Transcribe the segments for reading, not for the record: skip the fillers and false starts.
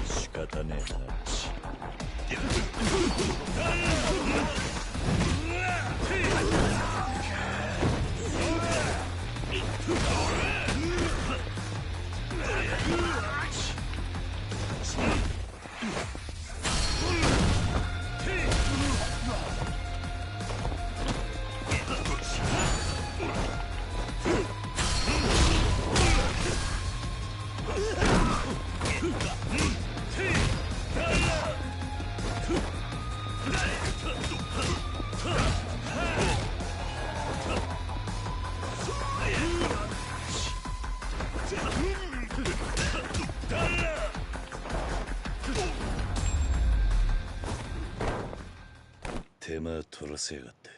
仕方ねえな。手間取らせやがって。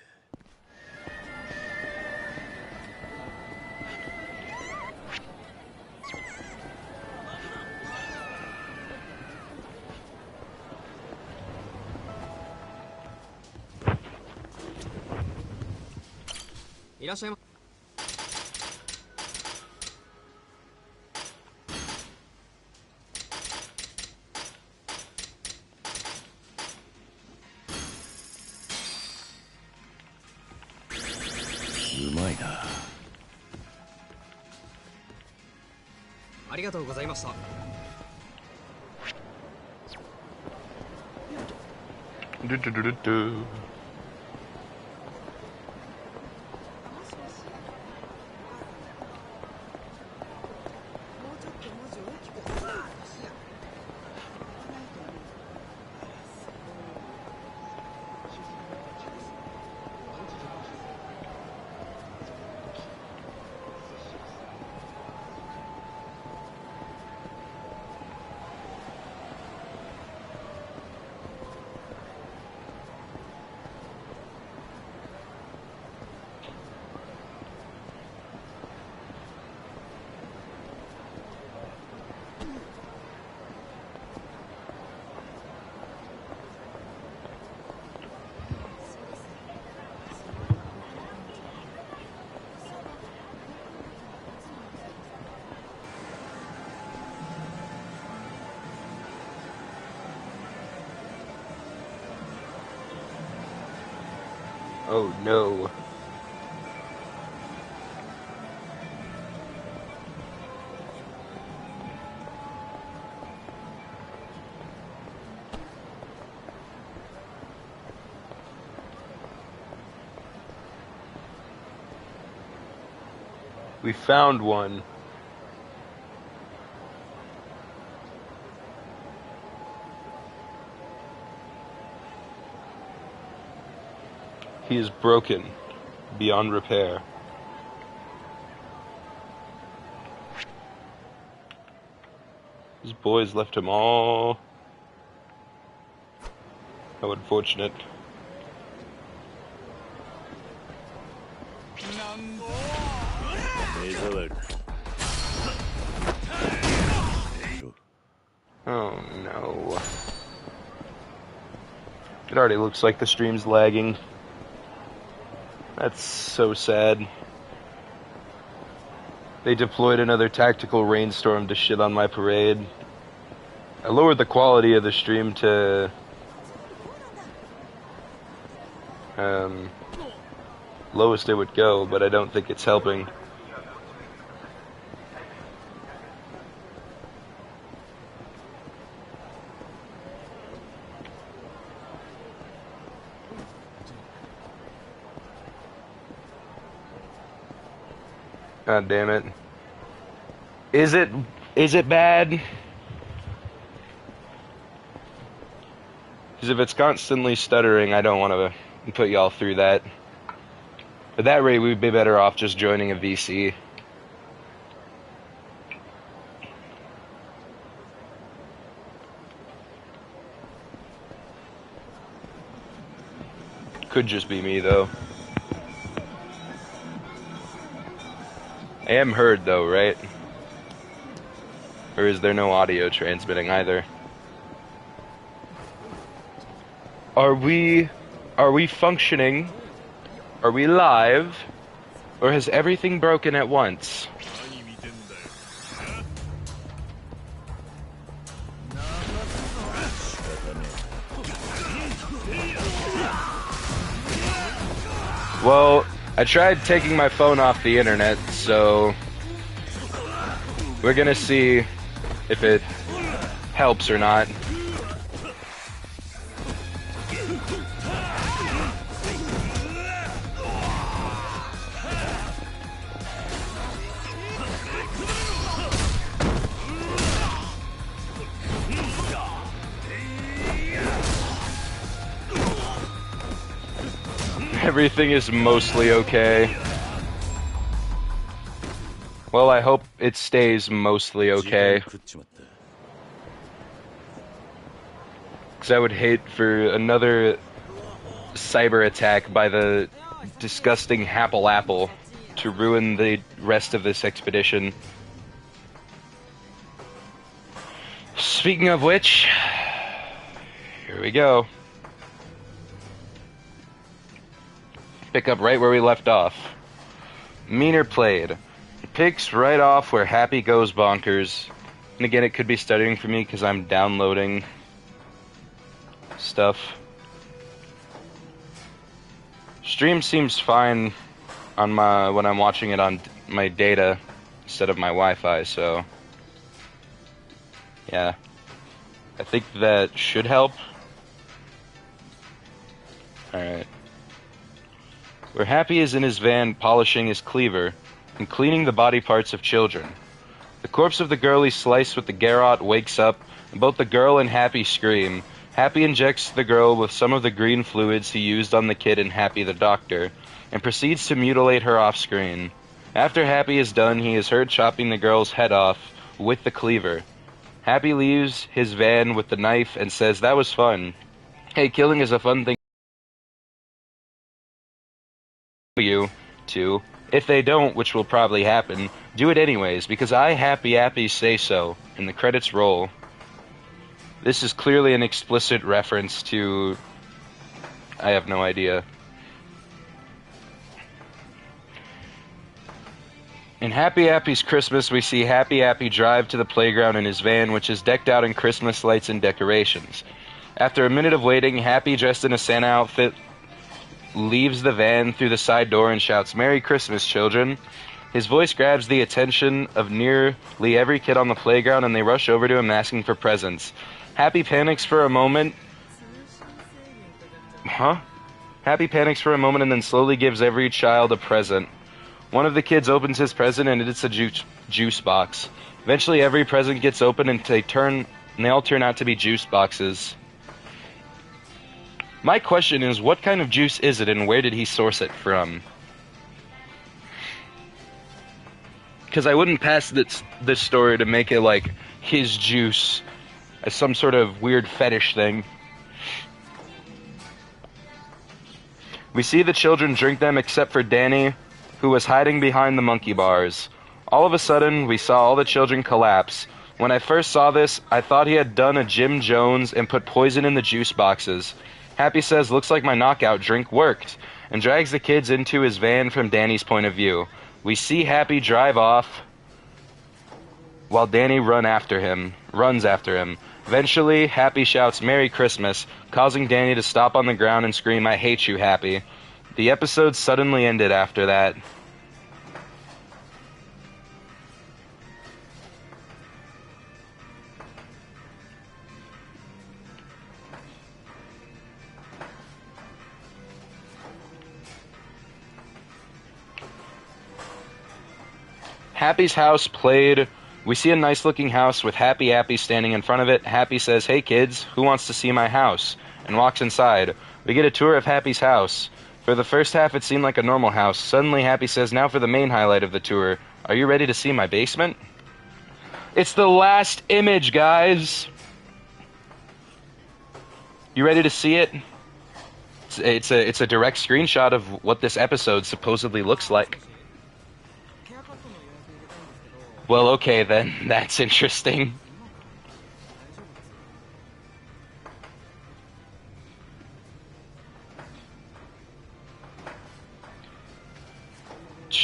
いらっしゃいま。うまいな。ありがとうございました。ドゥドゥドゥドゥドゥ。Oh no. We found one. He is broken beyond repair. His boys left him all. How unfortunate. Oh no. It already looks like the stream's lagging. That's so sad. They deployed another tactical rainstorm to shit on my parade. I lowered the quality of the stream to lowest it would go, but I don't think it's helping. God damn it. Is it bad? Because if it's constantly stuttering, I don't want to put y'all through that. At that rate, we'd be better off just joining a VC. Could just be me, though. I am heard, though, right? Or is there no audio transmitting either? Are we functioning? Are we live? Or has everything broken at once? Well, I tried taking my phone off the internet, so we're gonna see if it helps or not. Everything is mostly okay. Well, I hope it stays mostly okay. Because I would hate for another cyber attack by the disgusting Apple to ruin the rest of this expedition. Speaking of which, here we go. Pick up right where we left off. Meaner played. He picks right off where Happy goes bonkers. And again, it could be stuttering for me because I'm downloading stuff. Stream seems fine on my when I'm watching it on my data instead of my Wi-Fi, so yeah. I think that should help. Alright. Where Happy is in his van polishing his cleaver and cleaning the body parts of children. The corpse of the girl he sliced with the garrote wakes up, and both the girl and Happy scream. Happy injects the girl with some of the green fluids he used on the kid in Happy the Doctor, and proceeds to mutilate her off-screen. After Happy is done, he is heard chopping the girl's head off with the cleaver. Happy leaves his van with the knife and says, "That was fun. Hey, killing is a fun thing you to. If they don't, which will probably happen, do it anyways, because I, Happy say so." And the credits roll. This is clearly an explicit reference to... I have no idea. In Happy's Christmas, we see Happy drive to the playground in his van, which is decked out in Christmas lights and decorations. After a minute of waiting, Happy, dressed in a Santa outfit, leaves the van through the side door and shouts, "Merry Christmas, children." His voice grabs the attention of nearly every kid on the playground, and they rush over to him asking for presents. Happy panics for a moment. Happy panics for a moment and then slowly gives every child a present. One of the kids opens his present, and it's a juice box. Eventually, every present gets opened, and they all turn out to be juice boxes. My question is, what kind of juice is it, and where did he source it from? Because I wouldn't pass this story to make it like his juice as some sort of weird fetish thing. We see the children drink them except for Danny, who was hiding behind the monkey bars. All of a sudden, we saw all the children collapse. When I first saw this, I thought he had done a Jim Jones and put poison in the juice boxes. Happy says, "Looks like my knockout drink worked," and drags the kids into his van from Danny's point of view. We see Happy drive off while Danny runs after him. Eventually, Happy shouts, "Merry Christmas," causing Danny to stop on the ground and scream, "I hate you, Happy." The episode suddenly ended after that. Happy's house played. We see a nice-looking house with Happy standing in front of it. Happy says, "Hey kids, who wants to see my house?" and walks inside. We get a tour of Happy's house. For the first half, it seemed like a normal house. Suddenly, Happy says, "Now for the main highlight of the tour. Are you ready to see my basement?" It's the last image, guys. You ready to see it? It's a direct screenshot of what this episode supposedly looks like. Well, okay then. That's interesting.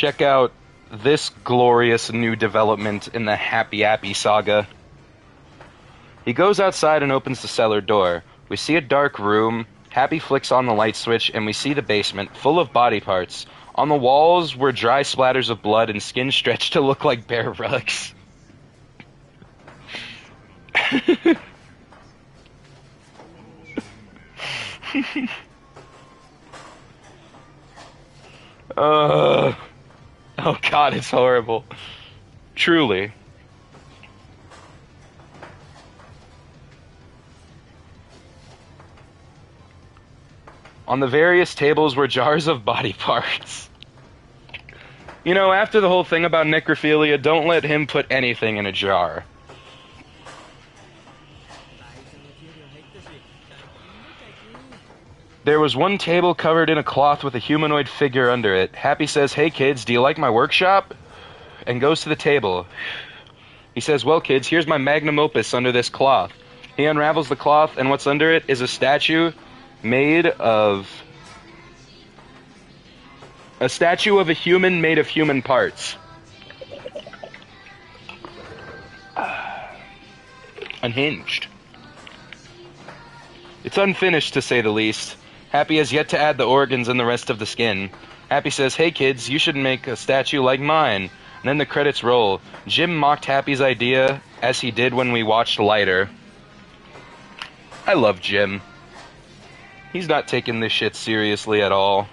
check out this glorious new development in the Happy Appy saga. He goes outside and opens the cellar door. We see a dark room. Happy flicks on the light switch, and we see the basement, full of body parts. On the walls were dry splatters of blood and skin stretched to look like bear rugs. Oh god, it's horrible. Truly. On the various tables were jars of body parts. You know, after the whole thing about necrophilia, don't let him put anything in a jar. There was one table covered in a cloth with a humanoid figure under it. Happy says, "Hey kids, do you like my workshop?" And goes to the table. He says, "Well kids, here's my magnum opus under this cloth." He unravels the cloth, and what's under it is a statue made of... a statue of a human made of human parts. Unhinged. It's unfinished, to say the least. Happy has yet to add the organs and the rest of the skin. Happy says, "Hey kids, you should make a statue like mine." And then the credits roll. Jim mocked Happy's idea, as he did when we watched Lighter. I love Jim. He's not taking this shit seriously at all.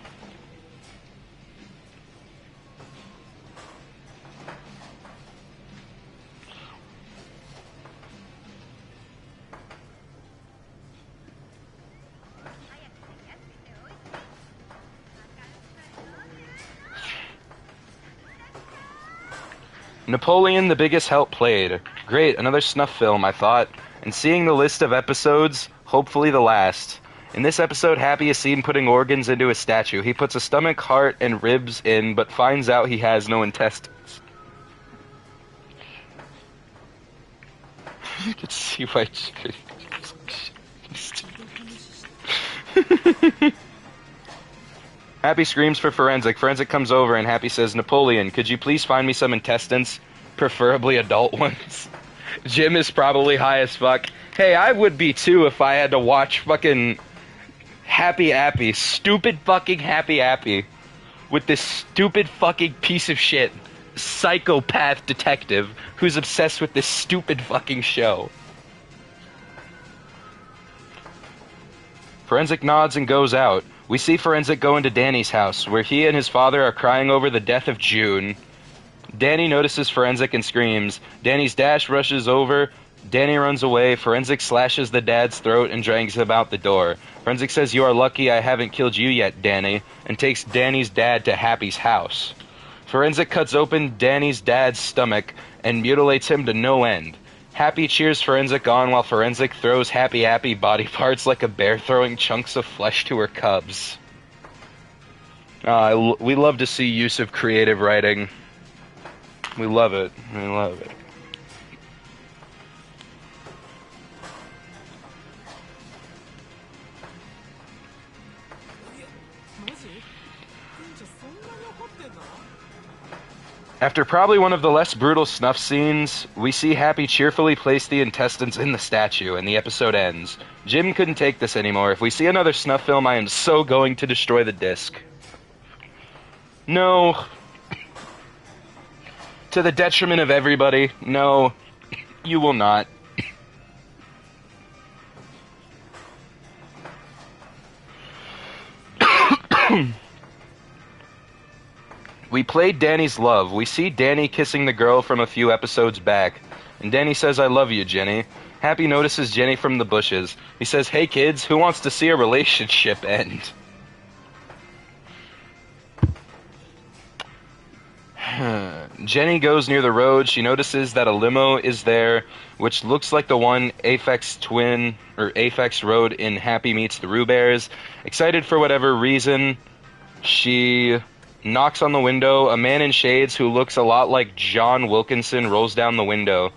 Napoleon, the biggest help played. Great, another snuff film, I thought. And seeing the list of episodes, hopefully the last. In this episode, Happy is seen putting organs into a statue. He puts a stomach, heart, and ribs in, but finds out he has no intestines. You can see why... Happy screams for Forensic. Forensic comes over and Happy says, "Napoleon, could you please find me some intestines? Preferably adult ones." Jim is probably high as fuck. Hey, I would be too if I had to watch fucking Happy Appy. Stupid fucking Happy Appy. With this stupid fucking piece of shit psychopath detective who's obsessed with this stupid fucking show. Forensic nods and goes out. We see Forensic go into Danny's house, where he and his father are crying over the death of June. Danny notices Forensic and screams. Danny's dash rushes over. Danny runs away. Forensic slashes the dad's throat and drags him out the door. Forensic says, "You are lucky I haven't killed you yet, Danny," and takes Danny's dad to Happy's house. Forensic cuts open Danny's dad's stomach and mutilates him to no end. Happy cheers Forensic on while Forensic throws Happy Appy body parts like a bear throwing chunks of flesh to her cubs. We love to see use of creative writing. We love it. We love it. After probably one of the less brutal snuff scenes, we see Happy cheerfully place the intestines in the statue, and the episode ends. Jim couldn't take this anymore. If we see another snuff film, I am so going to destroy the disc. No. To the detriment of everybody, no, you will not. We played Danny's Love. We see Danny kissing the girl from a few episodes back. And Danny says, "I love you, Jenny." Happy notices Jenny from the bushes. He says, "Hey kids, who wants to see a relationship end?" Jenny goes near the road. She notices that a limo is there, which looks like the one Aphex rode in Happy Meets the Roo Bears. Excited for whatever reason, she knocks on the window. A man in shades who looks a lot like John Wilkinson rolls down the window.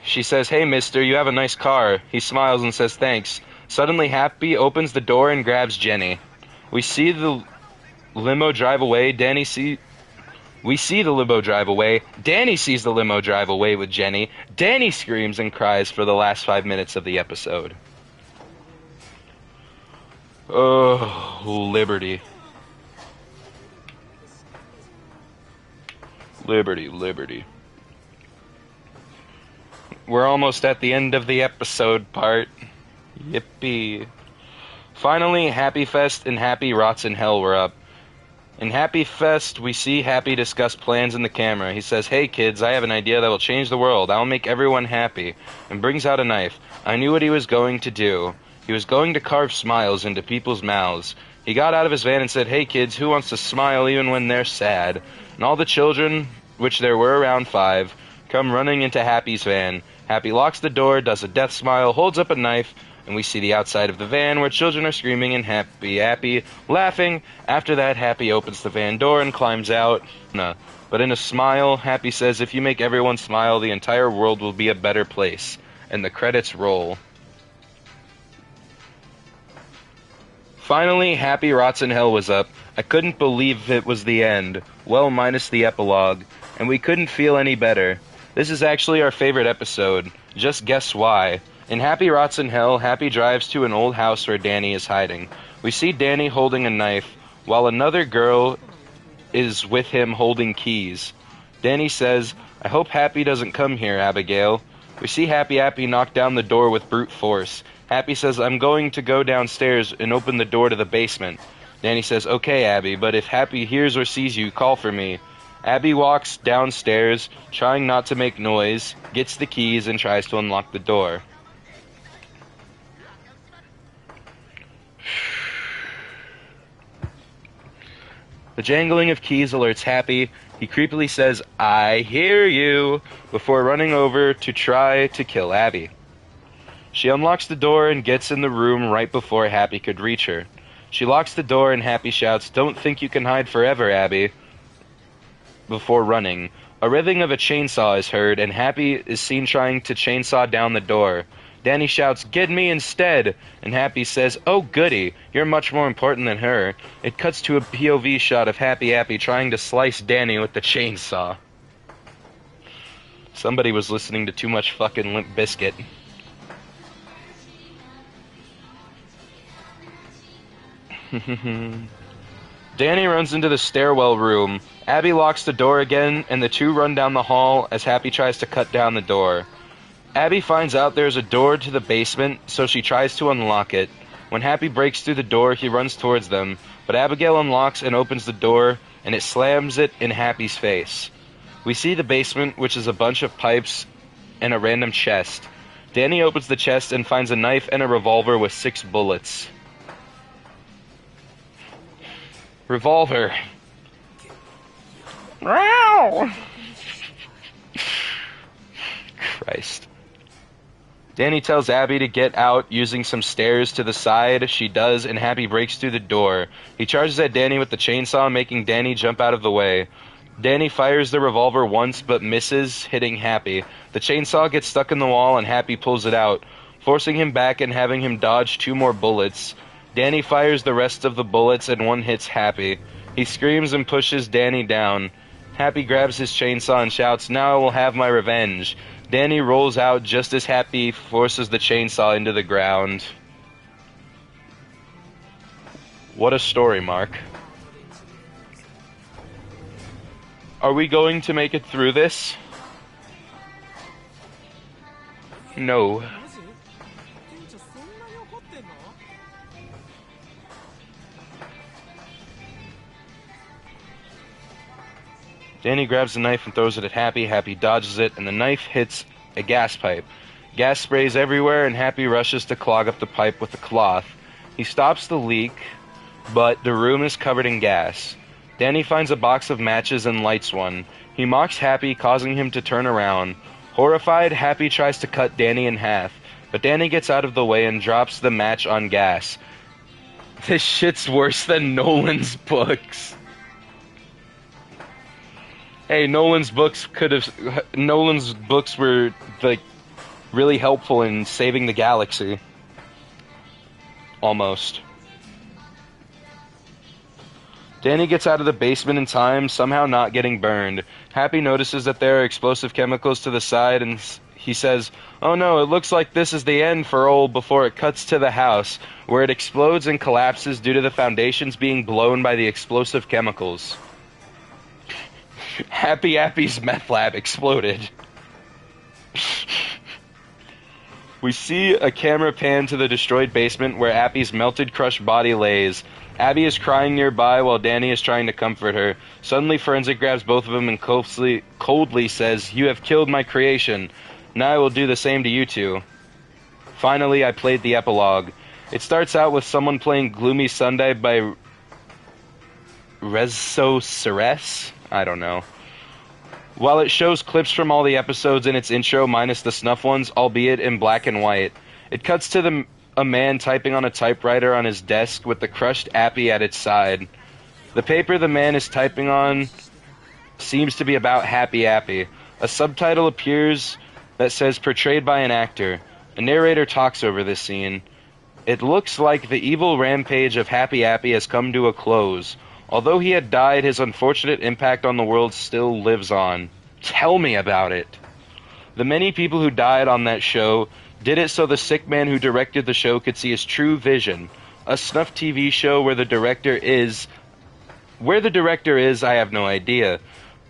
She says, "Hey mister, you have a nice car." He smiles and says thanks. Suddenly Happy opens the door and grabs Jenny. We see the limo drive away. Danny We see the limo drive away. Danny sees the limo drive away with Jenny. Danny screams and cries for the last 5 minutes of the episode. Oh, liberty. Liberty, liberty. We're almost at the end of the episode part. Yippee. Finally, Happy Fest and Happy Rots in Hell were up. In Happy Fest, we see Happy discuss plans in the camera. He says, "Hey kids, I have an idea that will change the world. I'll make everyone happy," and brings out a knife. I knew what he was going to do. He was going to carve smiles into people's mouths. He got out of his van and said, "Hey kids, who wants to smile even when they're sad?" And all the children, which there were around 5, come running into Happy's van. Happy locks the door, does a death smile, holds up a knife, and we see the outside of the van where children are screaming and Happy laughing. After that, Happy opens the van door and climbs out. But in a smile, Happy says, "If you make everyone smile, the entire world will be a better place." And the credits roll. Finally, Happy Rots in Hell was up. I couldn't believe it was the end. Well, minus the epilogue. And we couldn't feel any better. This is actually our favorite episode. Just guess why. In Happy Rots in Hell, Happy drives to an old house where Danny is hiding. We see Danny holding a knife, while another girl is with him holding keys. Danny says, "I hope Happy doesn't come here, Abigail." We see Happy knock down the door with brute force. Happy says, "I'm going to go downstairs and open the door to the basement." Danny says, "Okay, Abby, but if Happy hears or sees you, call for me." Abby walks downstairs, trying not to make noise, gets the keys, and tries to unlock the door. The jangling of keys alerts Happy. He creepily says, "I hear you," before running over to try to kill Abby. She unlocks the door and gets in the room right before Happy could reach her. She locks the door and Happy shouts, "Don't think you can hide forever, Abby," before running. A riving of a chainsaw is heard, and Happy is seen trying to chainsaw down the door. Danny shouts, "Get me instead!" And Happy says, "Oh goody, you're much more important than her." It cuts to a POV shot of Happy trying to slice Danny with the chainsaw. Somebody was listening to too much fucking Limp Bizkit. Danny runs into the stairwell room. Abby locks the door again, and the two run down the hall as Happy tries to cut down the door. Abby finds out there's a door to the basement, so she tries to unlock it. When Happy breaks through the door, he runs towards them, but Abigail unlocks and opens the door, and it slams it in Happy's face. We see the basement, which is a bunch of pipes and a random chest. Danny opens the chest and finds a knife and a revolver with 6 bullets. Revolver. Christ. Danny tells Abby to get out using some stairs to the side. She does, and Happy breaks through the door. He charges at Danny with the chainsaw, making Danny jump out of the way. Danny fires the revolver once, but misses, hitting Happy. The chainsaw gets stuck in the wall, and Happy pulls it out, forcing him back and having him dodge 2 more bullets. Danny fires the rest of the bullets, and one hits Happy. He screams and pushes Danny down. Happy grabs his chainsaw and shouts, "Now I will have my revenge." Danny rolls out just as Happy forces the chainsaw into the ground. What a story, Mark. Are we going to make it through this? No. Danny grabs the knife and throws it at Happy. Happy dodges it, and the knife hits a gas pipe. Gas sprays everywhere, and Happy rushes to clog up the pipe with a cloth. He stops the leak, but the room is covered in gas. Danny finds a box of matches and lights one. He mocks Happy, causing him to turn around. Horrified, Happy tries to cut Danny in half, but Danny gets out of the way and drops the match on gas. This shit's worse than Nolan's books. Hey, Nolan's books were, like, really helpful in saving the galaxy. Almost. Danny gets out of the basement in time, somehow not getting burned. Happy notices that there are explosive chemicals to the side, and he says, "Oh no, it looks like this is the end for old," before it cuts to the house, where it explodes and collapses due to the foundations being blown by the explosive chemicals. Appy's meth lab exploded. We see a camera pan to the destroyed basement where Appy's melted, crushed body lays. Abby is crying nearby while Danny is trying to comfort her. Suddenly, Forensic grabs both of them and coldly says, "You have killed my creation. Now I will do the same to you two." Finally, I played the epilogue. It starts out with someone playing Gloomy Sunday by Rezo Ceres? I don't know. While it shows clips from all the episodes in its intro minus the snuff ones, albeit in black and white. It cuts to a man typing on a typewriter on his desk with the crushed Appy at its side. The paper the man is typing on seems to be about Happy Appy. A subtitle appears that says portrayed by an actor. A narrator talks over this scene. It looks like the evil rampage of Happy Appy has come to a close. Although he had died, his unfortunate impact on the world still lives on. Tell me about it. The many people who died on that show did it so the sick man who directed the show could see his true vision. A snuff TV show where the director is... Where the director is, I have no idea.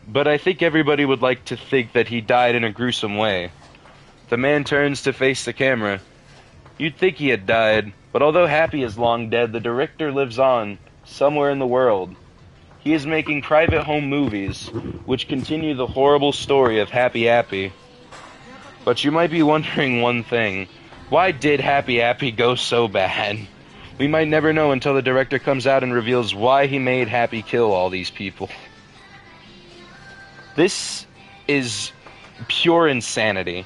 But I think everybody would like to think that he died in a gruesome way. The man turns to face the camera. You'd think he had died, but although Happy is long dead, the director lives on, somewhere in the world. He is making private home movies, which continue the horrible story of Happy Appy. But you might be wondering one thing. Why did Happy Appy go so bad? We might never know until the director comes out and reveals why he made Happy kill all these people. This is pure insanity.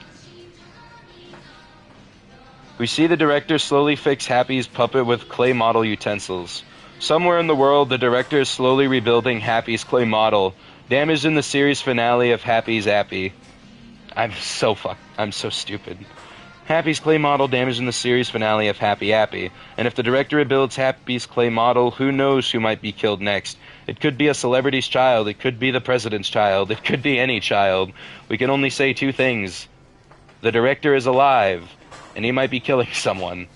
We see the director slowly fix Happy's puppet with clay model utensils. Somewhere in the world, the director is slowly rebuilding Happy's clay model, damaged in the series finale of Happy's Appy. I'm so stupid. Happy's clay model damaged in the series finale of Happy Appy, and if the director rebuilds Happy's clay model, who knows who might be killed next. It could be a celebrity's child, it could be the president's child, it could be any child. We can only say two things. The director is alive, and he might be killing someone.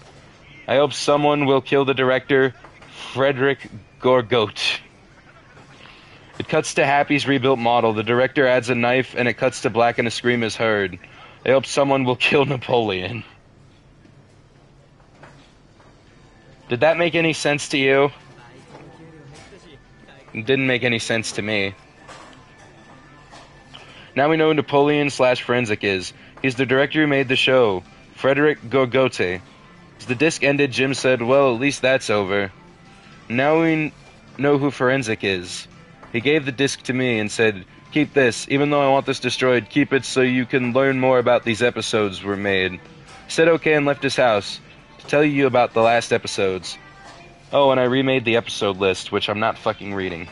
I hope someone will kill the director, Frederick Gorgote. It cuts to Happy's rebuilt model. The director adds a knife, and it cuts to black and a scream is heard. I hope someone will kill Napoleon. Did that make any sense to you? It didn't make any sense to me. Now we know who Napoleon/Forensic is. He's the director who made the show, Frederick Gorgote. As the disc ended, Jim said, "Well, at least that's over." Now we know who Forensic is. He gave the disc to me and said, "Keep this. Even though I want this destroyed, keep it so you can learn more about these episodes were made." He said okay and left his house to tell you about the last episodes. Oh, and I remade the episode list, which I'm not fucking reading.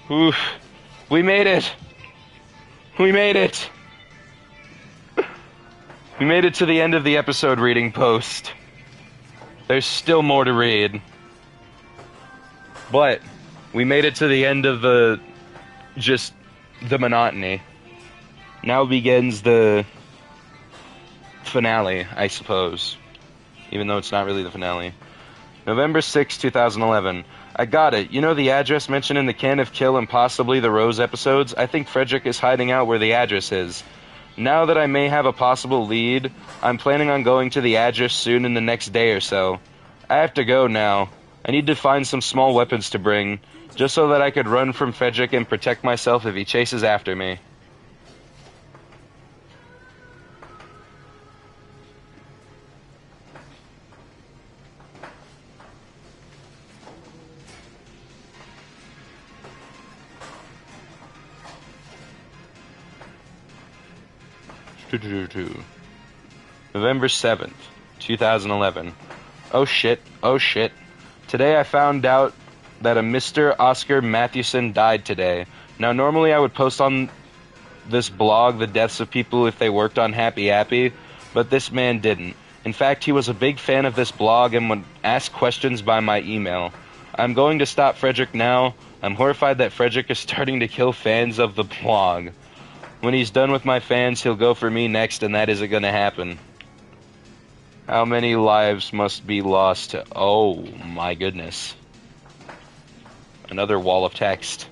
Oof. We made it! We made it! We made it to the end of the episode reading post. There's still more to read. But we made it to the end of the monotony. Now begins the finale, I suppose. Even though it's not really the finale. November 6, 2011. I got it. You know the address mentioned in the Can of Kill and possibly the Rose episodes? I think Frederick is hiding out where the address is. Now that I may have a possible lead, I'm planning on going to the address soon in the next day or so. I have to go now. I need to find some small weapons to bring, just so that I could run from Frederick and protect myself if he chases after me. November 7th, 2011. Oh shit, oh shit. Today I found out that a Mr. Oscar Mathewson died today. Now normally I would post on this blog the deaths of people if they worked on Happy Appy, but this man didn't. In fact, he was a big fan of this blog and would ask questions by my email. I'm going to stop Frederick now. I'm horrified that Frederick is starting to kill fans of the blog. When he's done with my fans, he'll go for me next, and that isn't going to happen. How many lives must be lost to... Oh, my goodness. Another wall of text.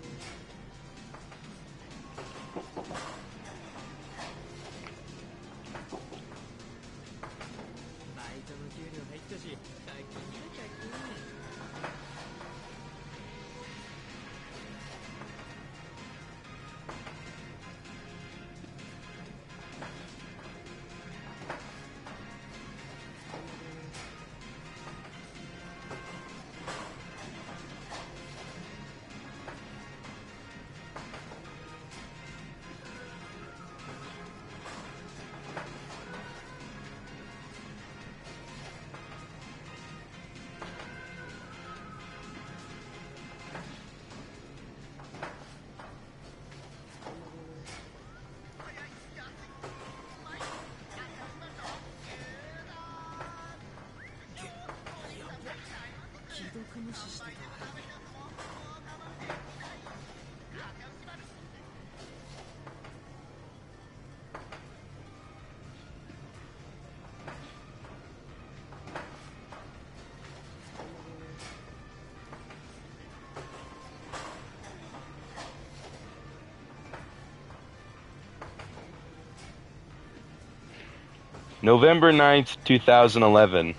November 9th, 2011.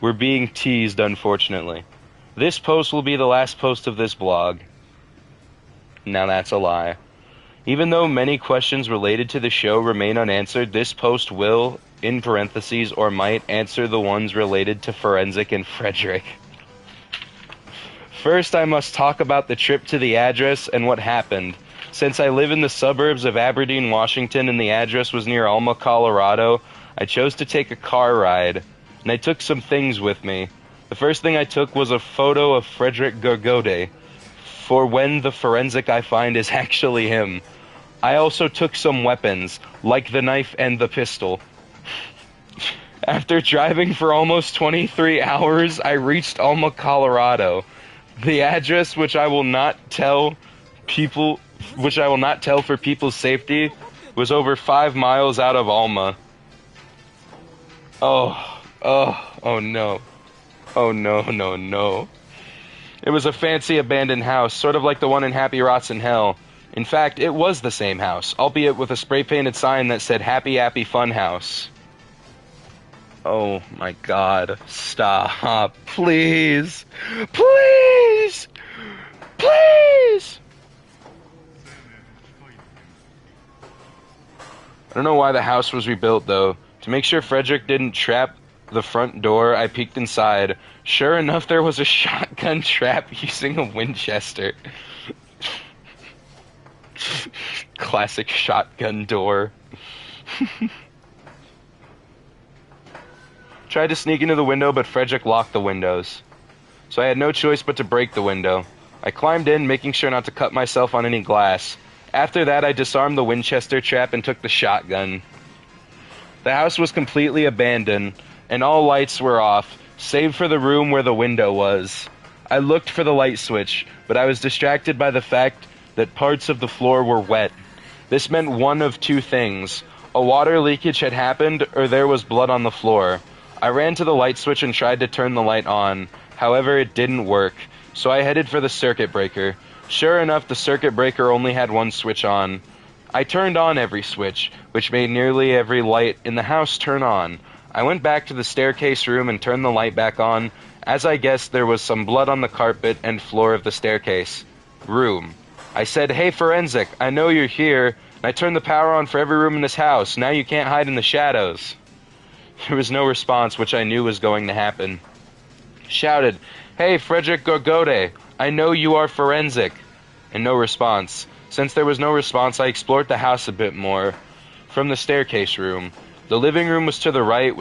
We're being teased, unfortunately. This post will be the last post of this blog. Now that's a lie. Even though many questions related to the show remain unanswered, this post will, in parentheses, or might, answer the ones related to Forensic and Frederick. First, I must talk about the trip to the address and what happened. Since I live in the suburbs of Aberdeen, Washington, and the address was near Alma, Colorado, I chose to take a car ride, and I took some things with me. The first thing I took was a photo of Frederick Gorgode, for when the forensic I find is actually him. I also took some weapons, like the knife and the pistol. After driving for almost 23 hours, I reached Alma, Colorado. The address, which I will not tell for people's safety, was over 5 miles out of Alma. Oh no. Oh no. It was a fancy abandoned house, sort of like the one in Happy Rots in Hell. In fact, it was the same house, albeit with a spray-painted sign that said Happy Appy Fun House. Oh my god. Stop. Please. Please! Please! I don't know why the house was rebuilt, though. To make sure Frederick didn't trap the front door, I peeked inside. Sure enough, there was a shotgun trap using a Winchester. Classic shotgun door. Tried to sneak into the window, but Frederick locked the windows. So I had no choice but to break the window. I climbed in, making sure not to cut myself on any glass. After that, I disarmed the Winchester trap and took the shotgun. The house was completely abandoned, and all lights were off, save for the room where the window was. I looked for the light switch, but I was distracted by the fact that parts of the floor were wet. This meant one of two things. A water leakage had happened, or there was blood on the floor. I ran to the light switch and tried to turn the light on. However, it didn't work, so I headed for the circuit breaker. Sure enough, the circuit breaker only had one switch on. I turned on every switch, which made nearly every light in the house turn on. I went back to the staircase room and turned the light back on. As I guessed, there was some blood on the carpet and floor of the staircase room. I said, "Hey, Forensic, I know you're here, and I turned the power on for every room in this house. Now you can't hide in the shadows." There was no response, which I knew was going to happen. Shouted, "Hey, Frederick Gorgode, I know you are Forensic." And no response. Since there was no response, I explored the house a bit more. From the staircase room. The living room was to the right,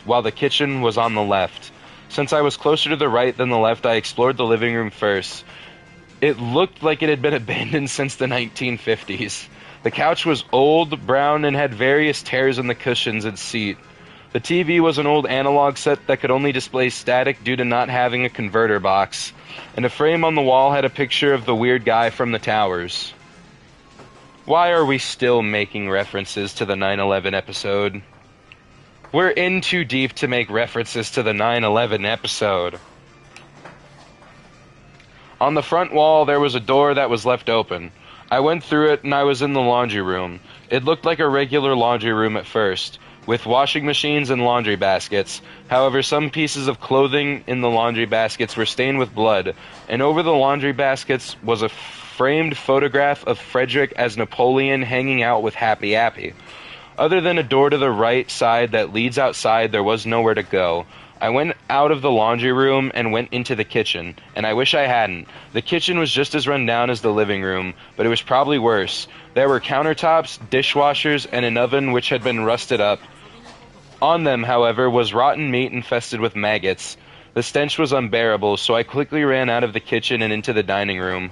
while the kitchen was on the left. Since I was closer to the right than the left, I explored the living room first. It looked like it had been abandoned since the 1950s. The couch was old, brown, and had various tears in the cushions and seat. The TV was an old analog set that could only display static due to not having a converter box, and a frame on the wall had a picture of the weird guy from the towers. Why are we still making references to the 9/11 episode? We're in too deep to make references to the 9/11 episode. On the front wall, there was a door that was left open. I went through it and I was in the laundry room. It looked like a regular laundry room at first, with washing machines and laundry baskets. However, some pieces of clothing in the laundry baskets were stained with blood, and over the laundry baskets was a framed photograph of Frederick as Napoleon hanging out with Happy Appy. Other than a door to the right side that leads outside, there was nowhere to go. I went out of the laundry room and went into the kitchen, and I wish I hadn't. The kitchen was just as run down as the living room, but it was probably worse. There were countertops, dishwashers, and an oven which had been rusted up. On them, however, was rotten meat infested with maggots. The stench was unbearable, so I quickly ran out of the kitchen and into the dining room.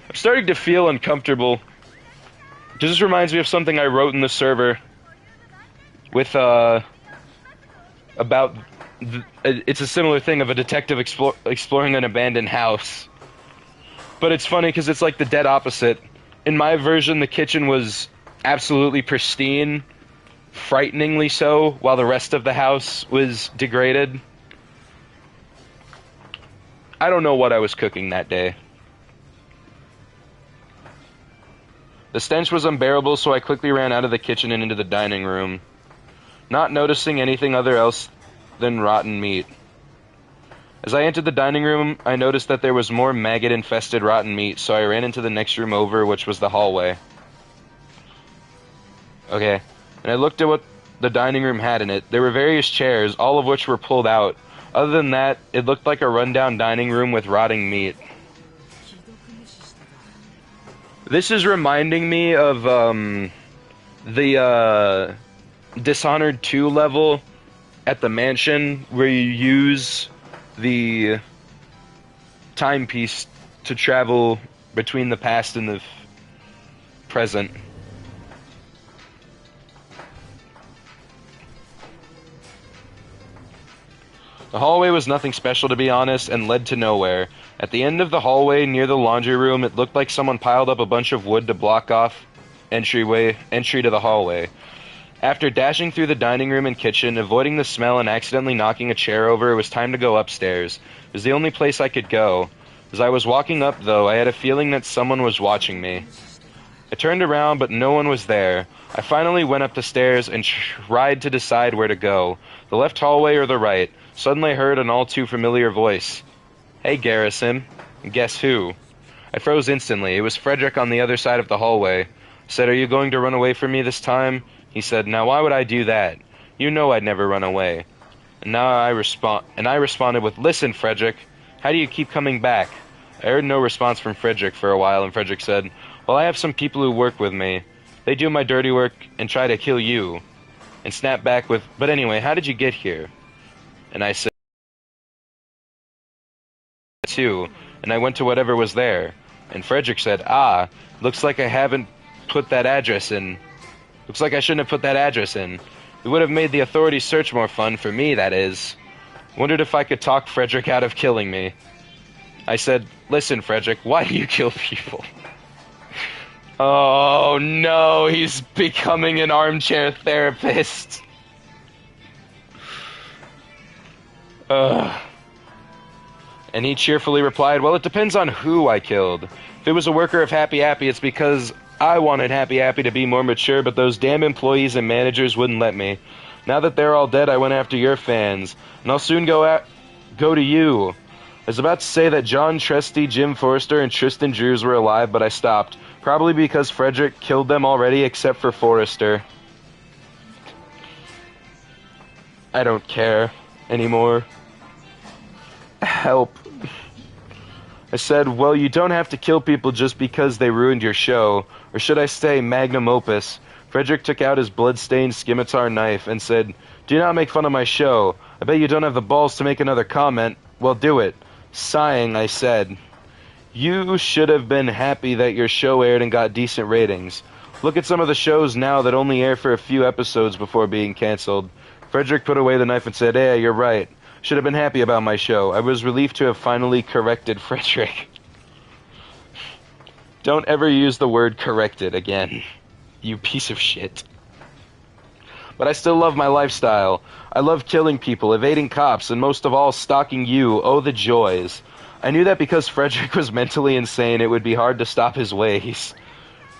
I'm starting to feel uncomfortable. This reminds me of something I wrote in the server with, about... It's a similar thing of a detective exploring an abandoned house. But it's funny because it's like the dead opposite. In my version, the kitchen was absolutely pristine, frighteningly so, while the rest of the house was degraded. I don't know what I was cooking that day. The stench was unbearable, so I quickly ran out of the kitchen and into the dining room, not noticing anything other else than rotten meat. As I entered the dining room, I noticed that there was more maggot-infested rotten meat, so I ran into the next room over, which was the hallway. Okay, and I looked at what the dining room had in it. There were various chairs, all of which were pulled out. Other than that, it looked like a rundown dining room with rotting meat. This is reminding me of, the, Dishonored 2 level at the mansion, where you use the timepiece to travel between the past and the present. The hallway was nothing special, to be honest, and led to nowhere. At the end of the hallway, near the laundry room, it looked like someone piled up a bunch of wood to block off entry to the hallway. After dashing through the dining room and kitchen, avoiding the smell and accidentally knocking a chair over, it was time to go upstairs. It was the only place I could go. As I was walking up, though, I had a feeling that someone was watching me. I turned around, but no one was there. I finally went up the stairs and tried to decide where to go, the left hallway or the right. Suddenly I heard an all too familiar voice. "Hey, Garrison." Guess who? I froze instantly. It was Frederick on the other side of the hallway. I said, "Are you going to run away from me this time?" He said, "Now why would I do that? You know I'd never run away." And I responded with, "Listen, Frederick, how do you keep coming back?" I heard no response from Frederick for a while, and Frederick said, "Well, I have some people who work with me. They do my dirty work and try to kill you." And snapped back with, "But anyway, how did you get here?" And I said, "Too," and I went to whatever was there. And Frederick said, "Ah, looks like I haven't put that address in. Looks like I shouldn't have put that address in. It would have made the authorities' search more fun, for me, that is." Wondered if I could talk Frederick out of killing me. I said, "Listen, Frederick, why do you kill people?" Oh no, he's becoming an armchair therapist. And he cheerfully replied, "Well, it depends on who I killed. If it was a worker of Happy Appy, it's because I wanted Happy Appy to be more mature, but those damn employees and managers wouldn't let me. Now that they're all dead, I went after your fans, and I'll soon go to you." I was about to say that John Tresty, Jim Forrester, and Tristan Drews were alive, but I stopped. Probably because Frederick killed them already, except for Forrester. I don't care anymore. Help. I said, "Well, you don't have to kill people just because they ruined your show. Or should I say magnum opus?" Frederick took out his blood-stained scimitar knife and said, "Do not make fun of my show. I bet you don't have the balls to make another comment. Well, do it." Sighing, I said, "You should have been happy that your show aired and got decent ratings. Look at some of the shows now that only air for a few episodes before being canceled. Frederick put away the knife and said, "You're right. Should have been happy about my show. I was relieved to have finally corrected Frederick." Don't ever use the word corrected again, you piece of shit. But I still love my lifestyle. I love killing people, evading cops, and most of all, stalking you. Oh, the joys. I knew that because Frederick was mentally insane, it would be hard to stop his ways.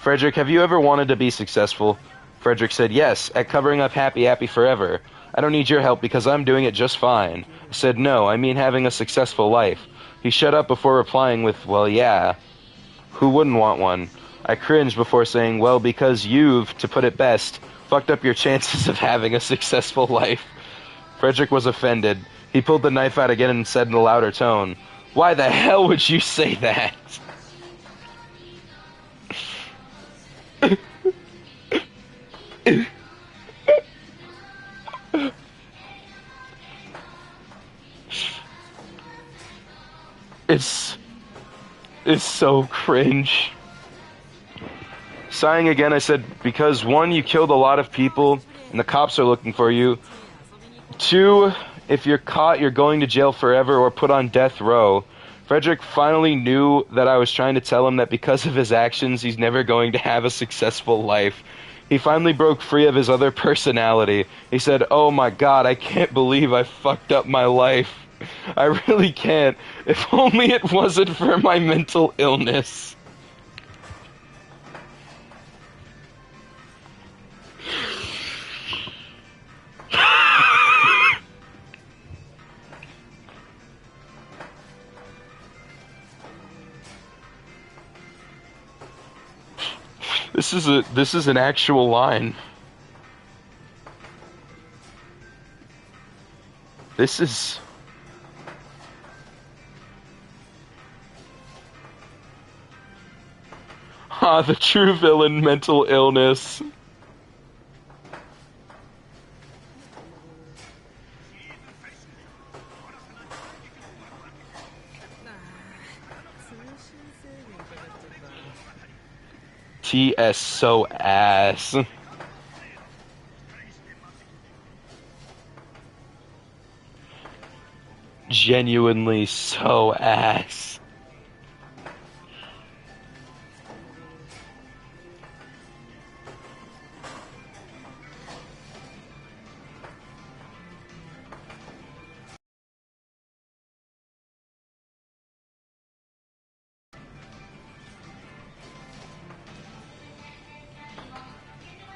Frederick, have you ever wanted to be successful? Frederick said, yes, at covering up Appy forever. I don't need your help because I'm doing it just fine. I said, no, I mean having a successful life. He shut up before replying with, well, yeah. Who wouldn't want one? I cringed before saying, well, because you've, to put it best, fucked up your chances of having a successful life. Frederick was offended. He pulled the knife out again and said in a louder tone, why the hell would you say that? It's so cringe. Sighing again, I said, because one, you killed a lot of people, and the cops are looking for you. Two, if you're caught, you're going to jail forever or put on death row. Frederick finally knew that I was trying to tell him that because of his actions, he's never going to have a successful life. He finally broke free of his other personality. He said, oh my god, I can't believe I fucked up my life. I really can't. If only it wasn't for my mental illness. This is an actual line. This is... Ah, the true villain, mental illness. TS so ass. Genuinely so ass.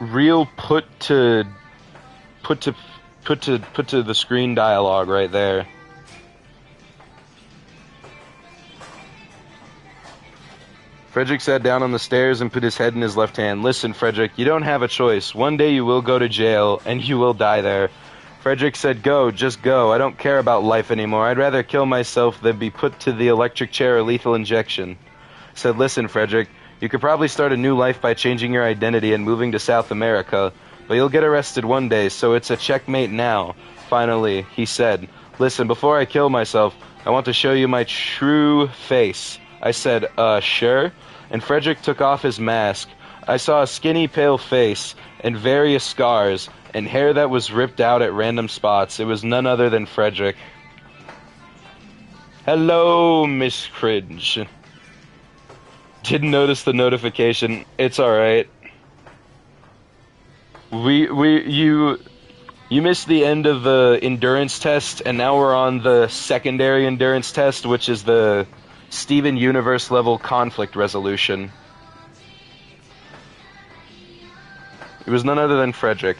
Real put to the screen dialogue right there. Frederick sat down on the stairs and put his head in his left hand. Listen, Frederick, you don't have a choice. One day you will go to jail, and you will die there. Frederick said, go, just go. I don't care about life anymore. I'd rather kill myself than be put to the electric chair or lethal injection. I said, listen, Frederick, you could probably start a new life by changing your identity and moving to South America, but you'll get arrested one day, so it's a checkmate now. Finally, he said, listen, before I kill myself, I want to show you my true face. I said, sure? And Frederick took off his mask. I saw a skinny, pale face, and various scars, and hair that was ripped out at random spots. It was none other than Frederick. Hello, Miss Cringe. Didn't notice the notification. It's alright. You missed the end of the endurance test, and now we're on the secondary endurance test, which is the Steven Universe level conflict resolution. It was none other than Frederick.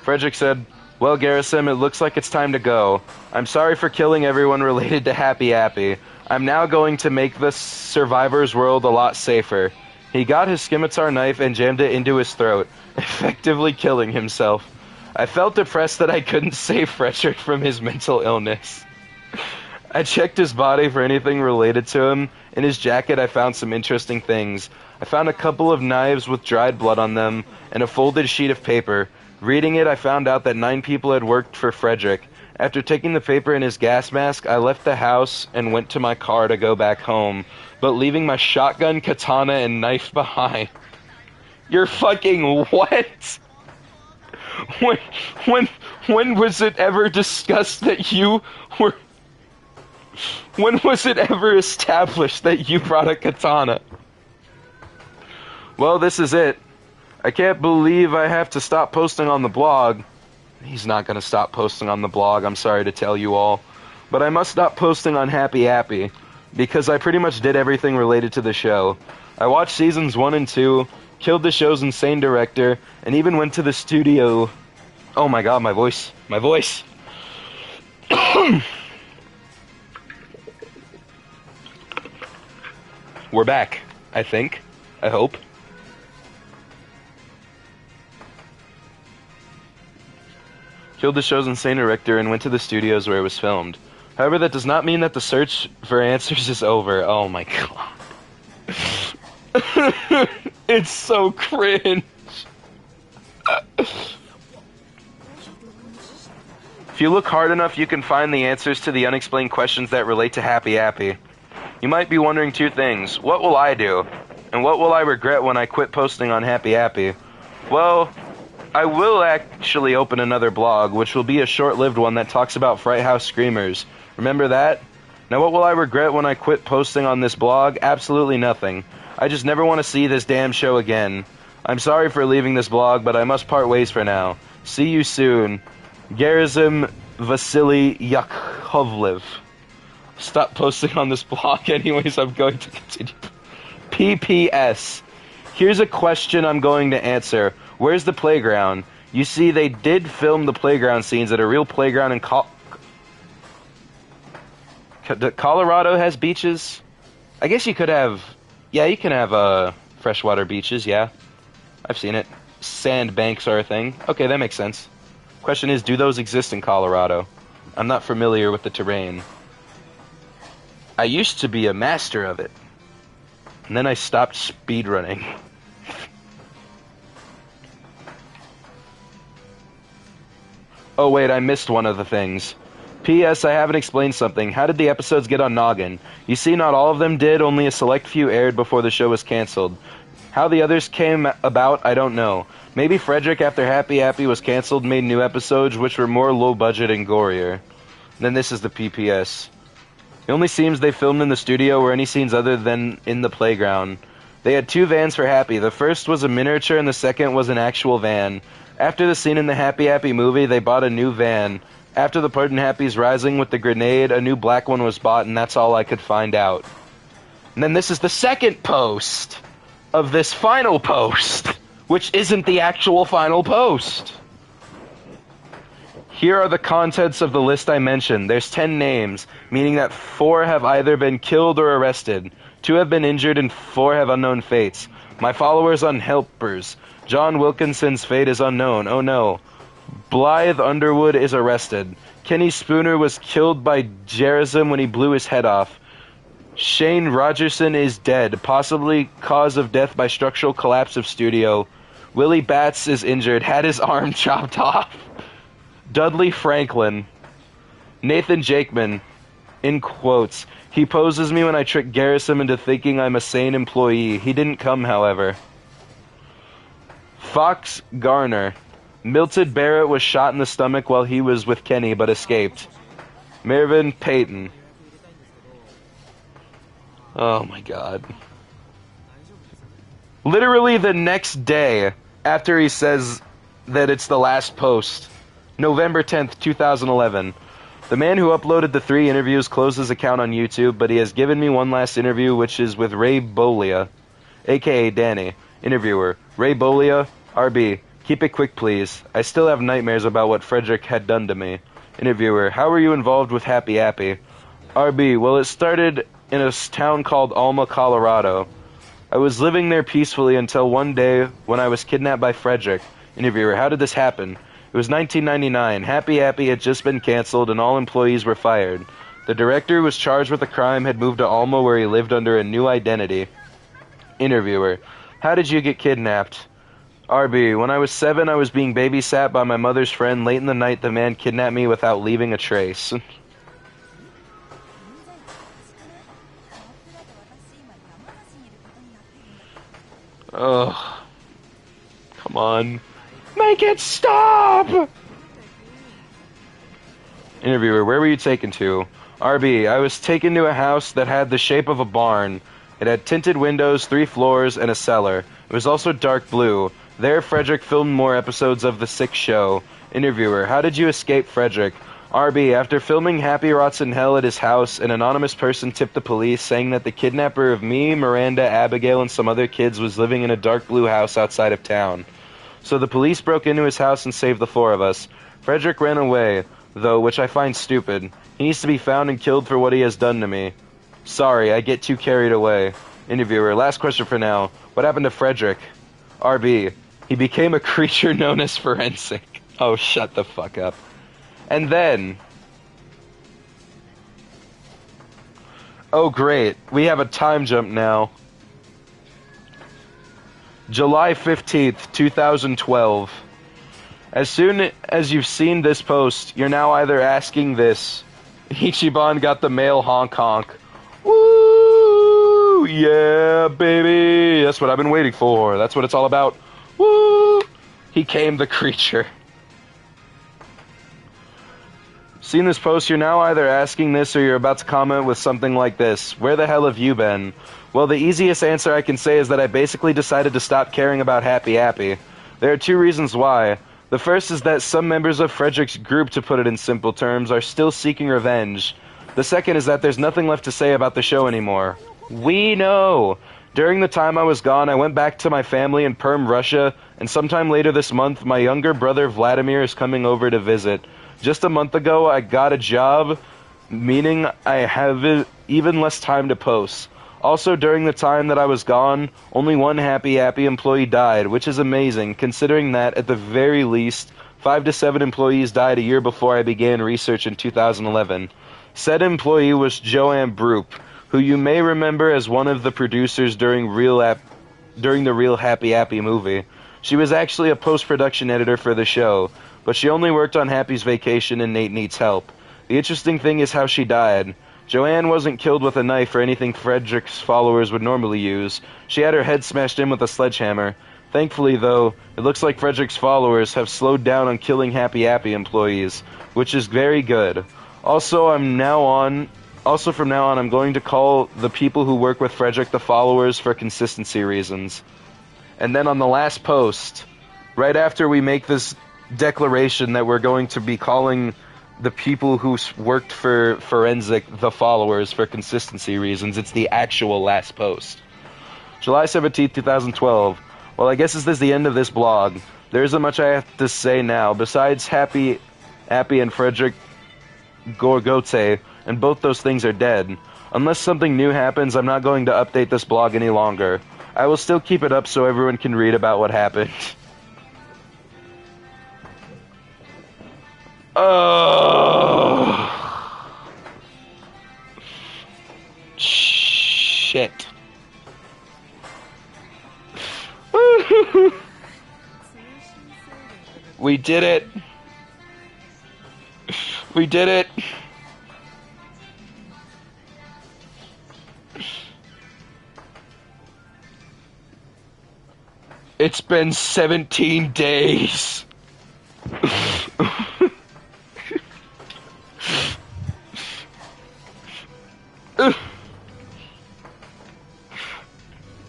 Frederick said, well, Garrison, it looks like it's time to go. I'm sorry for killing everyone related to Appy. I'm now going to make the survivor's world a lot safer. He got his scimitar knife and jammed it into his throat, effectively killing himself. I felt depressed that I couldn't save Frederick from his mental illness. I checked his body for anything related to him. In his jacket, I found some interesting things. I found a couple of knives with dried blood on them, and a folded sheet of paper. Reading it, I found out that 9 people had worked for Frederick. After taking the paper and his gas mask, I left the house and went to my car to go back home, but leaving my shotgun, katana, and knife behind. You're fucking what? When was it ever discussed that you were... When was it ever established that you brought a katana? Well, this is it. I can't believe I have to stop posting on the blog. He's not gonna stop posting on the blog, I'm sorry to tell you all. But I must stop posting on Appy, because I pretty much did everything related to the show. I watched seasons 1 and 2, killed the show's insane director, and even went to the studio... Oh my god, my voice. My voice! We're back, I think. I hope. Killed the show's insane director and went to the studios where it was filmed. However, that does not mean that the search for answers is over. Oh my god. It's so cringe. If you look hard enough, you can find the answers to the unexplained questions that relate to Appy. You might be wondering two things. What will I do? And what will I regret when I quit posting on Appy? Well, I will actually open another blog, which will be a short-lived one that talks about Fright House Screamers. Remember that? Now what will I regret when I quit posting on this blog? Absolutely nothing. I just never want to see this damn show again. I'm sorry for leaving this blog, but I must part ways for now. See you soon. Gerazim Vasily Yakovlev. Stop posting on this blog anyways, I'm going to continue. PPS. Here's a question I'm going to answer. Where's the playground? You see, they did film the playground scenes at a real playground in Colorado has beaches? I guess you could have... Yeah, you can have freshwater beaches, yeah. I've seen it. Sandbanks are a thing. Okay, that makes sense. Question is, do those exist in Colorado? I'm not familiar with the terrain. I used to be a master of it. And then I stopped speedrunning. Oh wait, I missed one of the things. P.S. I haven't explained something. How did the episodes get on Noggin? You see, not all of them did, only a select few aired before the show was cancelled. How the others came about, I don't know. Maybe Frederick, after Appy was cancelled, made new episodes which were more low-budget and gorier. Then this is the PPS. The only scenes they filmed in the studio were any scenes other than in the playground. They had two vans for Happy. The first was a miniature and the second was an actual van. After the scene in the Appy movie, they bought a new van. After the part in Happy's Rising with the grenade, a new black one was bought, and that's all I could find out. And then this is the second post of this final post, which isn't the actual final post. Here are the contents of the list I mentioned. There's 10 names, meaning that 4 have either been killed or arrested. 2 have been injured and 4 have unknown fates. My followers on helpers. John Wilkinson's fate is unknown. Oh no. Blythe Underwood is arrested. Kenny Spooner was killed by Gerazim when he blew his head off. Shane Rogerson is dead, possibly cause of death by structural collapse of studio. Willie Batts is injured, had his arm chopped off. Dudley Franklin. Nathan Jakeman, in quotes. He poses me when I trick Gerazim into thinking I'm a sane employee. He didn't come, however. Fox Garner. Milton Barrett was shot in the stomach while he was with Kenny, but escaped. Mervyn Payton. Oh my god. Literally the next day after he says that it's the last post, November 10th, 2011, the man who uploaded the 3 interviews closed his account on YouTube, but he has given me one last interview, which is with Ray Bolia, aka Danny. Interviewer, Ray Bolia, RB. Keep it quick, please. I still have nightmares about what Frederick had done to me. Interviewer, how were you involved with Appy? RB, well, it started in a town called Alma, Colorado. I was living there peacefully until one day when I was kidnapped by Frederick. Interviewer, how did this happen? It was 1999. Appy had just been canceled and all employees were fired. The director who was charged with the crime had moved to Alma where he lived under a new identity. Interviewer, how did you get kidnapped? RB, when I was 7, I was being babysat by my mother's friend. Late in the night, the man kidnapped me without leaving a trace. Ugh. Come on. Make it stop! Interviewer, where were you taken to? RB, I was taken to a house that had the shape of a barn. It had tinted windows, 3 floors, and a cellar. It was also dark blue. There, Frederick filmed more episodes of The Sick Show. Interviewer, how did you escape Frederick? RB, after filming Happy Rots in Hell at his house, an anonymous person tipped the police saying that the kidnapper of me, Miranda, Abigail, and some other kids was living in a dark blue house outside of town. So the police broke into his house and saved the 4 of us. Frederick ran away, though, which I find stupid. He needs to be found and killed for what he has done to me. Sorry, I get too carried away. Interviewer, last question for now. What happened to Frederick? RB, he became a creature known as Forensic. Oh, shut the fuck up. And then... oh, great. We have a time jump now. July 15th, 2012. As soon as you've seen this post, you're now either asking this. Ichiban got the male honk honk. Woo! Yeah, baby! That's what I've been waiting for. That's what it's all about. Woo! He came the creature. Seeing this post, you're now either asking this or you're about to comment with something like this. Where the hell have you been? Well, the easiest answer I can say is that I basically decided to stop caring about Happy Appy. There are 2 reasons why. The first is that some members of Frederick's group, to put it in simple terms, are still seeking revenge. The second is that there's nothing left to say about the show anymore. We know! During the time I was gone, I went back to my family in Perm, Russia, and sometime later this month, my younger brother Vladimir is coming over to visit. Just a month ago, I got a job, meaning I have even less time to post. Also, during the time that I was gone, only 1 Happy Appy employee died, which is amazing, considering that, at the very least, 5 to 7 employees died a year before I began research in 2011. Said employee was Joanne Broop, who you may remember as one of the producers during the Real Happy Appy movie. She was actually a post-production editor for the show, but she only worked on Happy's vacation and Nate Needs Help. The interesting thing is how she died. Joanne wasn't killed with a knife or anything Frederick's followers would normally use. She had her head smashed in with a sledgehammer. Thankfully, though, it looks like Frederick's followers have slowed down on killing Happy Appy employees, which is very good. Also, from now on, I'm going to call the people who work with Frederick the followers for consistency reasons. And then on the last post, right after we make this declaration that we're going to be calling the people who worked for Forensic the followers for consistency reasons, it's the actual last post. July 17th, 2012. Well, I guess this is the end of this blog. There isn't much I have to say now, besides Happy and Frederick Gorgote, and both those things are dead. Unless something new happens, I'm not going to update this blog any longer. I will still keep it up so everyone can read about what happened. Shit. We did it. We did it. It's been 17 days.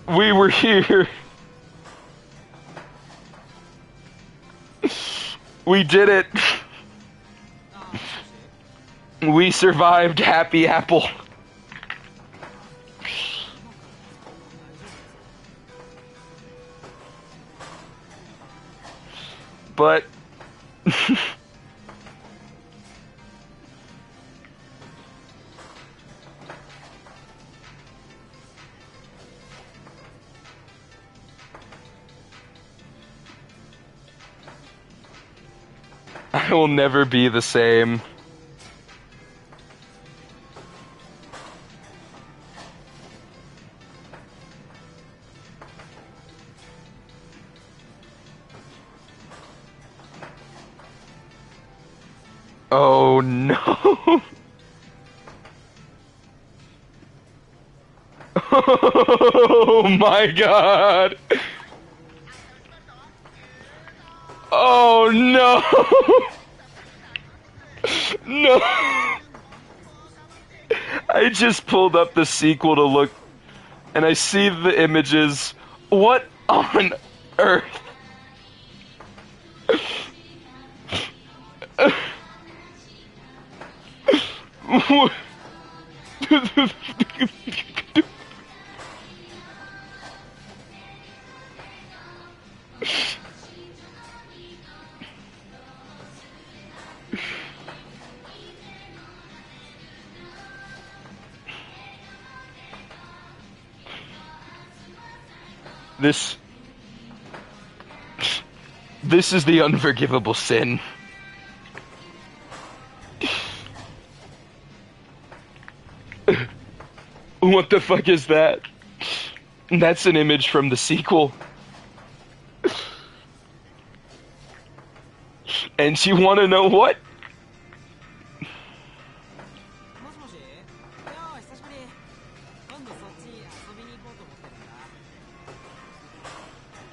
We were here. We did it. We survived Happy Apple. But I will never be the same. Oh no. Oh my god. Oh no. No! I just pulled up the sequel to look, and I see the images. What on earth? What? This is the unforgivable sin. What the fuck is that? That's an image from the sequel. And you want to know what?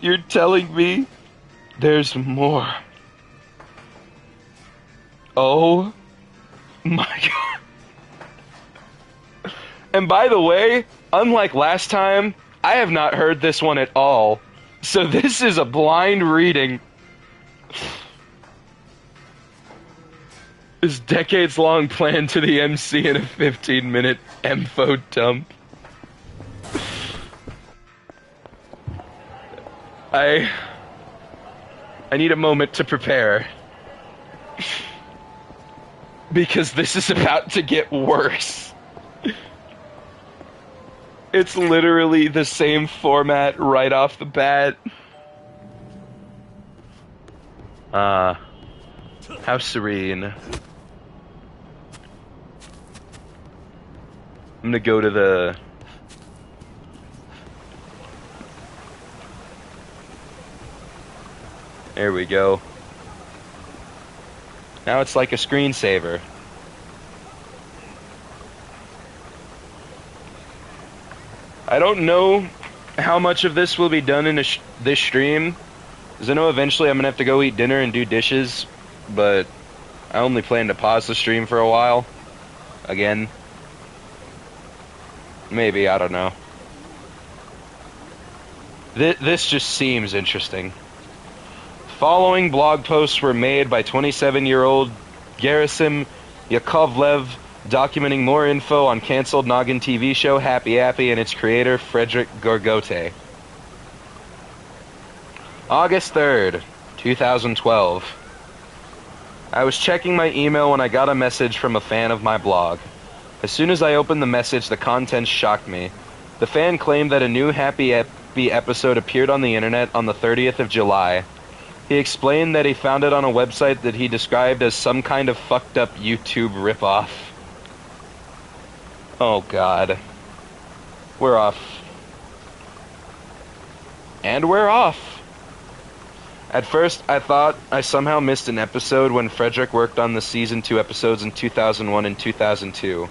You're telling me there's more? Oh my god. And by the way, unlike last time, I have not heard this one at all. So this is a blind reading. This decades-long plan to the MC in a 15-minute info dump. I need a moment to prepare. Because this is about to get worse. It's literally the same format right off the bat. How serene. I'm gonna go to the... There we go. Now it's like a screensaver. I don't know how much of this will be done in this stream, because I know eventually I'm gonna have to go eat dinner and do dishes, but I only plan to pause the stream for a while. Again. Maybe, I don't know. This just seems interesting. Following blog posts were made by 27-year-old Gerasim Yakovlev, documenting more info on canceled Noggin TV show Happy Appy and its creator Frederick Gorgote. August 3rd, 2012. I was checking my email when I got a message from a fan of my blog. As soon as I opened the message, the contents shocked me. The fan claimed that a new Happy Appy episode appeared on the internet on the 30th of July. He explained that he found it on a website that he described as some kind of fucked up YouTube ripoff. Oh god. We're off. And we're off. At first, I thought I somehow missed an episode when Frederick worked on the Season 2 episodes in 2001 and 2002.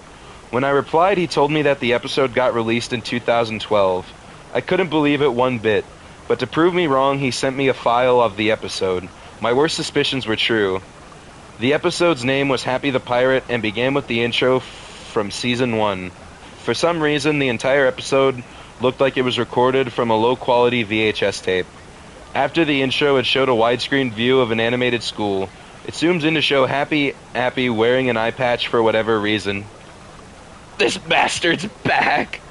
When I replied, he told me that the episode got released in 2012. I couldn't believe it one bit. But to prove me wrong, he sent me a file of the episode. My worst suspicions were true. The episode's name was Happy the Pirate and began with the intro from Season 1. For some reason, the entire episode looked like it was recorded from a low-quality VHS tape. After the intro, it showed a widescreen view of an animated school. It zooms in to show Happy Appy wearing an eye patch for whatever reason. This bastard's back!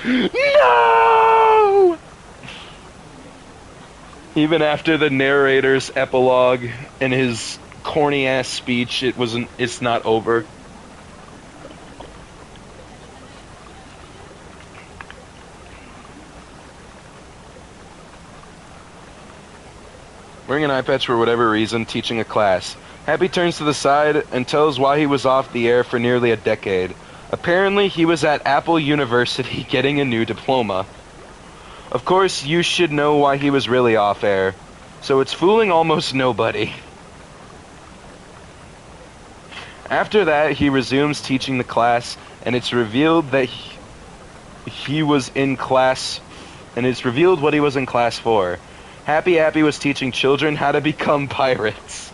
No! Even after the narrator's epilogue and his corny-ass speech, it's not over. Wearing an eye patch for whatever reason, teaching a class. Happy turns to the side and tells why he was off the air for nearly a decade. Apparently, he was at Apple University getting a new diploma. Of course, you should know why he was really off air, so it's fooling almost nobody. After that, he resumes teaching the class, and it's revealed that he was in class, and it's revealed what he was in class for. Happy Appy was teaching children how to become pirates.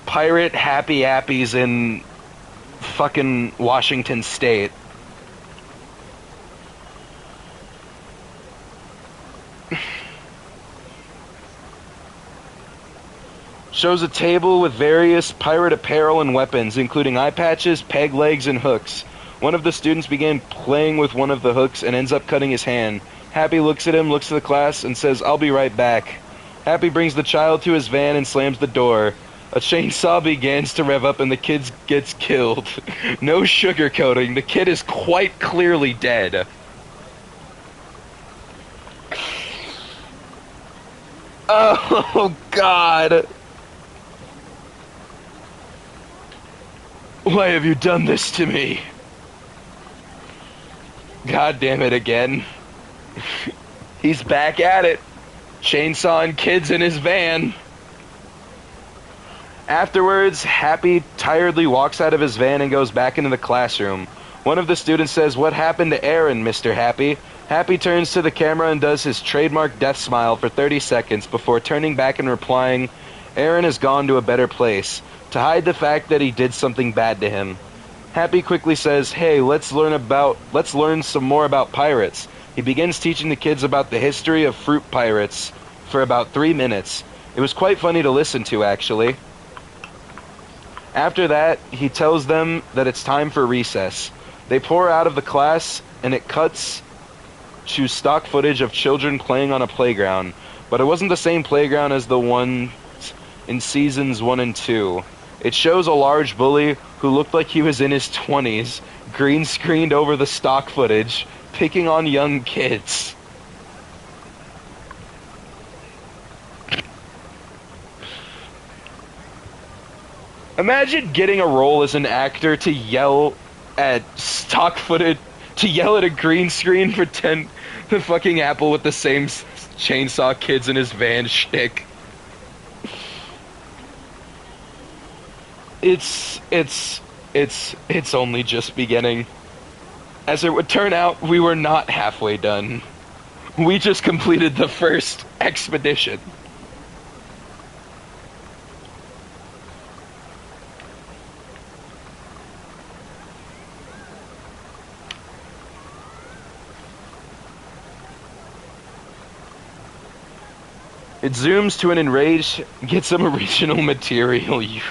pirate happy appies in fucking Washington State. Shows a table with various pirate apparel and weapons, including eye patches, peg legs, and hooks. One of the students began playing with one of the hooks and ends up cutting his hand. Happy looks at him, looks at the class, and says, "I'll be right back." Happy brings the child to his van and slams the door. A chainsaw begins to rev up and the kid gets killed. No sugarcoating, the kid is quite clearly dead. Oh, God. Why have you done this to me? God damn it again. He's back at it. Chainsawing kids in his van. Afterwards, Happy tiredly walks out of his van and goes back into the classroom. One of the students says, "What happened to Aaron, Mr. Happy?" Happy turns to the camera and does his trademark death smile for 30 seconds before turning back and replying, "Aaron has gone to a better place," to hide the fact that he did something bad to him. Happy quickly says, "Hey, let's learn some more about pirates." He begins teaching the kids about the history of fruit pirates for about 3 minutes. It was quite funny to listen to, actually. After that, he tells them that it's time for recess. They pour out of the class, and it cuts to stock footage of children playing on a playground. But it wasn't the same playground as the one in seasons 1 and 2. It shows a large bully who looked like he was in his 20s, green screened over the stock footage, picking on young kids. Imagine getting a role as an actor to yell at stock footage, to yell at a green screen, pretend the fucking Apple with the same chainsaw kids in his van shtick. It's only just beginning. As it would turn out, we were not halfway done. We just completed the first expedition. It zooms to an enraged, get some original material, you...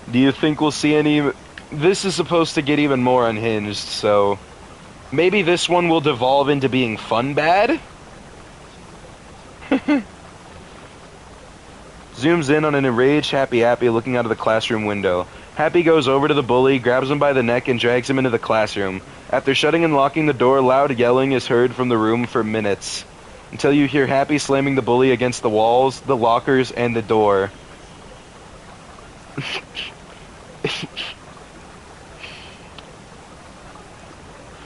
Do you think we'll see any... This is supposed to get even more unhinged, so... Maybe this one will devolve into being fun bad? Zooms in on an enraged Happy looking out of the classroom window. Happy goes over to the bully, grabs him by the neck, and drags him into the classroom. After shutting and locking the door, loud yelling is heard from the room for minutes, until you hear Happy slamming the bully against the walls, the lockers, and the door.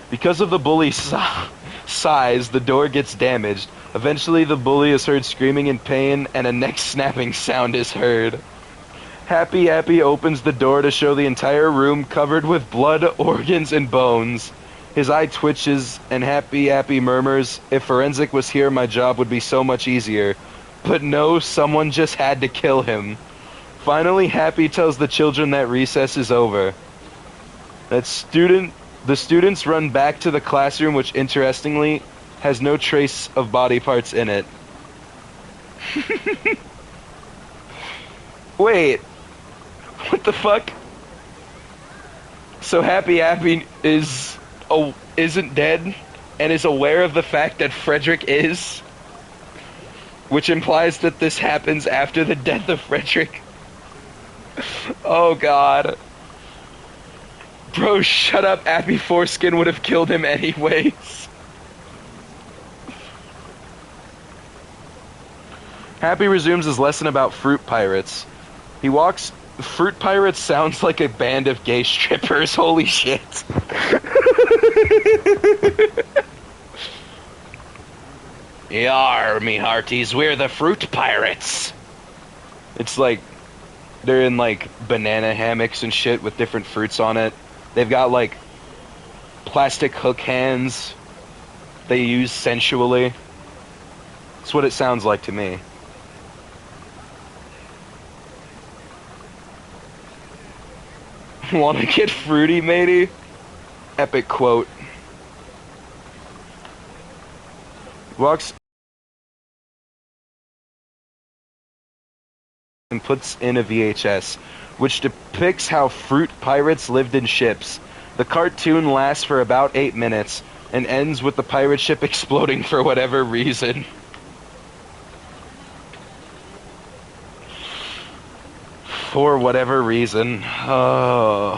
Because of the bully's size, the door gets damaged. Eventually, the bully is heard screaming in pain, and a neck-snapping sound is heard. Happy opens the door to show the entire room covered with blood, organs, and bones. His eye twitches, and Happy murmurs, "If forensic was here, my job would be so much easier." But no, someone just had to kill him. Finally, Happy tells the children that recess is over. The students run back to the classroom, which interestingly has no trace of body parts in it. Wait, what the fuck? So Happy isn't dead and is aware of the fact that Frederick is, which implies that this happens after the death of Frederick. Oh god. Bro, shut up. Appy Foreskin would have killed him anyways. Happy resumes his lesson about fruit pirates. He walks... Fruit pirates sounds like a band of gay strippers. Holy shit. Yar, me hearties, we're the fruit pirates. It's like... They're in, like, banana hammocks and shit with different fruits on it. They've got, like, plastic hook hands they use sensually. That's what it sounds like to me. Wanna get fruity, matey? Epic quote. Walks and puts in a VHS, which depicts how fruit pirates lived in ships. The cartoon lasts for about 8 minutes and ends with the pirate ship exploding for whatever reason. For whatever reason. Oh.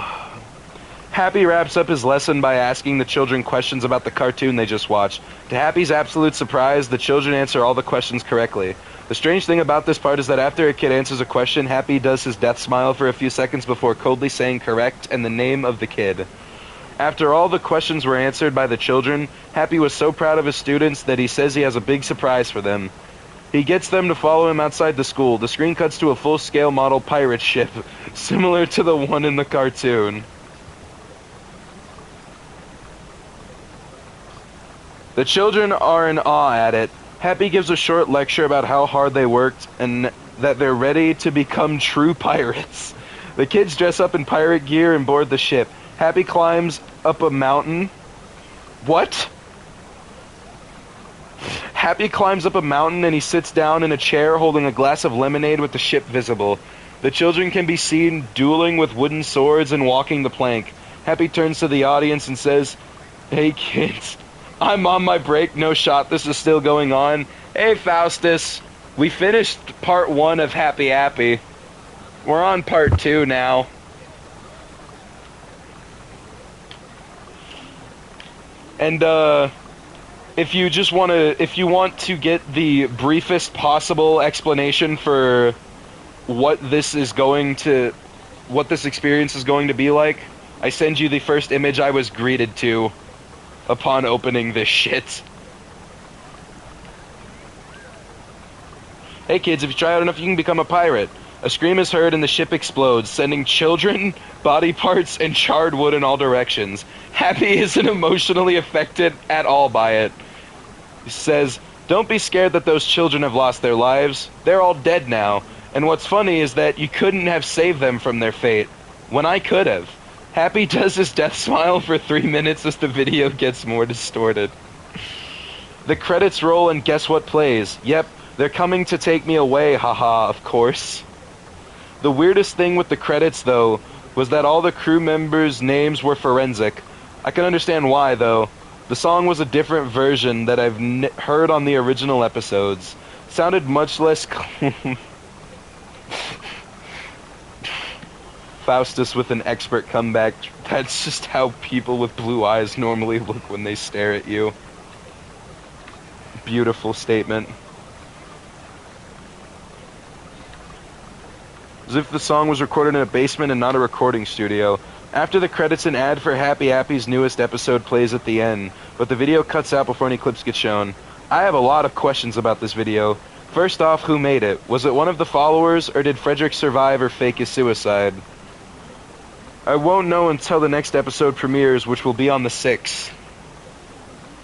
Happy wraps up his lesson by asking the children questions about the cartoon they just watched. To Happy's absolute surprise, the children answer all the questions correctly. The strange thing about this part is that after a kid answers a question, Happy does his death smile for a few seconds before coldly saying correct and the name of the kid. After all the questions were answered by the children, Happy was so proud of his students that he says he has a big surprise for them. He gets them to follow him outside the school. The screen cuts to a full-scale model pirate ship, similar to the one in the cartoon. The children are in awe at it. Happy gives a short lecture about how hard they worked and that they're ready to become true pirates. The kids dress up in pirate gear and board the ship. Happy climbs up a mountain. What? Happy climbs up a mountain and he sits down in a chair holding a glass of lemonade with the ship visible. The children can be seen dueling with wooden swords and walking the plank. Happy turns to the audience and says, "Hey kids, I'm on my break, no shot, this is still going on. Hey Faustus, we finished part 1 of Happy Appy. We're on part 2 now." And if you want to get the briefest possible explanation for what this experience is going to be like, I send you the first image I was greeted to upon opening this shit. Hey kids, if you try hard enough, you can become a pirate. A scream is heard and the ship explodes, sending children, body parts, and charred wood in all directions. Happy isn't emotionally affected at all by it. He says, "Don't be scared that those children have lost their lives. They're all dead now. And what's funny is that you couldn't have saved them from their fate, when I could have." Happy does his death smile for 3 minutes as the video gets more distorted. The credits roll and guess what plays? Yep, they're coming to take me away, haha, of course. The weirdest thing with the credits, though, was that all the crew members' names were forensic. I can understand why, though. The song was a different version that I've heard on the original episodes. Sounded much less... Faustus with an expert comeback. That's just how people with blue eyes normally look when they stare at you. Beautiful statement. As if the song was recorded in a basement and not a recording studio. After the credits, an ad for Happy Appy's newest episode plays at the end, but the video cuts out before any clips get shown. I have a lot of questions about this video. First off, who made it? Was it one of the followers, or did Frederick survive or fake his suicide? I won't know until the next episode premieres, which will be on the 6th.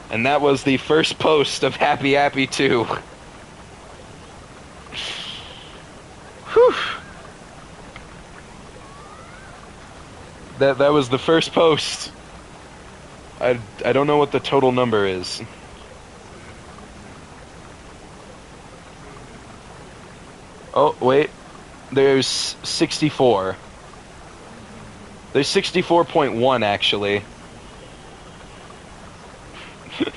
And that was the first post of Happy Appy 2. Whew. That was the first post. I don't know what the total number is. Oh, wait. There's 64. There's 64.1, actually.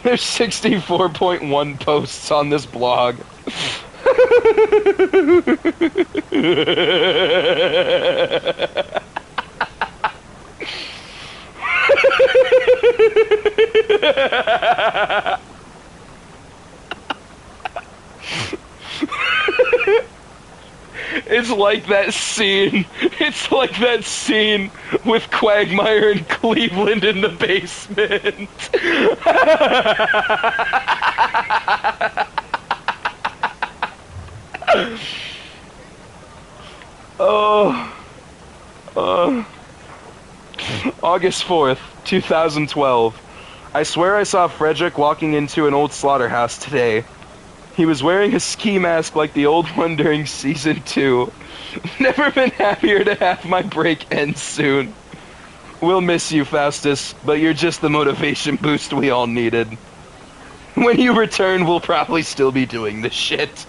There's 64.1 posts on this blog. It's like that scene. It's like that scene with Quagmire and Cleveland in the basement. August 4th, 2012. I swear I saw Frederick walking into an old slaughterhouse today. He was wearing a ski mask like the old one during season 2. Never been happier to have my break end soon. We'll miss you, Faustus, but you're just the motivation boost we all needed. When you return, we'll probably still be doing this shit.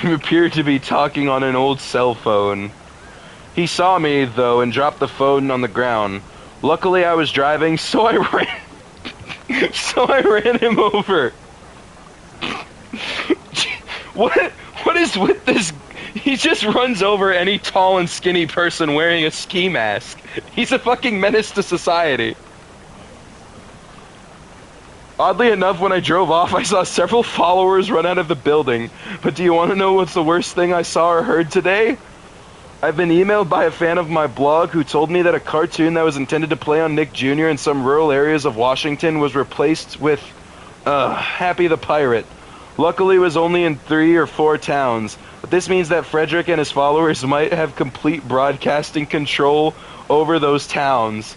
You appear to be talking on an old cell phone. He saw me, though, and dropped the phone on the ground. Luckily, I was driving, so I ran him over. What is with this? He just runs over any tall and skinny person wearing a ski mask. He's a fucking menace to society. Oddly enough, when I drove off, I saw several followers run out of the building. But do you want to know what's the worst thing I saw or heard today? I've been emailed by a fan of my blog who told me that a cartoon that was intended to play on Nick Jr. in some rural areas of Washington was replaced with, Happy the Pirate. Luckily, it was only in 3 or 4 towns, but this means that Frederick and his followers might have complete broadcasting control over those towns.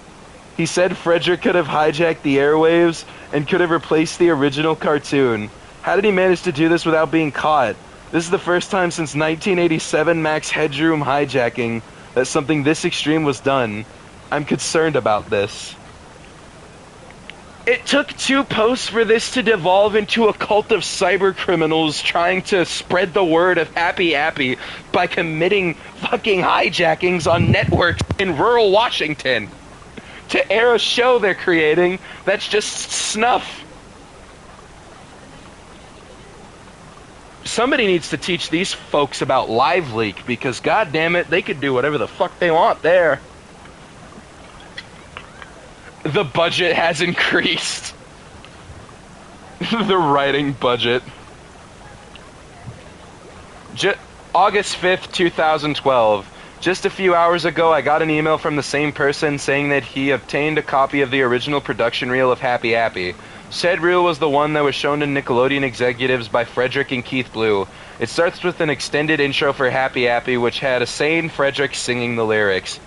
He said Frederick could have hijacked the airwaves and could have replaced the original cartoon. How did he manage to do this without being caught? This is the first time since 1987 Max Headroom hijacking that something this extreme was done. I'm concerned about this. It took 2 posts for this to devolve into a cult of cyber criminals trying to spread the word of Appy by committing fucking hijackings on networks in rural Washington to air a show they're creating that's just snuff. Somebody needs to teach these folks about LiveLeak because, goddammit, they could do whatever the fuck they want there. The budget has increased. The writing budget. August 5th, 2012. Just a few hours ago, I got an email from the same person saying that he obtained a copy of the original production reel of Happy Appy. Said reel was the one that was shown to Nickelodeon executives by Frederick and Keith Blue. It starts with an extended intro for Happy Appy, which had a sane Frederick singing the lyrics.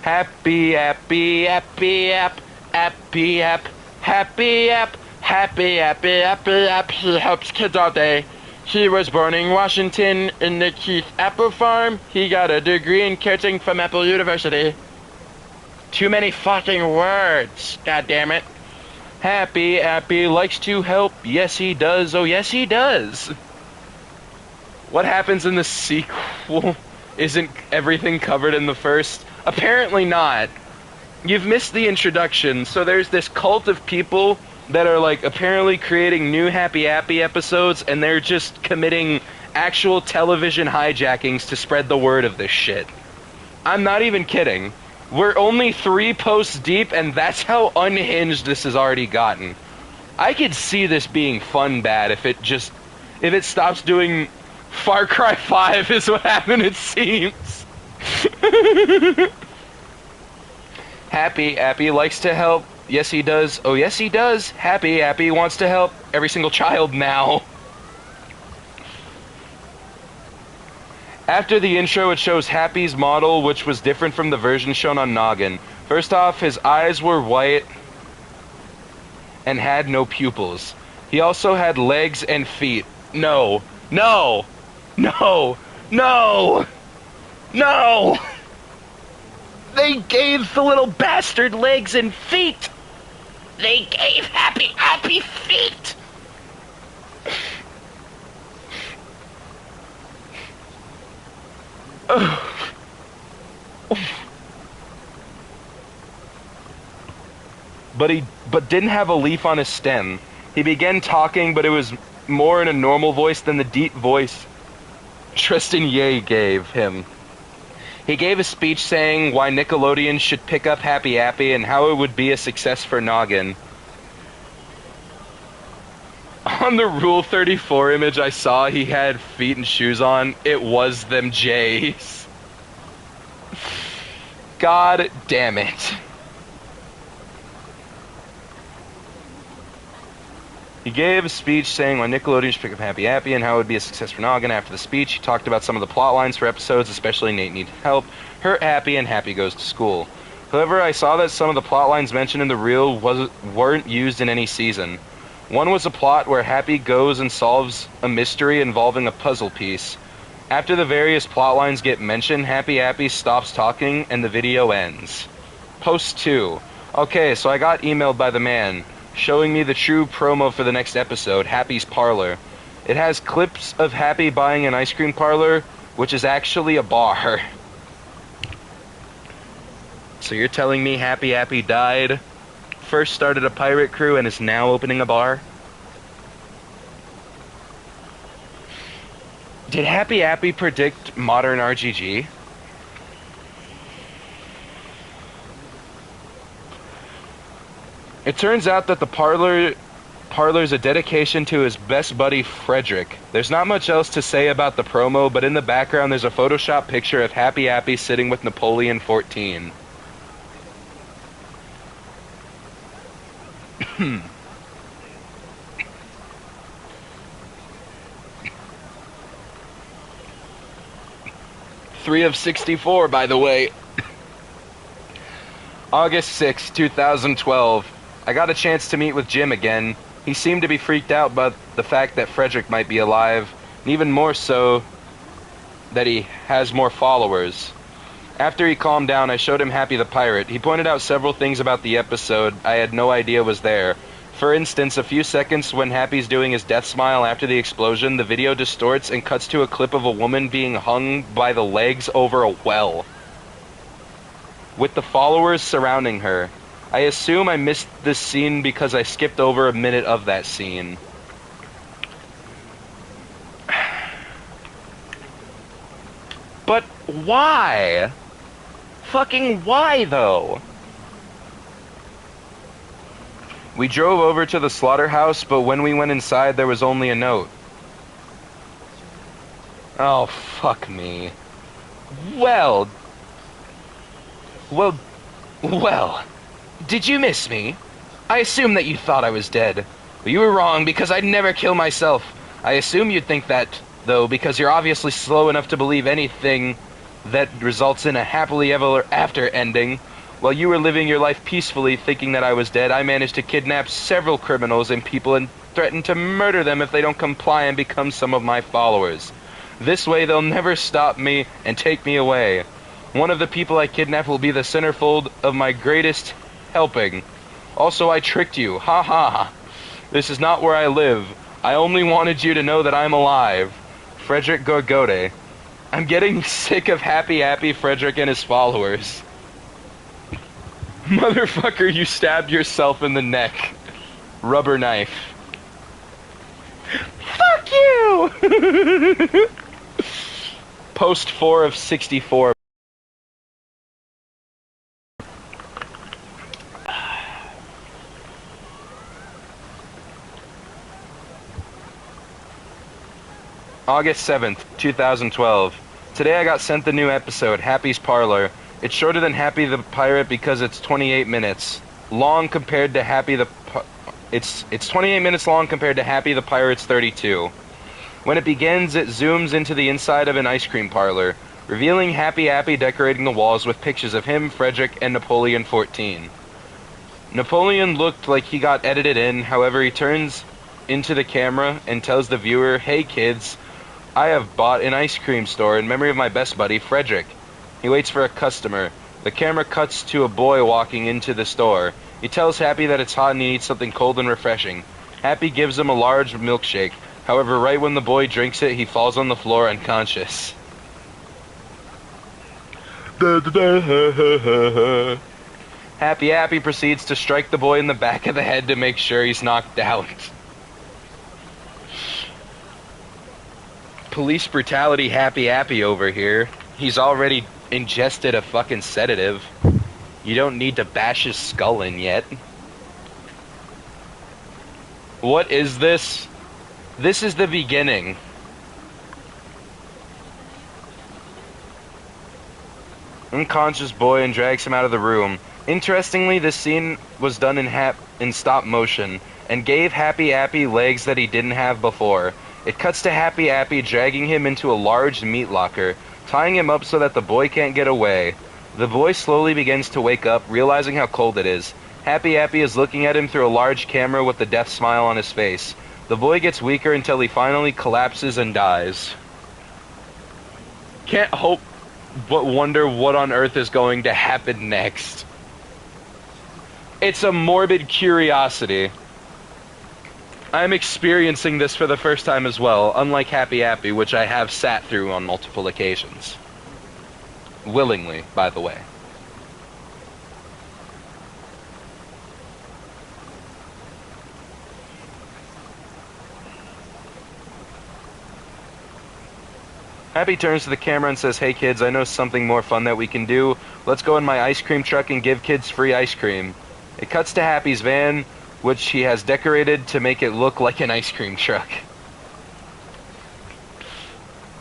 Happy Appy, Appy App, Appy App, Happy App, Happy Appy, Appy App, he helps kids all day. He was born in Washington in the Keith Apple Farm. He got a degree in caretaking from Apple University. Too many fucking words, goddammit. Happy Appy likes to help. Yes, he does. Oh, yes, he does. What happens in the sequel? Isn't everything covered in the first? Apparently not. You've missed the introduction. So there's this cult of people that are, like, apparently creating new Happy Appy episodes, and they're just committing actual television hijackings to spread the word of this shit. I'm not even kidding. We're only 3 posts deep, and that's how unhinged this has already gotten. I could see this being fun bad if it stops doing Far Cry 5 is what happened, it seems. Happy Appy likes to help. Yes, he does. Oh, yes, he does. Happy Appy wants to help every single child now. After the intro, it shows Happy's model, which was different from the version shown on Noggin. First off, his eyes were white and had no pupils. He also had legs and feet. No. No! No! No! No! They gave the little bastard legs and feet! They gave Happy feet! But didn't have a leaf on his stem. He began talking, but it was more in a normal voice than the deep voice Tristan Ye gave him. He gave a speech saying why Nickelodeon should pick up Happy Appy and how it would be a success for Noggin. On the Rule 34 image I saw, he had feet and shoes on. It was them J's. God damn it. He gave a speech saying why Nickelodeon should pick up Happy Appy and how it would be a success for Noggin. After the speech, he talked about some of the plot lines for episodes, especially Nate needed help, hurt Happy, and Happy goes to school. However, I saw that some of the plot lines mentioned in the reel weren't used in any season. One was a plot where Happy goes and solves a mystery involving a puzzle piece. After the various plot lines get mentioned, Happy stops talking and the video ends. Post 2. Okay, so I got emailed by the man, showing me the true promo for the next episode, Happy's Parlor. It has clips of Happy buying an ice cream parlor, which is actually a bar. So you're telling me Happy died, first started a pirate crew, and is now opening a bar? Did Happy predict modern RGG? It turns out that the parlor's a dedication to his best buddy Frederick. There's not much else to say about the promo, but in the background there's a Photoshop picture of Happy sitting with Napoleon 14. Three of 64, by the way. August 6, 2012. I got a chance to meet with Jim again. He seemed to be freaked out by the fact that Frederick might be alive, and even more so that he has more followers. After he calmed down, I showed him Happy the Pirate. He pointed out several things about the episode I had no idea was there. For instance, a few seconds when Happy's doing his death smile after the explosion, the video distorts and cuts to a clip of a woman being hung by the legs over a well, with the followers surrounding her. I assume I missed this scene because I skipped over a minute of that scene. But why? Fucking why, though? We drove over to the slaughterhouse, but when we went inside, there was only a note. Oh, fuck me. Well... Did you miss me? I assume that you thought I was dead. But you were wrong, because I'd never kill myself. I assume you'd think that, though, because you're obviously slow enough to believe anything that results in a happily ever after ending. While you were living your life peacefully, thinking that I was dead, I managed to kidnap several criminals and people and threaten to murder them if they don't comply and become some of my followers. This way, they'll never stop me and take me away. One of the people I kidnapped will be the centerfold of my greatest helping. Also, I tricked you. Ha ha. This is not where I live. I only wanted you to know that I'm alive. Frederick Gorgote. I'm getting sick of Happy Frederick and his followers. Motherfucker, you stabbed yourself in the neck. Rubber knife. Fuck you! Post 4 of 64. August 7th, 2012. Today I got sent the new episode, Happy's Parlor. It's shorter than Happy the Pirate because it's 28 minutes long compared to it's 28 minutes long compared to Happy the Pirate's 32. When it begins, it zooms into the inside of an ice cream parlor, revealing Happy decorating the walls with pictures of him, Frederick, and Napoleon 14. Napoleon looked like he got edited in, however he turns into the camera and tells the viewer, "Hey kids, I have bought an ice cream store in memory of my best buddy, Frederick." He waits for a customer. The camera cuts to a boy walking into the store. He tells Happy that it's hot and he needs something cold and refreshing. Happy gives him a large milkshake. However, right when the boy drinks it, he falls on the floor unconscious. Happy proceeds to strike the boy in the back of the head to make sure he's knocked out. Police brutality Happy over here. He's already ingested a fucking sedative. You don't need to bash his skull in yet. What is this? This is the beginning. Unconscious boy and drags him out of the room. Interestingly, this scene was done in stop motion and gave Happy legs that he didn't have before. It cuts to Happy dragging him into a large meat locker, tying him up so that the boy can't get away. The boy slowly begins to wake up, realizing how cold it is. Happy Appy is looking at him through a large camera with a death smile on his face. The boy gets weaker until he finally collapses and dies. Can't hope but wonder what on earth is going to happen next. It's a morbid curiosity. I'm experiencing this for the first time as well, unlike Happy Appy, which I have sat through on multiple occasions. Willingly, by the way. Happy turns to the camera and says, "Hey kids, I know something more fun that we can do. Let's go in my ice cream truck and give kids free ice cream." It cuts to Happy's van, which he has decorated to make it look like an ice cream truck.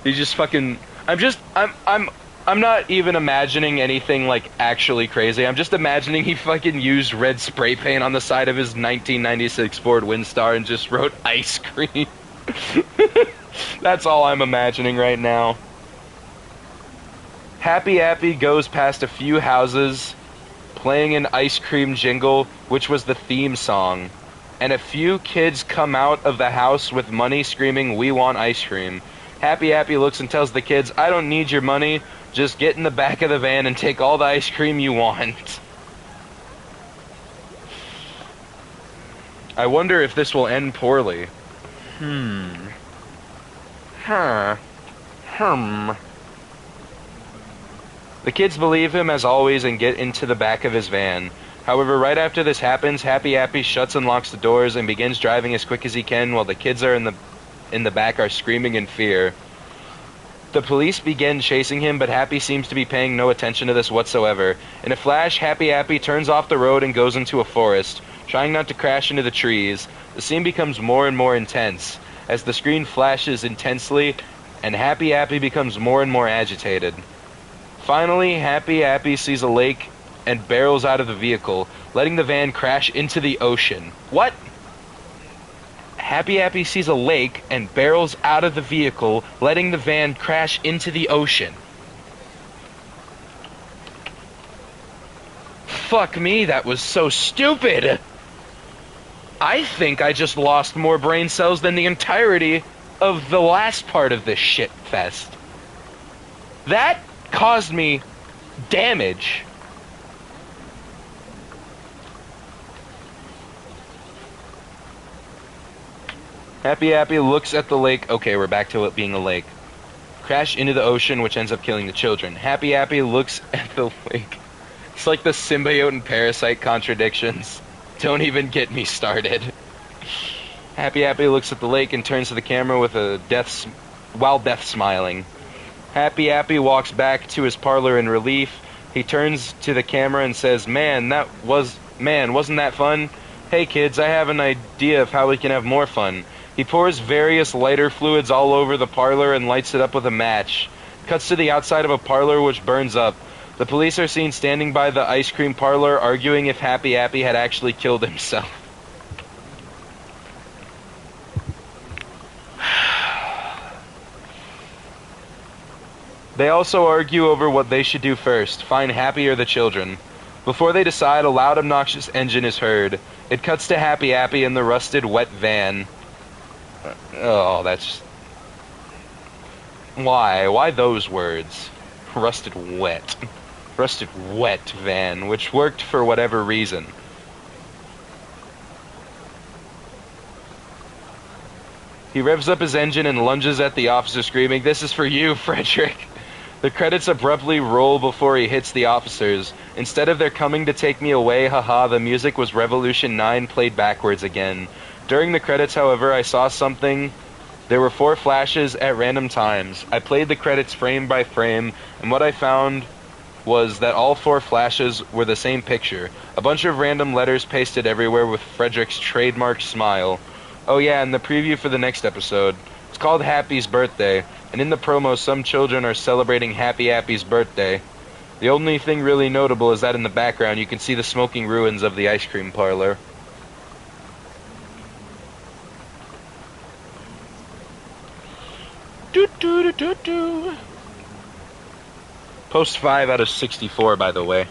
He's just fucking... I'm not even imagining anything, like, actually crazy. I'm just imagining he fucking used red spray paint on the side of his 1996 Ford Windstar and just wrote ice cream. That's all I'm imagining right now. Happy Appy goes past a few houses playing an ice cream jingle, which was the theme song. And a few kids come out of the house with money screaming, "We want ice cream." Happy Appy looks and tells the kids, "I don't need your money. Just get in the back of the van and take all the ice cream you want." I wonder if this will end poorly. The kids believe him as always and get into the back of his van. However, right after this happens, Happy Appy shuts and locks the doors and begins driving as quick as he can while the kids are in the back are screaming in fear. The police begin chasing him, but Happy seems to be paying no attention to this whatsoever. In a flash, Happy Appy turns off the road and goes into a forest, trying not to crash into the trees. The scene becomes more and more intense, as the screen flashes intensely, and Happy Appy becomes more and more agitated. Finally, Happy Appy sees a lake and barrels out of the vehicle, letting the van crash into the ocean. What? Happy Appy sees a lake and barrels out of the vehicle, letting the van crash into the ocean. Fuck me, that was so stupid! I think I just lost more brain cells than the entirety of the last part of this shit fest. That caused me damage. Happy Appy looks at the lake. Okay, we're back to it being a lake. Crash into the ocean, which ends up killing the children. Happy Appy looks at the lake. It's like the symbiote and parasite contradictions. Don't even get me started. Happy Appy looks at the lake and turns to the camera with a death smiling. Happy Appy walks back to his parlor in relief. He turns to the camera and says, Man, wasn't that fun? Hey kids, I have an idea of how we can have more fun." He pours various lighter fluids all over the parlor and lights it up with a match. Cuts to the outside of a parlor which burns up. The police are seen standing by the ice cream parlor arguing if Happy Appy had actually killed himself. They also argue over what they should do first, find Happy or the children. Before they decide, a loud, obnoxious engine is heard. It cuts to Happy Appy in the rusted, wet van. Oh, that's... Why? Why those words? Rusted wet. Rusted wet van, which worked for whatever reason. He revs up his engine and lunges at the officer, screaming, "This is for you, Frederick!" The credits abruptly roll before he hits the officers. Instead of "They're coming to take me away, haha," the music was Revolution 9 played backwards again. During the credits, however, I saw something. There were 4 flashes at random times. I played the credits frame by frame, and what I found was that all 4 flashes were the same picture. A bunch of random letters pasted everywhere with Frederick's trademark smile. Oh yeah, and the preview for the next episode. It's called Happy's Birthday, and in the promo some children are celebrating Happy Appy's birthday. The only thing really notable is that in the background you can see the smoking ruins of the ice cream parlor. Post 5 out of 64, by the way.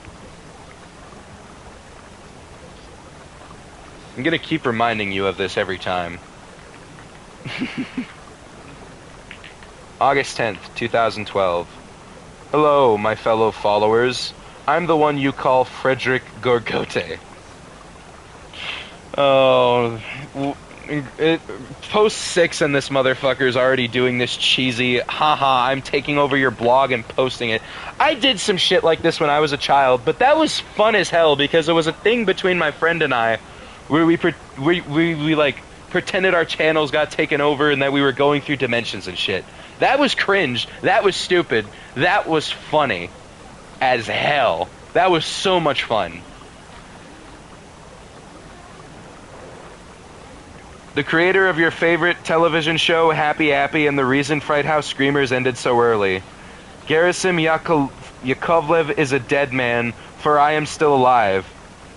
I'm gonna keep reminding you of this every time. August 10th, 2012. Hello, my fellow followers. I'm the one you call Frederick Gorgote. Oh, post 6 and this motherfucker's already doing this cheesy, haha, I'm taking over your blog and posting it. I did some shit like this when I was a child, but that was fun as hell because it was a thing between my friend and I where we like pretended our channels got taken over and that we were going through dimensions and shit. That was cringe. That was stupid. That was funny as hell. That was so much fun. The creator of your favorite television show, Happy Appy, and the reason Fright House Screamers ended so early. Gerasim Yakovlev is a dead man, for I am still alive.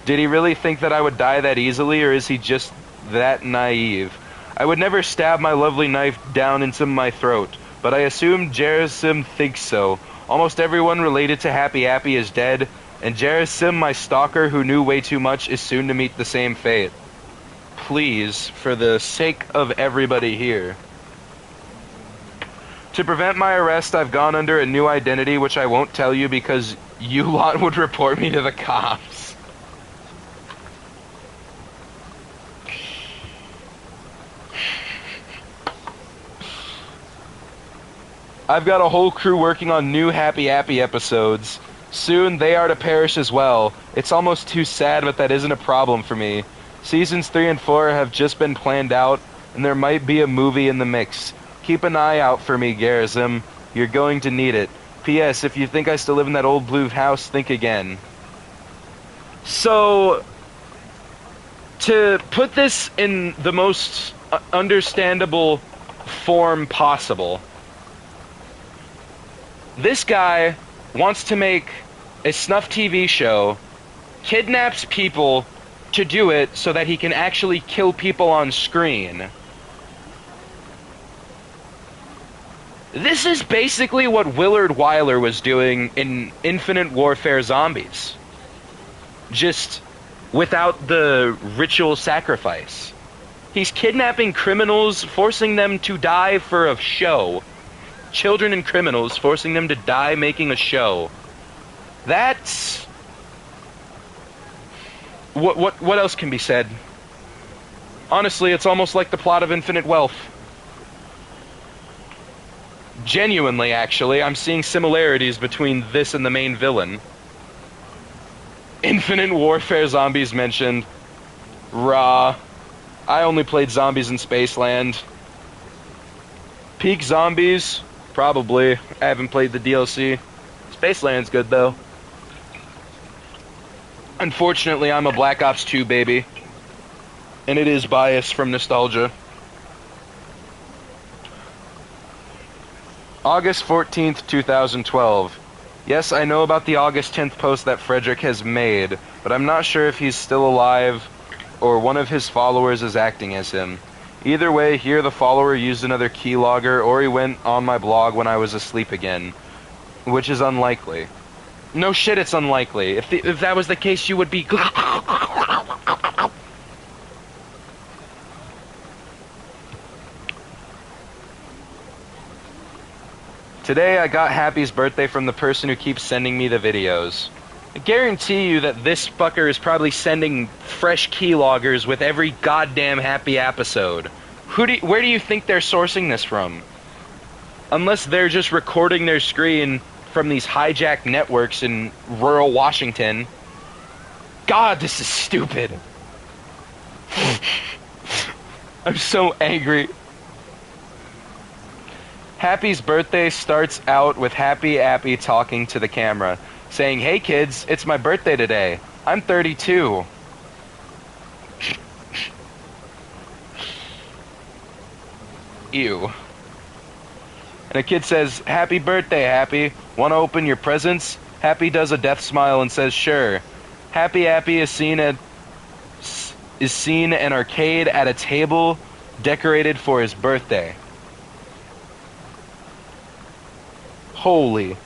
Did he really think that I would die that easily, or is he just that naive? I would never stab my lovely knife down into my throat, but I assume Gerasim thinks so. Almost everyone related to Happy Appy is dead, and Gerasim, my stalker who knew way too much, is soon to meet the same fate. Please, for the sake of everybody here. To prevent my arrest, I've gone under a new identity, which I won't tell you because you lot would report me to the cops. I've got a whole crew working on new Happy Appy episodes. Soon they are to perish as well. It's almost too sad, but that isn't a problem for me. Seasons 3 and 4 have just been planned out, and there might be a movie in the mix. Keep an eye out for me, Garazim. You're going to need it. P.S. If you think I still live in that old blue house, think again. So, to put this in the most understandable form possible, this guy wants to make a snuff TV show, kidnaps people to do it so that he can actually kill people on screen. This is basically what Willard Wyler was doing in Infinite Warfare Zombies. Just without the ritual sacrifice. He's kidnapping criminals, forcing them to die for a show. Children and criminals, forcing them to die making a show. That's... What else can be said? Honestly, it's almost like the plot of Infinite Wealth. Genuinely, actually, I'm seeing similarities between this and the main villain. Infinite Warfare Zombies mentioned. Rah. I only played Zombies in Spaceland. Peak Zombies? Probably. I haven't played the DLC. Spaceland's good, though. Unfortunately, I'm a Black Ops 2 baby, and it is biased from nostalgia. August 14th, 2012. Yes, I know about the August 10th post that Frederick has made, but I'm not sure if he's still alive or one of his followers is acting as him. Either way, here the follower used another keylogger or he went on my blog when I was asleep again, which is unlikely. No shit, it's unlikely. If that was the case, you would be... Today I got Happy's birthday from the person who keeps sending me the videos. I guarantee you that this fucker is probably sending fresh keyloggers with every goddamn Happy episode. Where do you think they're sourcing this from? Unless they're just recording their screen from these hijacked networks in rural Washington. God, this is stupid. I'm so angry. Happy's birthday starts out with Happy Appy talking to the camera, saying, "Hey kids, it's my birthday today. I'm 32. Ew. And a kid says, "Happy birthday, Happy. Want to open your presents?" Happy does a death smile and says, "Sure." Happy Appy is seen an arcade at a table decorated for his birthday. Holy.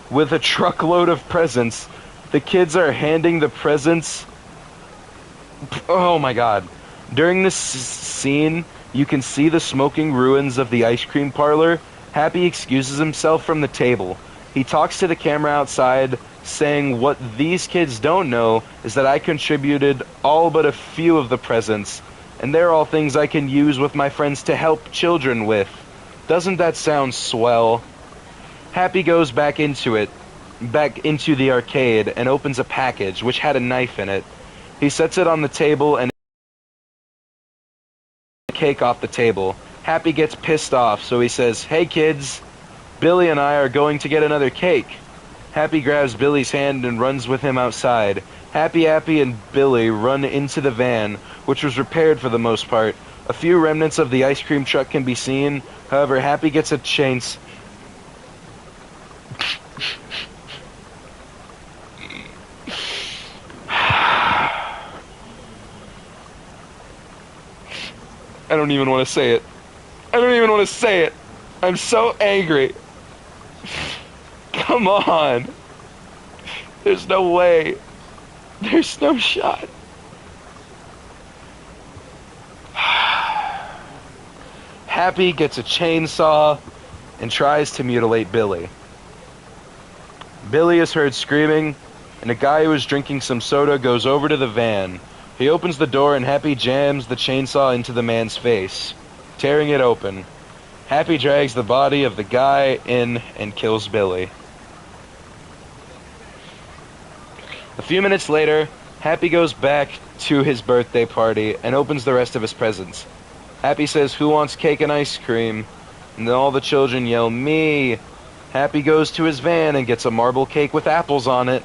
With a truckload of presents, the kids are handing the presents Oh my god. During this scene, you can see the smoking ruins of the ice cream parlor. Happy excuses himself from the table. He talks to the camera outside, saying what these kids don't know is that I contributed all but a few of the presents, and they're all things I can use with my friends to help children with. Doesn't that sound swell? Happy goes back into the arcade, and opens a package, which had a knife in it. He sets it on the table and cake off the table. Happy gets pissed off, so he says, "Hey kids, Billy and I are going to get another cake." Happy grabs Billy's hand and runs with him outside. Happy, Appy, and Billy run into the van, which was repaired for the most part. A few remnants of the ice cream truck can be seen. However, Happy gets a chains. I don't even want to say it. I don't even want to say it. I'm so angry. Come on. There's no way. There's no shot. Happy gets a chainsaw and tries to mutilate Billy. Billy is heard screaming, and a guy who is drinking some soda goes over to the van. He opens the door and Happy jams the chainsaw into the man's face, tearing it open. Happy drags the body of the guy in and kills Billy. A few minutes later, Happy goes back to his birthday party and opens the rest of his presents. Happy says, "Who wants cake and ice cream?" And then all the children yell, "Me!" Happy goes to his van and gets a marble cake with apples on it.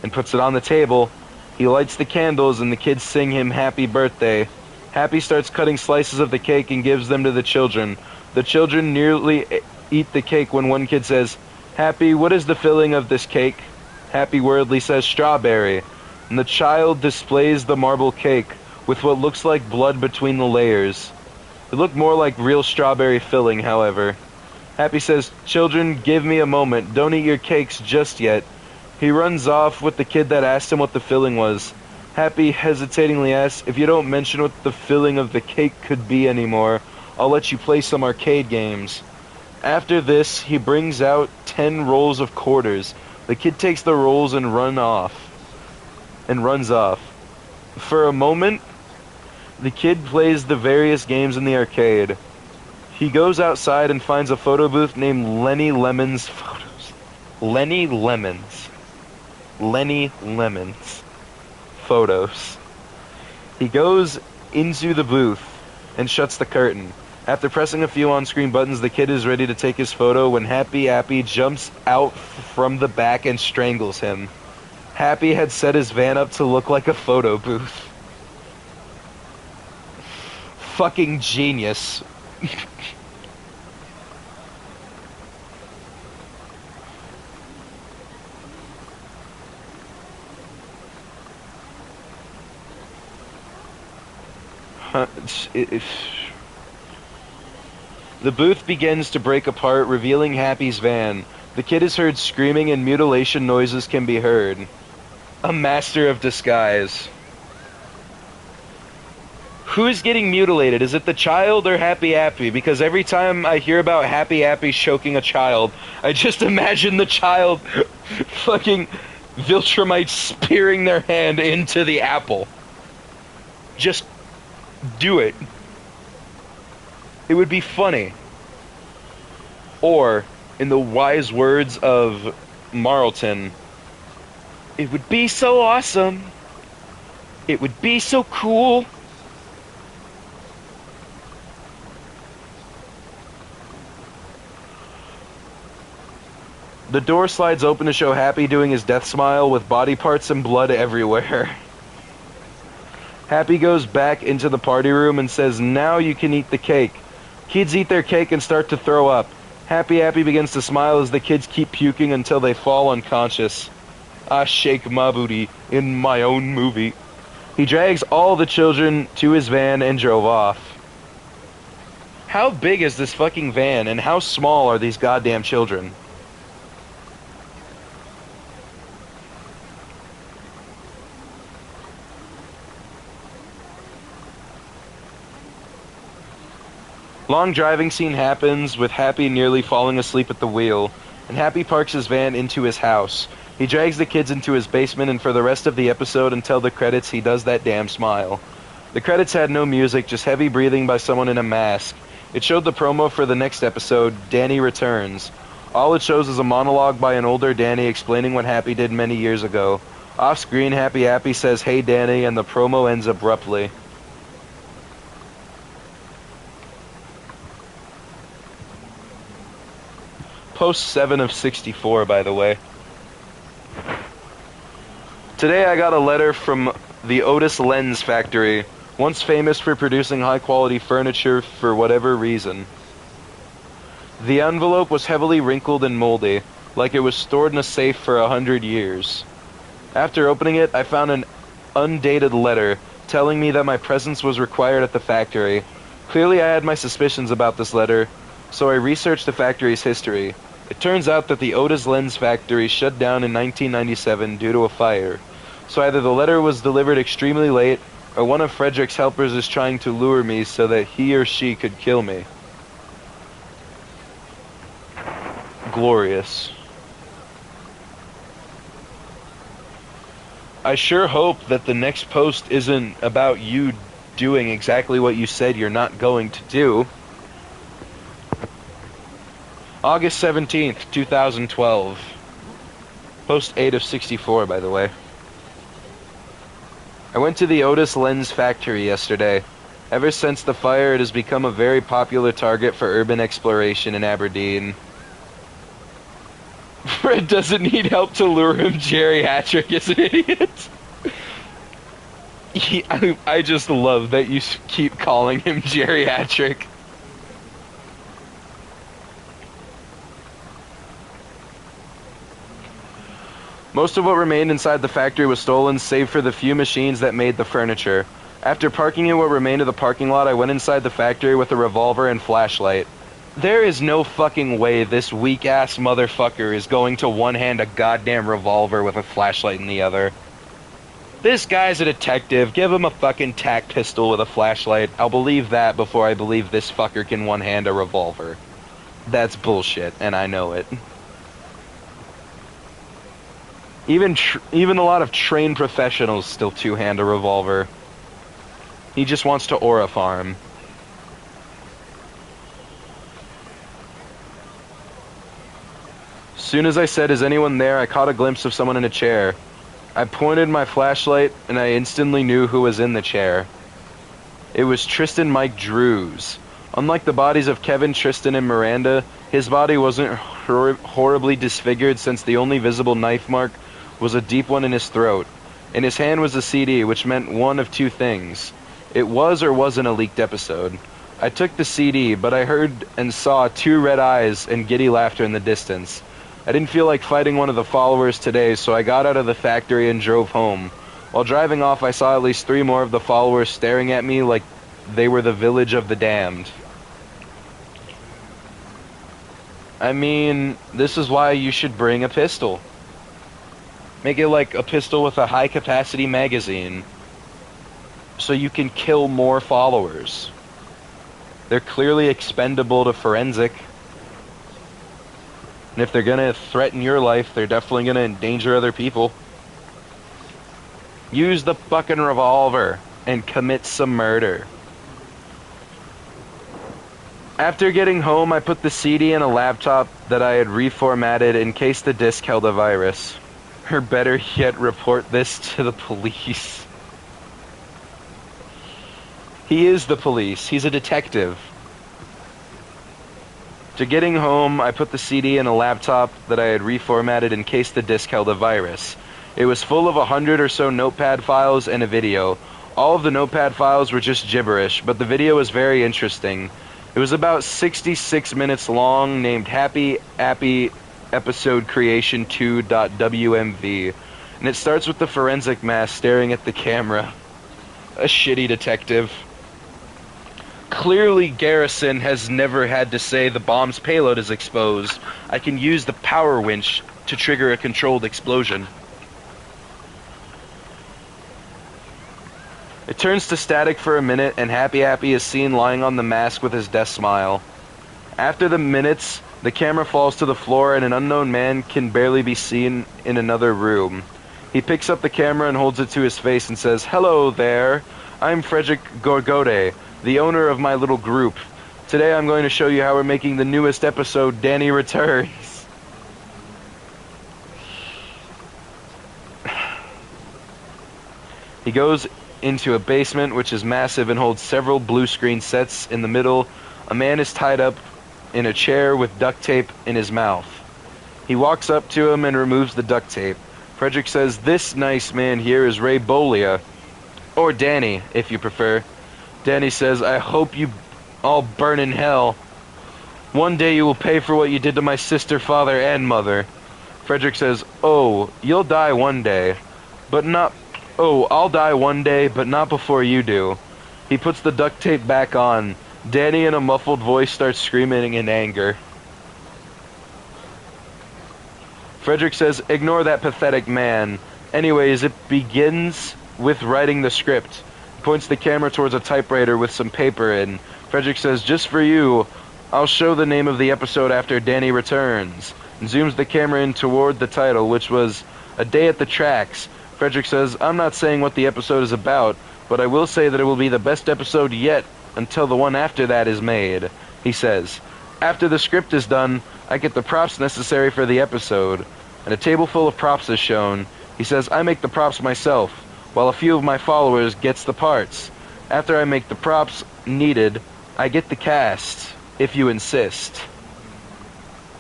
And puts it on the table. He lights the candles and the kids sing him happy birthday. Happy starts cutting slices of the cake and gives them to the children. The children nearly eat the cake when one kid says, "Happy, what is the filling of this cake?" Happy worriedly says, "Strawberry." And the child displays the marble cake with what looks like blood between the layers. It looked more like real strawberry filling, however. Happy says, "Children, give me a moment. Don't eat your cakes just yet." He runs off with the kid that asked him what the filling was. Happy hesitatingly asks, "If you don't mention what the filling of the cake could be anymore, I'll let you play some arcade games." After this, he brings out 10 rolls of quarters. The kid takes the rolls and runs off. For a moment, the kid plays the various games in the arcade. He goes outside and finds a photo booth named Lenny Lemon's Photos. Lenny Lemon's Photos. He goes into the booth and shuts the curtain. After pressing a few on-screen buttons, the kid is ready to take his photo when Happy Appy jumps out from the back and strangles him. Happy had set his van up to look like a photo booth. Fucking genius. The booth begins to break apart, revealing Happy's van. The kid is heard screaming and mutilation noises can be heard. A master of disguise. Who's getting mutilated? Is it the child or Happy Appy? Because every time I hear about Happy Appy choking a child, I just imagine the child fucking Viltrumite spearing their hand into the apple. Just do it. It would be funny. Or, in the wise words of Marlton, it would be so awesome. It would be so cool. The door slides open to show Happy doing his death smile with body parts and blood everywhere. Happy goes back into the party room and says, "Now you can eat the cake." Kids eat their cake and start to throw up. Happy Appy begins to smile as the kids keep puking until they fall unconscious. I shake my booty in my own movie. He drags all the children to his van and drove off. How big is this fucking van and how small are these goddamn children? Long driving scene happens, with Happy nearly falling asleep at the wheel, and Happy parks his van into his house. He drags the kids into his basement, and for the rest of the episode until the credits, he does that damn smile. The credits had no music, just heavy breathing by someone in a mask. It showed the promo for the next episode, Danny Returns. All it shows is a monologue by an older Danny explaining what Happy did many years ago. Off-screen, Happy says, "Hey Danny," and the promo ends abruptly. Post 7 of 64, by the way. Today I got a letter from the Otis Lens Factory, once famous for producing high-quality furniture for whatever reason. The envelope was heavily wrinkled and moldy, like it was stored in a safe for 100 years. After opening it, I found an undated letter telling me that my presence was required at the factory. Clearly I had my suspicions about this letter, so I researched the factory's history. It turns out that the Otis Lens Factory shut down in 1997 due to a fire. So either the letter was delivered extremely late, or one of Frederick's helpers is trying to lure me so that he or she could kill me. Glorious. I sure hope that the next post isn't about you doing exactly what you said you're not going to do. August 17th, 2012. Post 8 of 64, by the way. I went to the Otis Lens Factory yesterday. Ever since the fire, it has become a very popular target for urban exploration in Aberdeen. Fred doesn't need help to lure him. Geriatric is an idiot. I just love that you keep calling him geriatric. Most of what remained inside the factory was stolen, save for the few machines that made the furniture. After parking in what remained of the parking lot, I went inside the factory with a revolver and flashlight. There is no fucking way this weak-ass motherfucker is going to one-hand a goddamn revolver with a flashlight in the other. This guy's a detective. Give him a fucking tack pistol with a flashlight. I'll believe that before I believe this fucker can one-hand a revolver. That's bullshit, and I know it. Even a lot of trained professionals still two-hand a revolver. He just wants to aura farm. Soon as I said, "Is anyone there?" I caught a glimpse of someone in a chair. I pointed my flashlight, and I instantly knew who was in the chair. It was Tristan Mike Drews. Unlike the bodies of Kevin, Tristan, and Miranda, his body wasn't horribly disfigured, since the only visible knife mark was a deep one in his throat. In his hand was a CD, which meant one of two things. It was or wasn't a leaked episode. I took the CD, but I heard and saw two red eyes and giddy laughter in the distance. I didn't feel like fighting one of the followers today, so I got out of the factory and drove home. While driving off, I saw at least 3 more of the followers staring at me like they were the village of the damned. I mean, this is why you should bring a pistol. Make it like a pistol with a high-capacity magazine, so you can kill more followers. They're clearly expendable to forensic. And if they're gonna threaten your life, they're definitely gonna endanger other people. Use the fucking revolver and commit some murder. After getting home, I put the CD in a laptop that I had reformatted in case the disk held a virus. Or better yet, report this to the police. He is the police. He's a detective. To getting home, I put the CD in a laptop that I had reformatted in case the disk held a virus. It was full of 100 or so notepad files and a video. All of the notepad files were just gibberish, but the video was very interesting. It was about 66 minutes long, named Happy Appy Episode Creation 2.wmv, and it starts with the forensic mask staring at the camera. A shitty detective. Clearly, Garrison has never had to say the bomb's payload is exposed. I can use the power winch to trigger a controlled explosion. It turns to static for a minute, and Happy Happy is seen lying on the mask with his death smile. After the minutes, the camera falls to the floor and an unknown man can barely be seen in another room. He picks up the camera and holds it to his face and says, "Hello there, I'm Frederick Gorgode, the owner of my little group. Today I'm going to show you how we're making the newest episode, Danny Returns." He goes into a basement which is massive and holds several blue screen sets. In the middle, a man is tied up in a chair with duct tape in his mouth. He walks up to him and removes the duct tape. Frederick says, "This nice man here is Ray Bolia, or Danny, if you prefer." Danny says, "I hope you all burn in hell. One day you will pay for what you did to my sister, father, and mother." Frederick says, "Oh, you'll die one day, but not... Oh, I'll die one day, but not before you do." He puts the duct tape back on. Danny, in a muffled voice, starts screaming in anger. Frederick says, "Ignore that pathetic man. Anyways, it begins with writing the script." He points the camera towards a typewriter with some paper in. Frederick says, "Just for you, I'll show the name of the episode after Danny returns," and zooms the camera in toward the title, which was A Day at the Tracks. Frederick says, "I'm not saying what the episode is about, but I will say that it will be the best episode yet until the one after that is made." He says, "After the script is done, I get the props necessary for the episode," and a table full of props is shown. He says, "I make the props myself, while a few of my followers gets the parts. After I make the props needed, I get the cast, if you insist."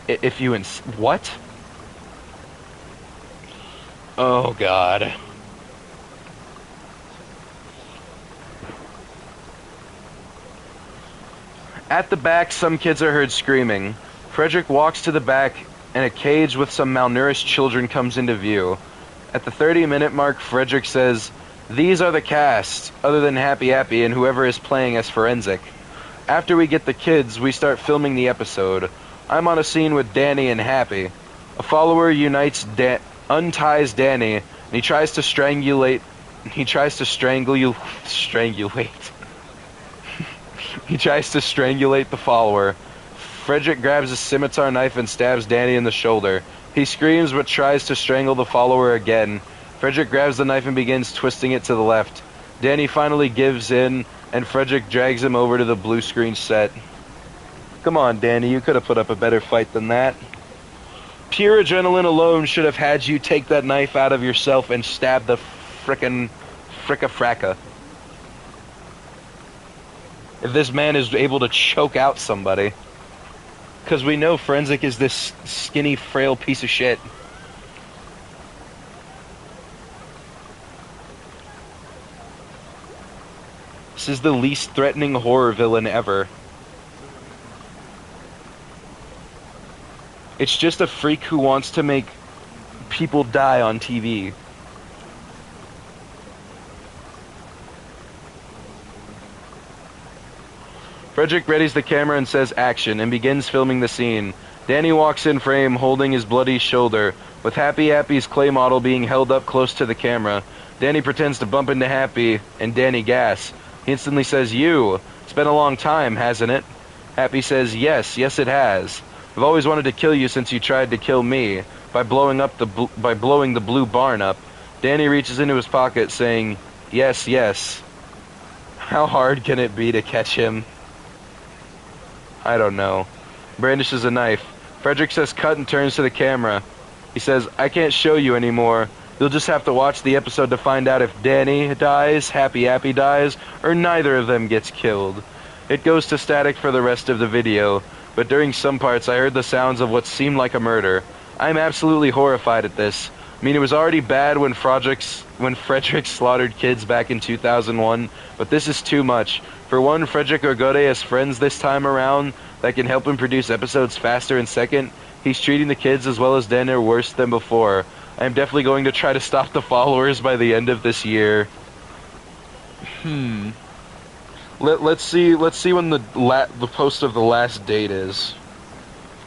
If you what? Oh, God. At the back, some kids are heard screaming. Frederick walks to the back, and a cage with some malnourished children comes into view. At the 30-minute mark, Frederick says, "These are the cast, other than Happy Happy and whoever is playing as Forensic." After we get the kids, we start filming the episode. I'm on a scene with Danny and Happy. A follower unties Danny, and he tries to strangulate. He tries to strangulate the follower. Frederick grabs a scimitar knife and stabs Danny in the shoulder. He screams but tries to strangle the follower again. Frederick grabs the knife and begins twisting it to the left. Danny finally gives in, and Frederick drags him over to the blue screen set. Come on, Danny, you could have put up a better fight than that. Pure adrenaline alone should have had you take that knife out of yourself and stab the fricka-fracka. If this man is able to choke out somebody. Because we know Forensic is this skinny, frail piece of shit. This is the least threatening horror villain ever. It's just a freak who wants to make people die on TV. Frederick readies the camera and says action, and begins filming the scene. Danny walks in frame holding his bloody shoulder, with Happy Happy's clay model being held up close to the camera. Danny pretends to bump into Happy, and Danny gasps. He instantly says, "You, it's been a long time, hasn't it?" Happy says, yes it has. "I've always wanted to kill you since you tried to kill me, by blowing the blue barn up." Danny reaches into his pocket saying, yes. How hard can it be to catch him? I don't know. Brandishes a knife. Frederick says cut and turns to the camera. He says, "I can't show you anymore. You'll just have to watch the episode to find out if Danny dies, Happy Happy dies, or neither of them gets killed." It goes to static for the rest of the video, but during some parts I heard the sounds of what seemed like a murder. I'm absolutely horrified at this. I mean, it was already bad when Frederick slaughtered kids back in 2001, but this is too much. For one, Frederick Gorgode has friends this time around that can help him produce episodes faster, and second, he's treating the kids as well as Danny worse than before. I am definitely going to try to stop the followers by the end of this year. Let's see when the post of the last date is.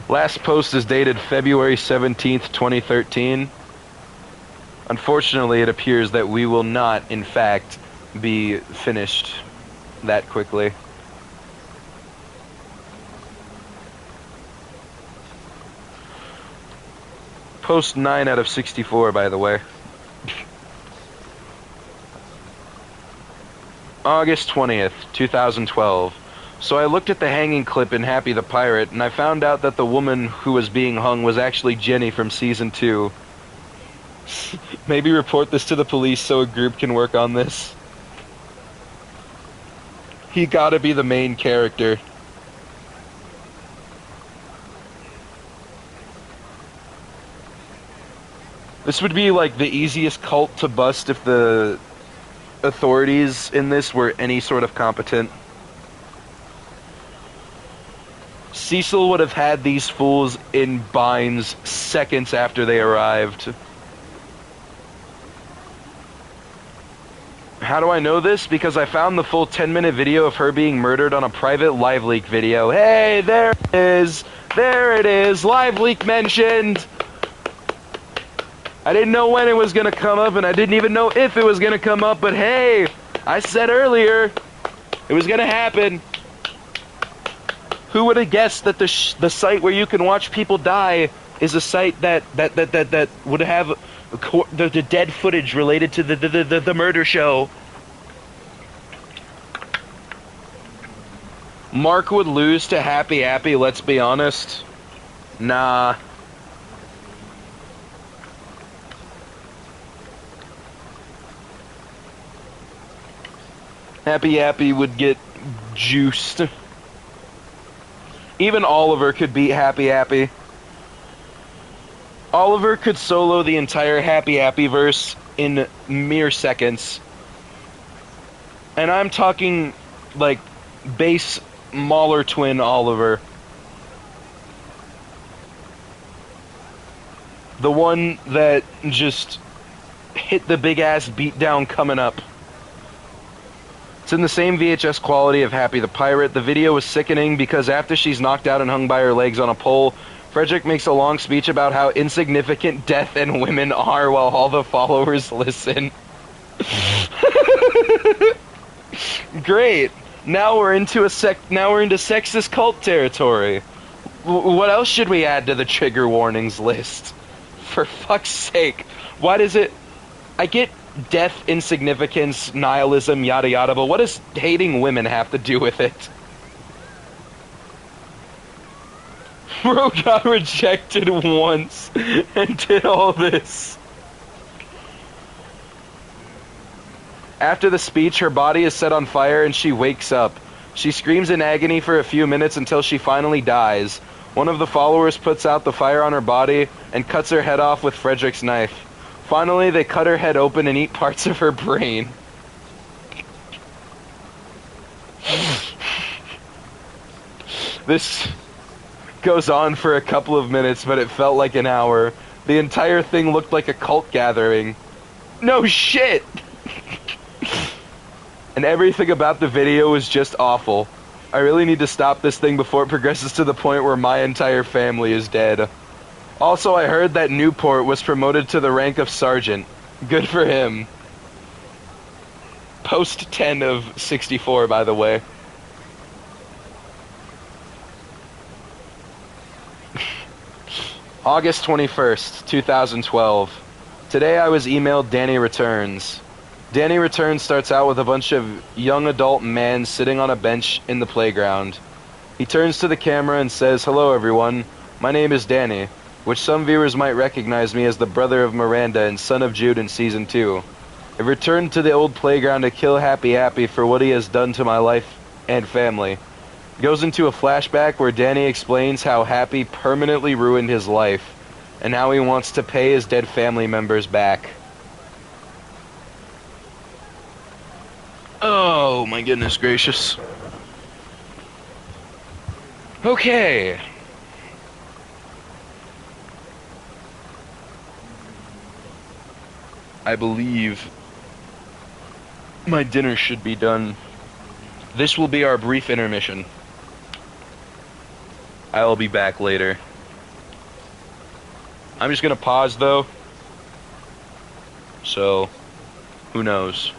Last post is dated February 17th, 2013. Unfortunately, it appears that we will not, in fact, be finished that quickly. Post 9 out of 64, by the way. August 20th, 2012. So I looked at the hanging clip in Happy the Pirate, and I found out that the woman who was being hung was actually Jenny from Season 2. Maybe report this to the police so a group can work on this. He gotta be the main character. This would be like the easiest cult to bust if the authorities in this were any sort of competent. Cecil would have had these fools in binds seconds after they arrived. How do I know this? Because I found the full 10-minute video of her being murdered on a private live leak video. Hey, there it is! There it is! Live leak mentioned! I didn't know when it was gonna come up, and I didn't even know if it was gonna come up, but hey! I said earlier, it was gonna happen. Who would have guessed that the site where you can watch people die is a site that would have the dead footage related to the murder show? Mark would lose to Happy Appy, let's be honest. Nah. Happy Appy would get juiced. Even Oliver could beat Happy Appy. Oliver could solo the entire Happy Appy verse in mere seconds. And I'm talking, like, base Mauler twin Oliver. The one that just hit the big-ass beatdown coming up. It's in the same VHS quality of Happy the Pirate. The video was sickening because after she's knocked out and hung by her legs on a pole, Frederick makes a long speech about how insignificant death and women are while all the followers listen. Great. Now we're into sexist cult territory. What else should we add to the trigger warnings list? For fuck's sake. Why does it... I get death, insignificance, nihilism, yada yada, but what does hating women have to do with it? Bro got rejected once and did all this. After the speech, her body is set on fire and she wakes up. She screams in agony for a few minutes until she finally dies. One of the followers puts out the fire on her body and cuts her head off with Frederick's knife. Finally, they cut her head open and eat parts of her brain. This goes on for a couple of minutes, but it felt like an hour. The entire thing looked like a cult gathering. No shit! And everything about the video was just awful. I really need to stop this thing before it progresses to the point where my entire family is dead. Also, I heard that Newport was promoted to the rank of sergeant. Good for him. Post 10 of 64, by the way. August 21st, 2012. Today I was emailed Danny Returns. Danny Returns starts out with a bunch of young adult men sitting on a bench in the playground. He turns to the camera and says, "Hello everyone, my name is Danny," which some viewers might recognize me as the brother of Miranda and son of Jude in Season 2. I returned to the old playground to kill Happy Appy for what he has done to my life and family. It goes into a flashback where Danny explains how Happy permanently ruined his life, and how he wants to pay his dead family members back. Oh my goodness gracious. Okay. I believe my dinner should be done. This will be our brief intermission. I'll be back later. I'm just gonna pause though. So, who knows?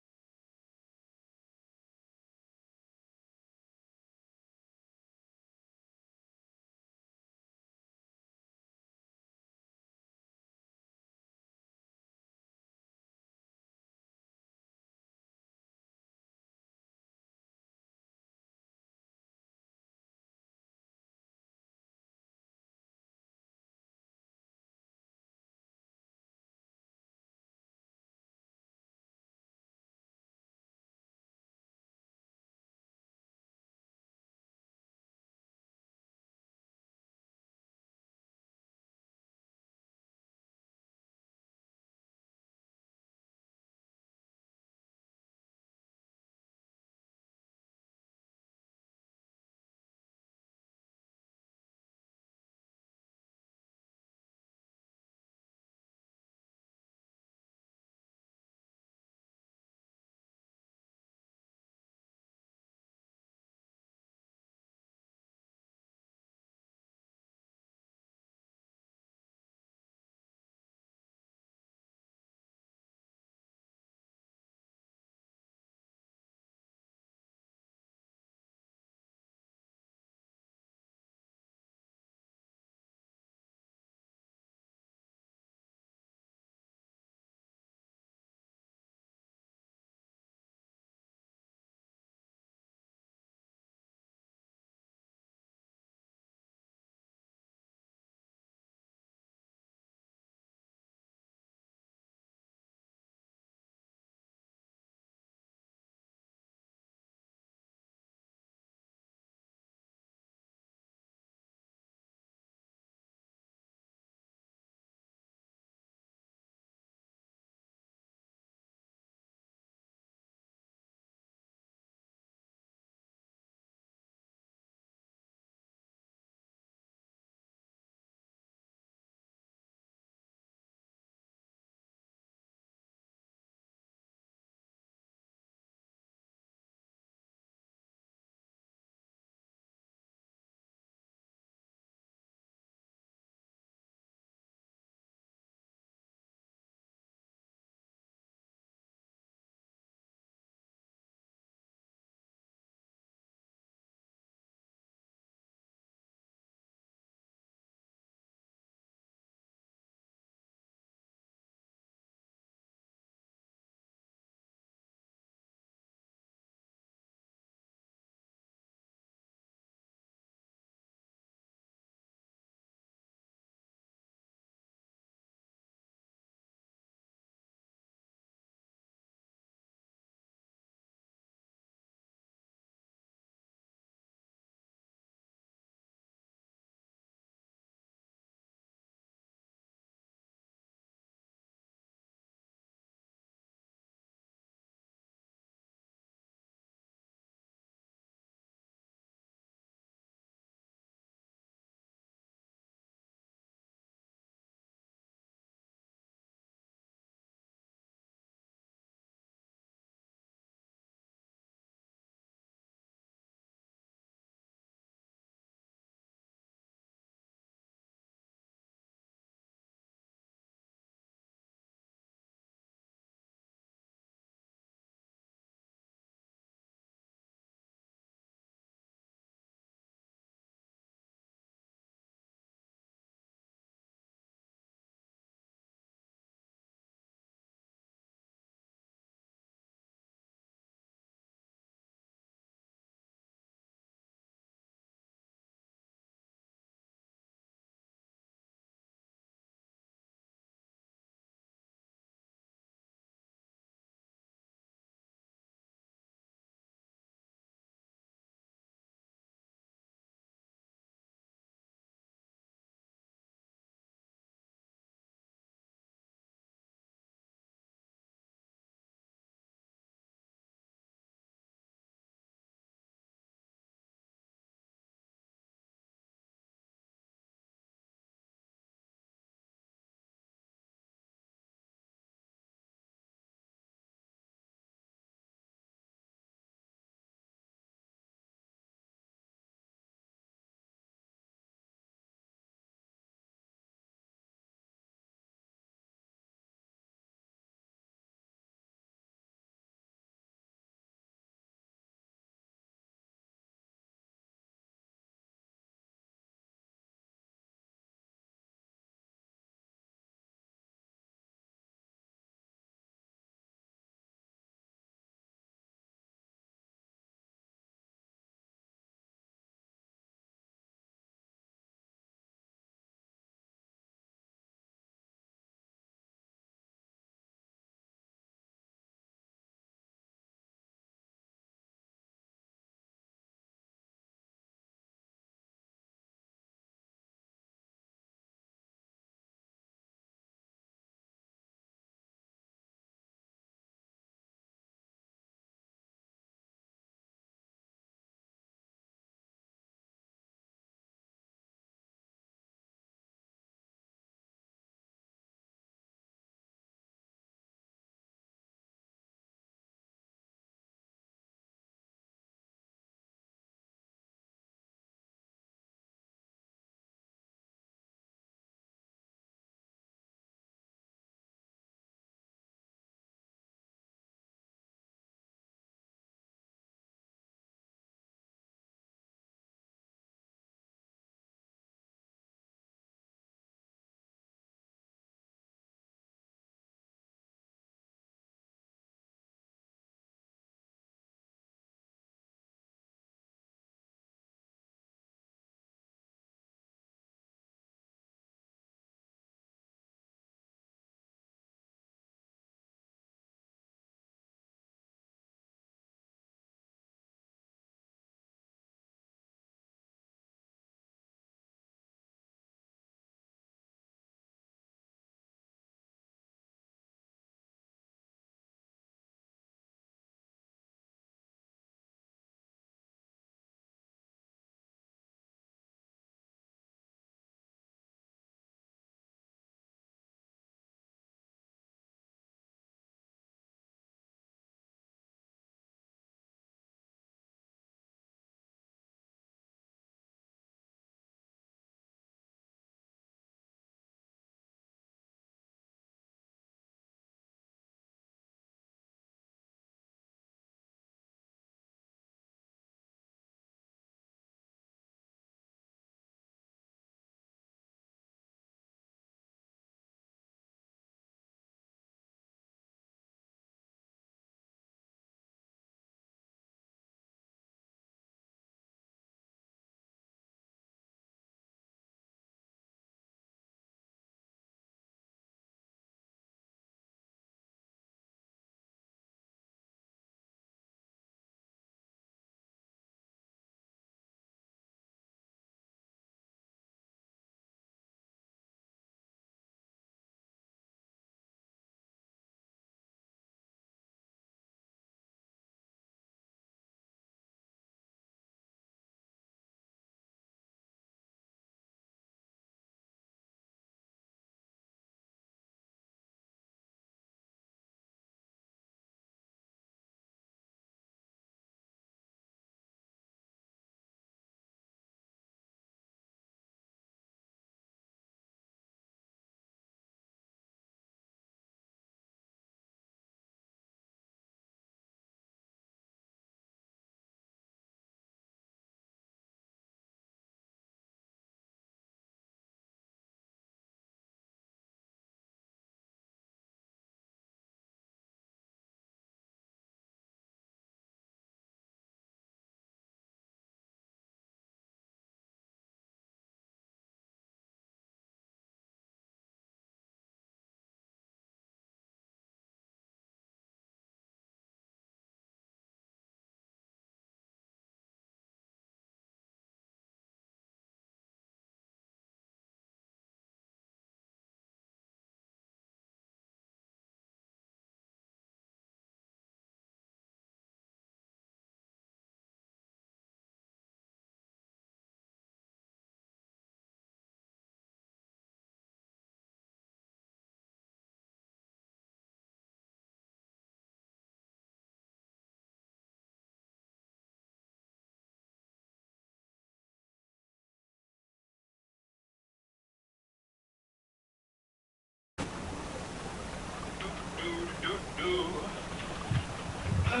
Hey,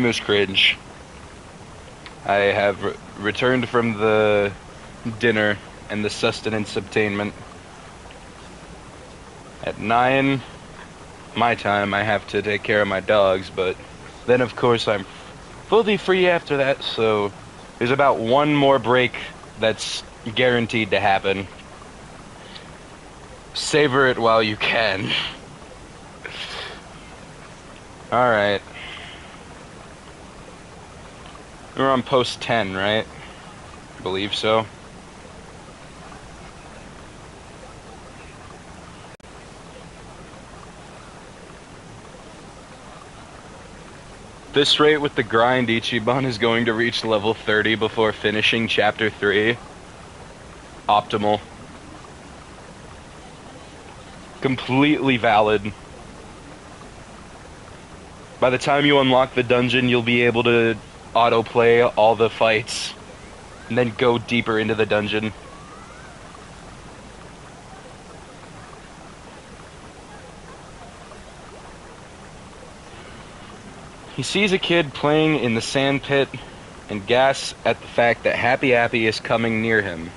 Miss Cringe. I have returned from the dinner and the sustenance obtainment. At 9, my time, I have to take care of my dogs, but then, of course, I'm fully free after that, so there's about one more break that's guaranteed to happen. Savor it while you can. Alright. We're on post 10, right? I believe so. This rate with the grind, Ichiban is going to reach level 30 before finishing chapter 3. Optimal. Completely valid. By the time you unlock the dungeon, you'll be able to autoplay all the fights and then go deeper into the dungeon. He sees a kid playing in the sand pit and gasps at the fact that Happy Appy is coming near him.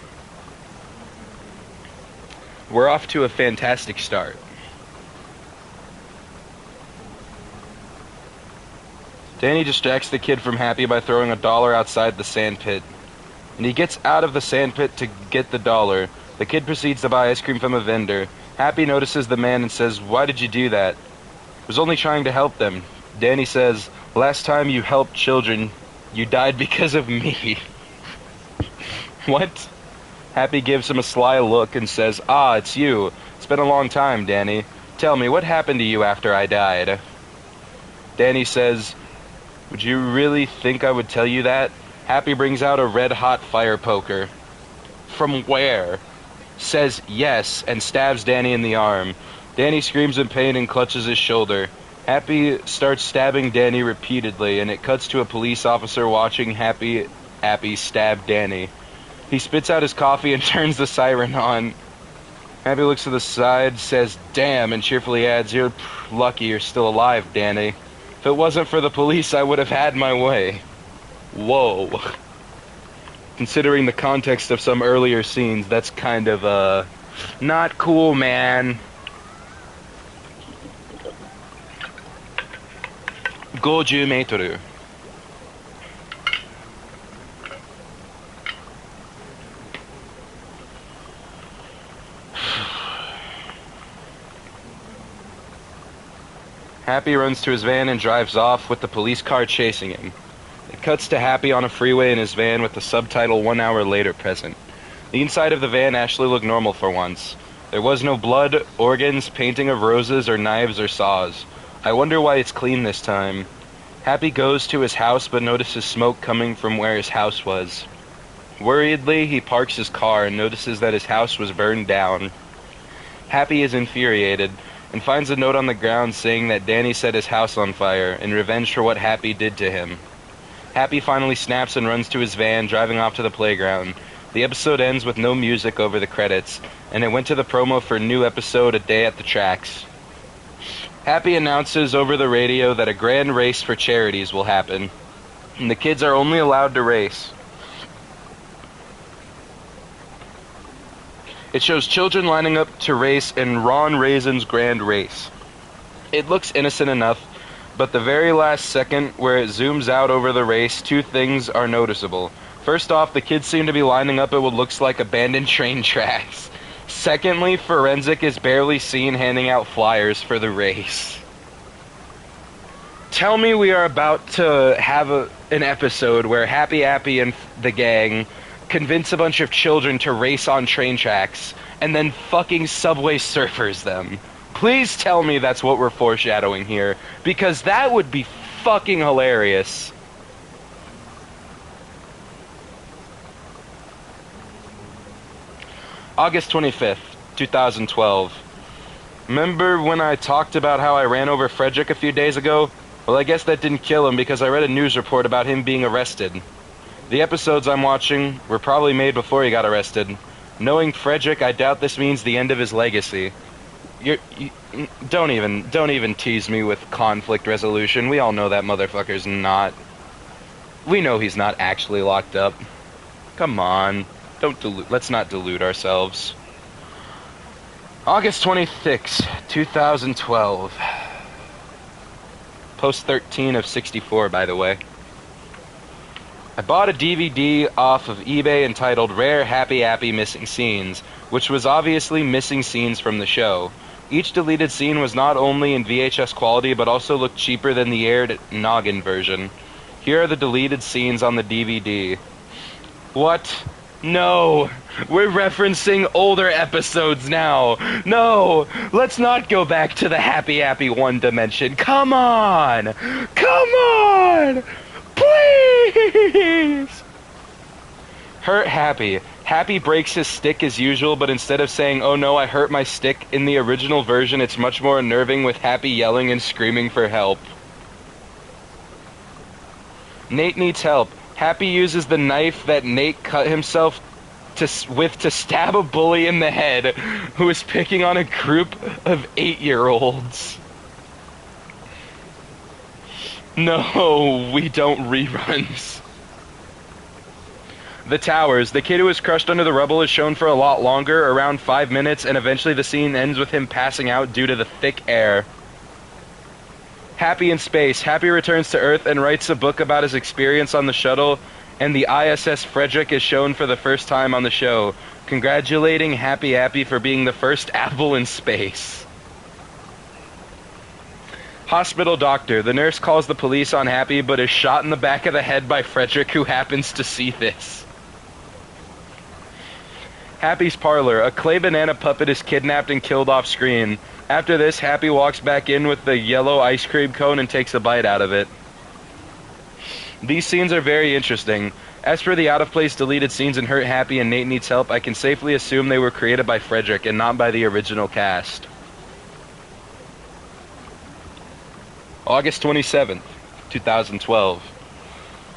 We're off to a fantastic start. Danny distracts the kid from Happy by throwing $1 outside the sand pit. And he gets out of the sand pit to get the $1. The kid proceeds to buy ice cream from a vendor. Happy notices the man and says, "Why did you do that?" "I was only trying to help them." Danny says, "Last time you helped children, you died because of me." What? Happy gives him a sly look and says, "Ah, it's you. It's been a long time, Danny. Tell me, what happened to you after I died?" Danny says, "Would you really think I would tell you that?" Happy brings out a red-hot fire poker. "From where?" Says yes, and stabs Danny in the arm. Danny screams in pain and clutches his shoulder. Happy starts stabbing Danny repeatedly, and it cuts to a police officer watching Happy Appy stab Danny. He spits out his coffee and turns the siren on. Happy looks to the side, says, "Damn," and cheerfully adds, "You're lucky you're still alive, Danny. If it wasn't for the police, I would have had my way." Whoa. Considering the context of some earlier scenes, that's kind of, not cool, man. Goju meitoru. Happy runs to his van and drives off with the police car chasing him. It cuts to Happy on a freeway in his van with the subtitle 1 hour later present. The inside of the van actually looked normal for once. There was no blood, organs, painting of roses, or knives or saws. I wonder why it's clean this time. Happy goes to his house but notices smoke coming from where his house was. Worriedly, he parks his car and notices that his house was burned down. Happy is infuriated and finds a note on the ground saying that Danny set his house on fire in revenge for what Happy did to him. Happy finally snaps and runs to his van, driving off to the playground. The episode ends with no music over the credits, and it went to the promo for a new episode, A Day at the Tracks. Happy announces over the radio that a grand race for charities will happen, and the kids are only allowed to race. It shows children lining up to race in Ron Raisin's grand race. It looks innocent enough, but the very last second where it zooms out over the race, two things are noticeable. First off, the kids seem to be lining up at what looks like abandoned train tracks. Secondly, Forensic is barely seen handing out flyers for the race. Tell me we are about to have an episode where Happy Appy and the gang convince a bunch of children to race on train tracks, and then fucking Subway Surfers them. Please tell me that's what we're foreshadowing here, because that would be fucking hilarious. August 25th, 2012. Remember when I talked about how I ran over Frederick a few days ago? Well, I guess that didn't kill him because I read a news report about him being arrested. The episodes I'm watching were probably made before he got arrested. Knowing Frederick, I doubt this means the end of his legacy. Don't even tease me with conflict resolution. We all know that motherfucker's not. We know he's not actually locked up. Come on. Let's not delude ourselves. August 26, 2012. Post 13 of 64, by the way. I bought a DVD off of eBay entitled Rare Happy Appy Missing Scenes, which was obviously missing scenes from the show. Each deleted scene was not only in VHS quality, but also looked cheaper than the aired Noggin version. Here are the deleted scenes on the DVD. What? No! We're referencing older episodes now! No! Let's not go back to the Happy Appy one dimension! Come on! Come on! Please! Hurt Happy. Happy breaks his stick as usual, but instead of saying, "Oh no, I hurt my stick," in the original version it's much more unnerving with Happy yelling and screaming for help. Nate needs help. Happy uses the knife that Nate cut himself to stab a bully in the head who is picking on a group of 8-year-olds. No, we don't reruns. The Towers. The kid who was crushed under the rubble is shown for a lot longer, around 5 minutes, and eventually the scene ends with him passing out due to the thick air. Happy in space. Happy returns to Earth and writes a book about his experience on the shuttle, and the ISS Frederick is shown for the first time on the show, congratulating Happy Appy for being the first apple in space. Hospital doctor. The nurse calls the police on Happy, but is shot in the back of the head by Frederick, who happens to see this. Happy's parlor. A clay banana puppet is kidnapped and killed off screen. After this, Happy walks back in with the yellow ice cream cone and takes a bite out of it. These scenes are very interesting. As for the out-of-place deleted scenes in Hurt Happy and Nate Needs Help, I can safely assume they were created by Frederick and not by the original cast. August 27th, 2012.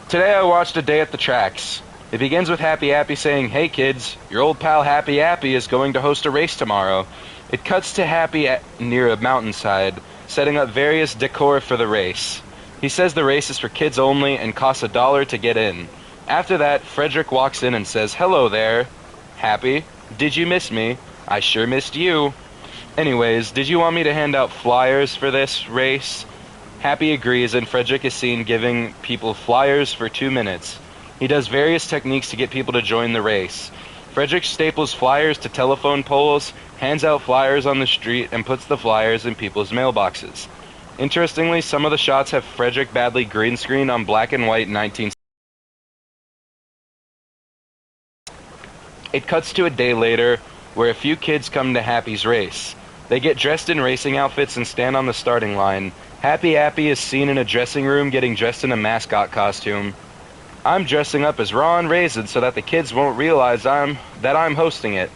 Today I watched A Day at the Tracks. It begins with Happy Appy saying, "Hey kids, your old pal Happy Appy is going to host a race tomorrow." It cuts to Happy near a mountainside, setting up various decor for the race. He says the race is for kids only and costs $1 to get in. After that, Frederick walks in and says, "Hello there. Happy, did you miss me? I sure missed you. Anyways, did you want me to hand out flyers for this race?" Happy agrees, and Frederick is seen giving people flyers for 2 minutes. He does various techniques to get people to join the race. Frederick staples flyers to telephone poles, hands out flyers on the street, and puts the flyers in people's mailboxes. Interestingly, some of the shots have Frederick badly green screened on black and white 19. It cuts to a day later, where a few kids come to Happy's race. They get dressed in racing outfits and stand on the starting line. Happy Appy is seen in a dressing room getting dressed in a mascot costume. I'm dressing up as Raw and Raisin so that the kids won't realize that I'm hosting it.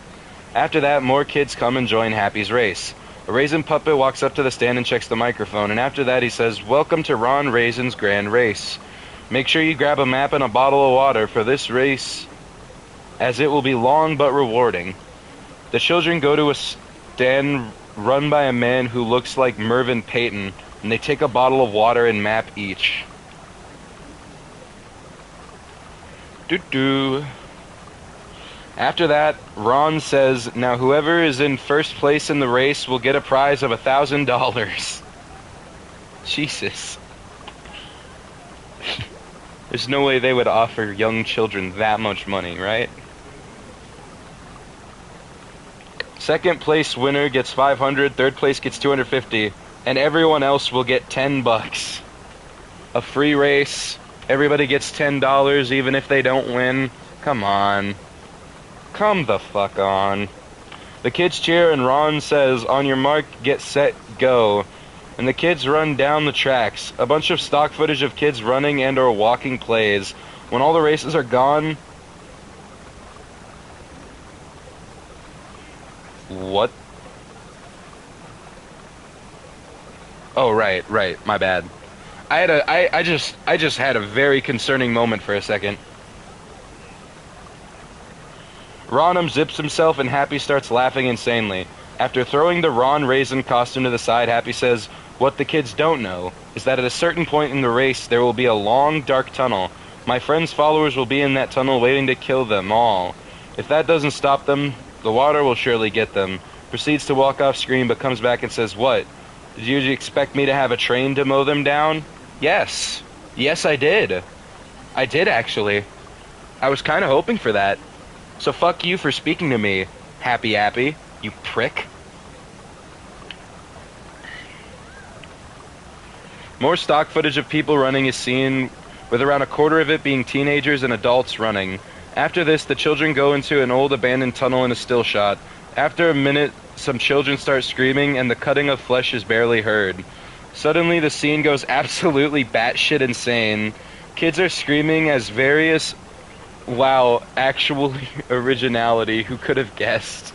After that, more kids come and join Happy's race. A raisin puppet walks up to the stand and checks the microphone, and after that he says, "Welcome to Ron Raisin's Grand Race. Make sure you grab a map and a bottle of water for this race, as it will be long but rewarding." The children go to a stand run by a man who looks like Mervyn Payton, and they take a bottle of water and map each. Doo-doo. After that, Ron says, "Now whoever is in first place in the race will get a prize of $1,000. Jesus. There's no way they would offer young children that much money, right? Second place winner gets $500, third place gets $250, and everyone else will get $10. A free race. Everybody gets $10 even if they don't win. Come on. Come the fuck on. The kids cheer and Ron says, "On your mark, get set, go." And the kids run down the tracks. A bunch of stock footage of kids running and or walking plays. When all the races are gone... What? Oh, right, my bad. I just had a very concerning moment for a second. Ron unzips himself and Happy starts laughing insanely. After throwing the Ron Raisin costume to the side, Happy says, "What the kids don't know is that at a certain point in the race there will be a long, dark tunnel. My friend's followers will be in that tunnel waiting to kill them all. If that doesn't stop them, the water will surely get them." Proceeds to walk off screen but comes back and says, "What? Did you expect me to have a train to mow them down?" Yes. Yes, I did. I did, actually. I was kind of hoping for that. So fuck you for speaking to me, Happy Appy, you prick. More stock footage of people running is seen, with around a quarter of it being teenagers and adults running. After this, the children go into an old abandoned tunnel in a still shot. After a minute, some children start screaming and the cutting of flesh is barely heard. Suddenly, the scene goes absolutely batshit insane. Kids are screaming as various... Wow, actual originality. Who could have guessed?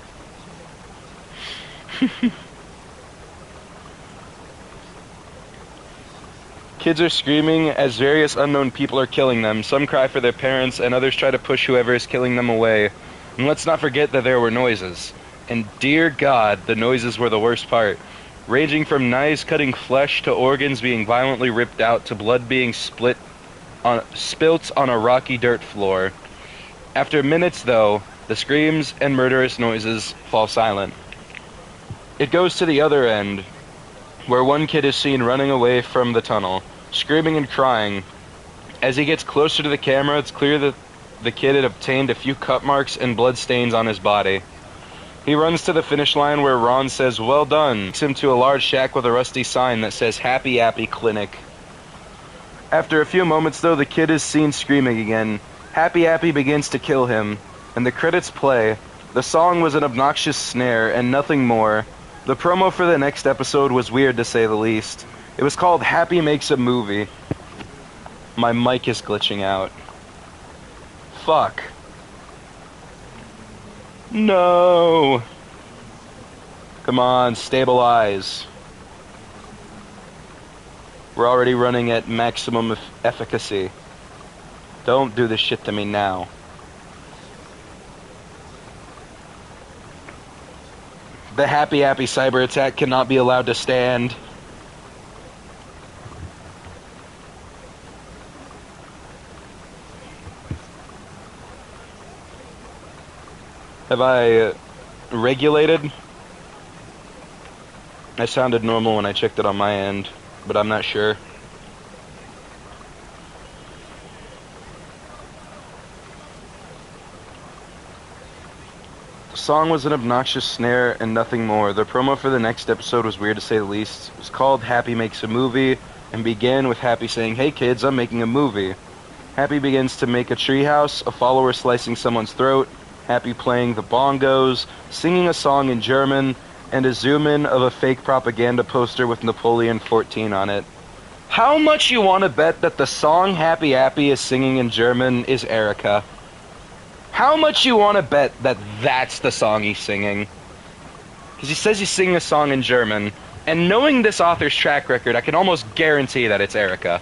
Kids are screaming as various unknown people are killing them. Some cry for their parents, and others try to push whoever is killing them away. And let's not forget that there were noises. And dear God, the noises were the worst part. Ranging from knives cutting flesh to organs being violently ripped out to blood being spilt on a rocky dirt floor. After minutes, though, the screams and murderous noises fall silent. It goes to the other end, where one kid is seen running away from the tunnel, screaming and crying. As he gets closer to the camera, it's clear that the kid had obtained a few cut marks and blood stains on his body. He runs to the finish line where Ron says, "Well done," takes him to a large shack with a rusty sign that says Happy Appy Clinic. After a few moments, though, the kid is seen screaming again. Happy Appy begins to kill him, and the credits play. The song was an obnoxious snare and nothing more. The promo for the next episode was weird to say the least. It was called Happy Makes a Movie. My mic is glitching out. Fuck. No! Come on, stabilize. We're already running at maximum efficacy. Don't do this shit to me now. The Happy Appy cyber attack cannot be allowed to stand. Have I regulated? I sounded normal when I checked it on my end, but I'm not sure. The song was an obnoxious snare and nothing more. The promo for the next episode was weird to say the least. It was called Happy Makes a Movie and began with Happy saying, "Hey kids, I'm making a movie." Happy begins to make a treehouse, a follower slicing someone's throat, Happy playing the bongos, singing a song in German, and a zoom-in of a fake propaganda poster with Napoleon 14 on it. How much you want to bet that the song Happy Appy is singing in German is Erica? How much you want to bet that that's the song he's singing? Because he says he's singing a song in German, and knowing this author's track record, I can almost guarantee that it's Erica.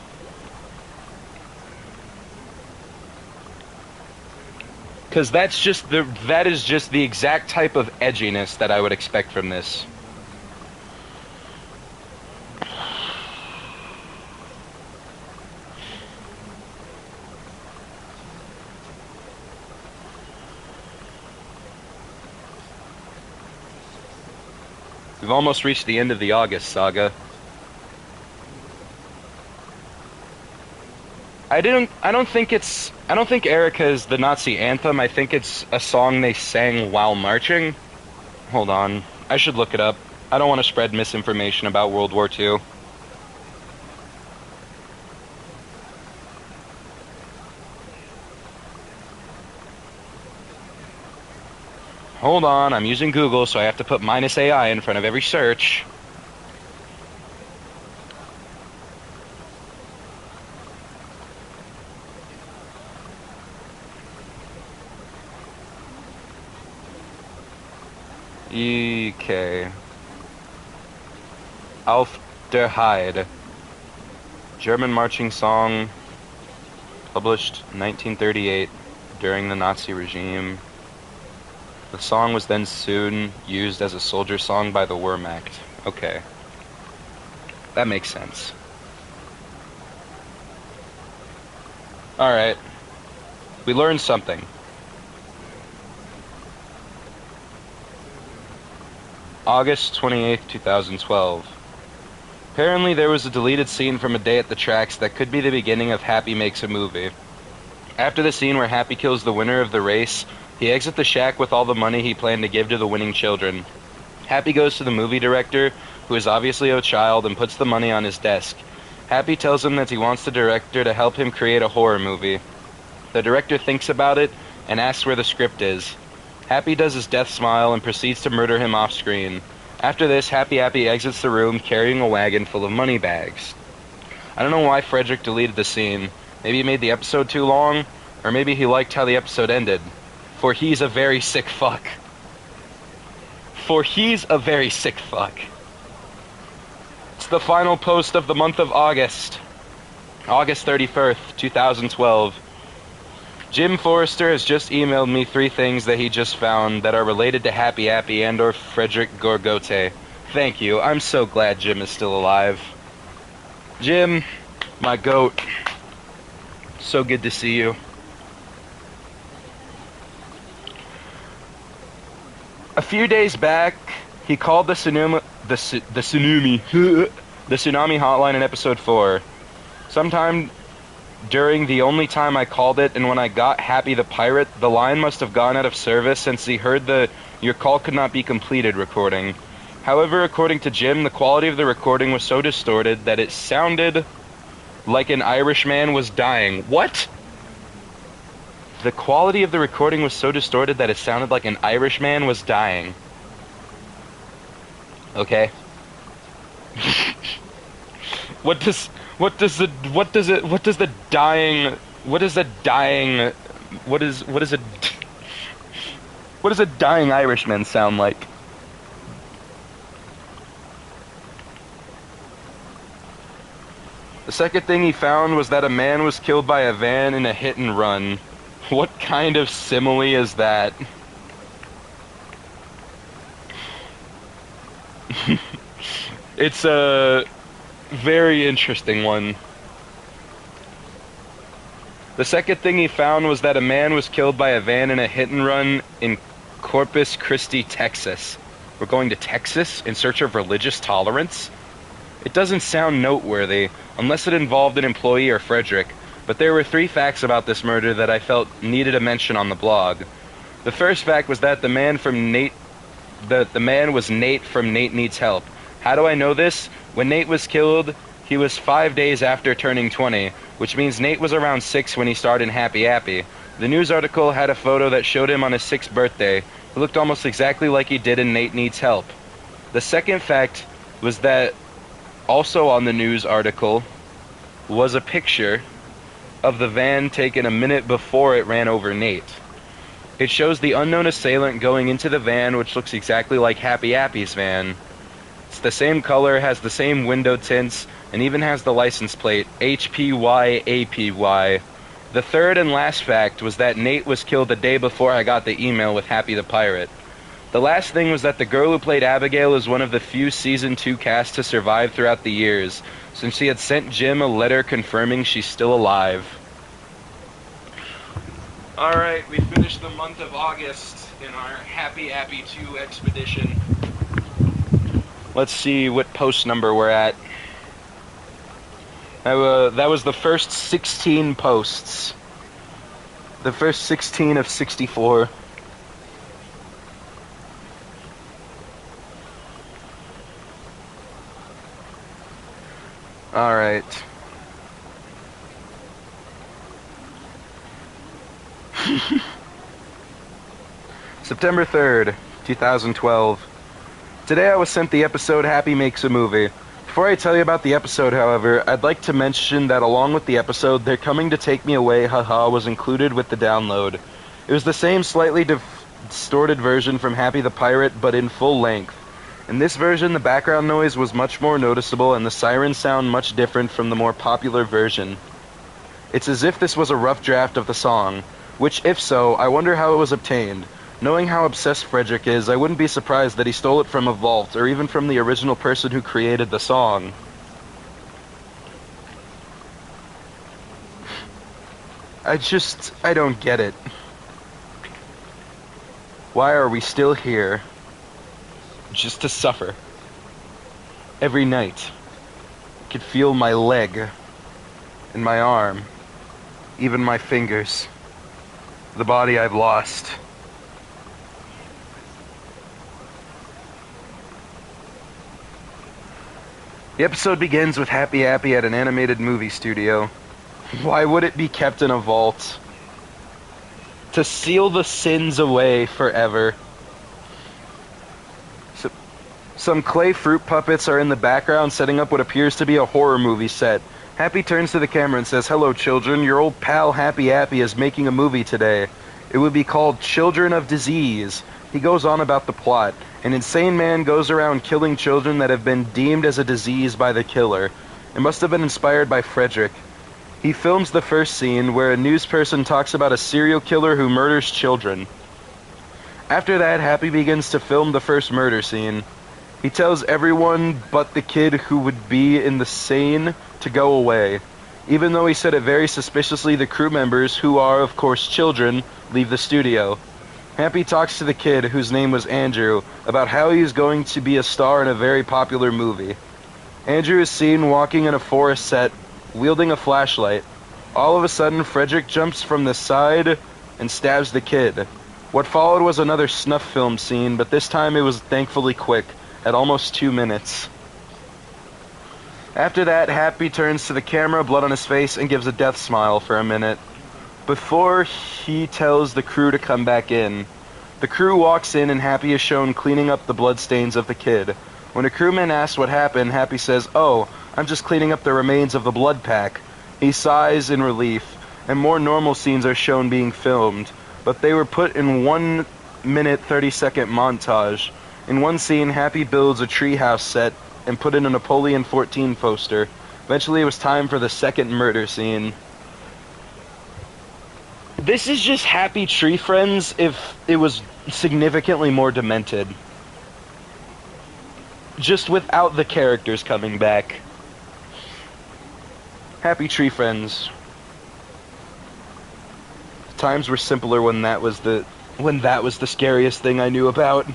Because that is just the exact type of edginess that I would expect from this. We've almost reached the end of the August saga. I don't think Erica is the Nazi anthem. I think it's a song they sang while marching. Hold on. I should look it up. I don't want to spread misinformation about World War II. Hold on, I'm using Google, so I have to put -AI in front of every search. Okay. Der Heide. German marching song published 1938 during the Nazi regime. The song was then soon used as a soldier song by the Wehrmacht. Okay. That makes sense. Alright. We learned something. August 28th, 2012. Apparently there was a deleted scene from A Day at the Tracks that could be the beginning of Happy Makes a Movie. After the scene where Happy kills the winner of the race, he exits the shack with all the money he planned to give to the winning children. Happy goes to the movie director, who is obviously a child, and puts the money on his desk. Happy tells him that he wants the director to help him create a horror movie. The director thinks about it and asks where the script is. Happy does his death smile and proceeds to murder him off screen. After this, Happy exits the room carrying a wagon full of money bags. I don't know why Frederick deleted the scene. Maybe he made the episode too long, or maybe he liked how the episode ended. For he's a very sick fuck. It's the final post of the month of August. August 31st, 2012. Jim Forrester has just emailed me 3 things that he just found that are related to Happy and or Frederick Gorgote. Thank you. I'm so glad Jim is still alive. Jim, my goat. So good to see you. A few days back, he called the tsunami hotline in episode 4. Sometime during the only time I called it and when I got Happy the Pirate, the line must have gone out of service since he heard the "your call could not be completed" recording. However, according to Jim, the quality of the recording was so distorted that it sounded like an Irishman was dying. What? The quality of the recording was so distorted that it sounded like an Irishman was dying. Okay. What does a dying Irishman sound like? The second thing he found was that a man was killed by a van in a hit and run. What kind of simile is that? It's a very interesting one. The second thing he found was that a man was killed by a van in a hit and run in Corpus Christi, Texas. We're going to Texas in search of religious tolerance? It doesn't sound noteworthy, unless it involved an employee or Frederick, but there were 3 facts about this murder that I felt needed a mention on the blog. The first fact was that the man was Nate from Nate Needs Help. How do I know this? When Nate was killed, he was 5 days after turning 20, which means Nate was around 6 when he starred in Happy. The news article had a photo that showed him on his 6th birthday. He looked almost exactly like he did in Nate Needs Help. The second fact was that also on the news article was a picture of the van taken a minute before it ran over Nate. It shows the unknown assailant going into the van, which looks exactly like Happy's van. It's the same color, has the same window tints, and even has the license plate, HPYAPY. The third and last fact was that Nate was killed the day before I got the email with Happy the Pirate. The last thing was that the girl who played Abigail is one of the few Season 2 casts to survive throughout the years, since she had sent Jim a letter confirming she's still alive. Alright, we finished the month of August in our Happy 2 expedition. Let's see what post number we're at. That was the first 16 posts. The first 16 of 64. Alright. September 3rd, 2012. Today I was sent the episode Happy Makes a Movie. Before I tell you about the episode, however, I'd like to mention that along with the episode, They're Coming to Take Me Away, haha, was included with the download. It was the same slightly distorted version from Happy the Pirate, but in full length. In this version, the background noise was much more noticeable and the sirens sound much different from the more popular version. It's as if this was a rough draft of the song, which, if so, I wonder how it was obtained. Knowing how obsessed Frederick is, I wouldn't be surprised that he stole it from a vault, or even from the original person who created the song. I don't get it. Why are we still here? Just to suffer. Every night. I could feel my leg, and my arm, even my fingers. The body I've lost. The episode begins with Happy Appy at an animated movie studio. Why would it be kept in a vault? To seal the sins away forever. Some clay fruit puppets are in the background setting up what appears to be a horror movie set. Happy turns to the camera and says, "Hello children, your old pal Happy Appy is making a movie today. It would be called Children of Disease." He goes on about the plot. An insane man goes around killing children that have been deemed as a disease by the killer. It must have been inspired by Frederick. He films the first scene where a news person talks about a serial killer who murders children. After that, Happy begins to film the first murder scene. He tells everyone but the kid who would be in the scene to go away. Even though he said it very suspiciously, the crew members, who are, of course, children, leave the studio. Happy talks to the kid, whose name was Andrew, about how he's going to be a star in a very popular movie. Andrew is seen walking in a forest set, wielding a flashlight. All of a sudden, Frederick jumps from the side and stabs the kid. What followed was another snuff film scene, but this time it was thankfully quick, at almost 2 minutes. After that, Happy turns to the camera, blood on his face, and gives a death smile for a minute, before he tells the crew to come back in. The crew walks in and Happy is shown cleaning up the bloodstains of the kid. When a crewman asks what happened, Happy says, "Oh, I'm just cleaning up the remains of the blood pack." He sighs in relief, and more normal scenes are shown being filmed, but they were put in 1 minute 30-second montage. In one scene, Happy builds a treehouse set and put in a Napoleon 14 poster. Eventually it was time for the second murder scene. This is just Happy Tree Friends if it was significantly more demented. Just without the characters coming back. Happy Tree Friends. Times were simpler when that was the scariest thing I knew about.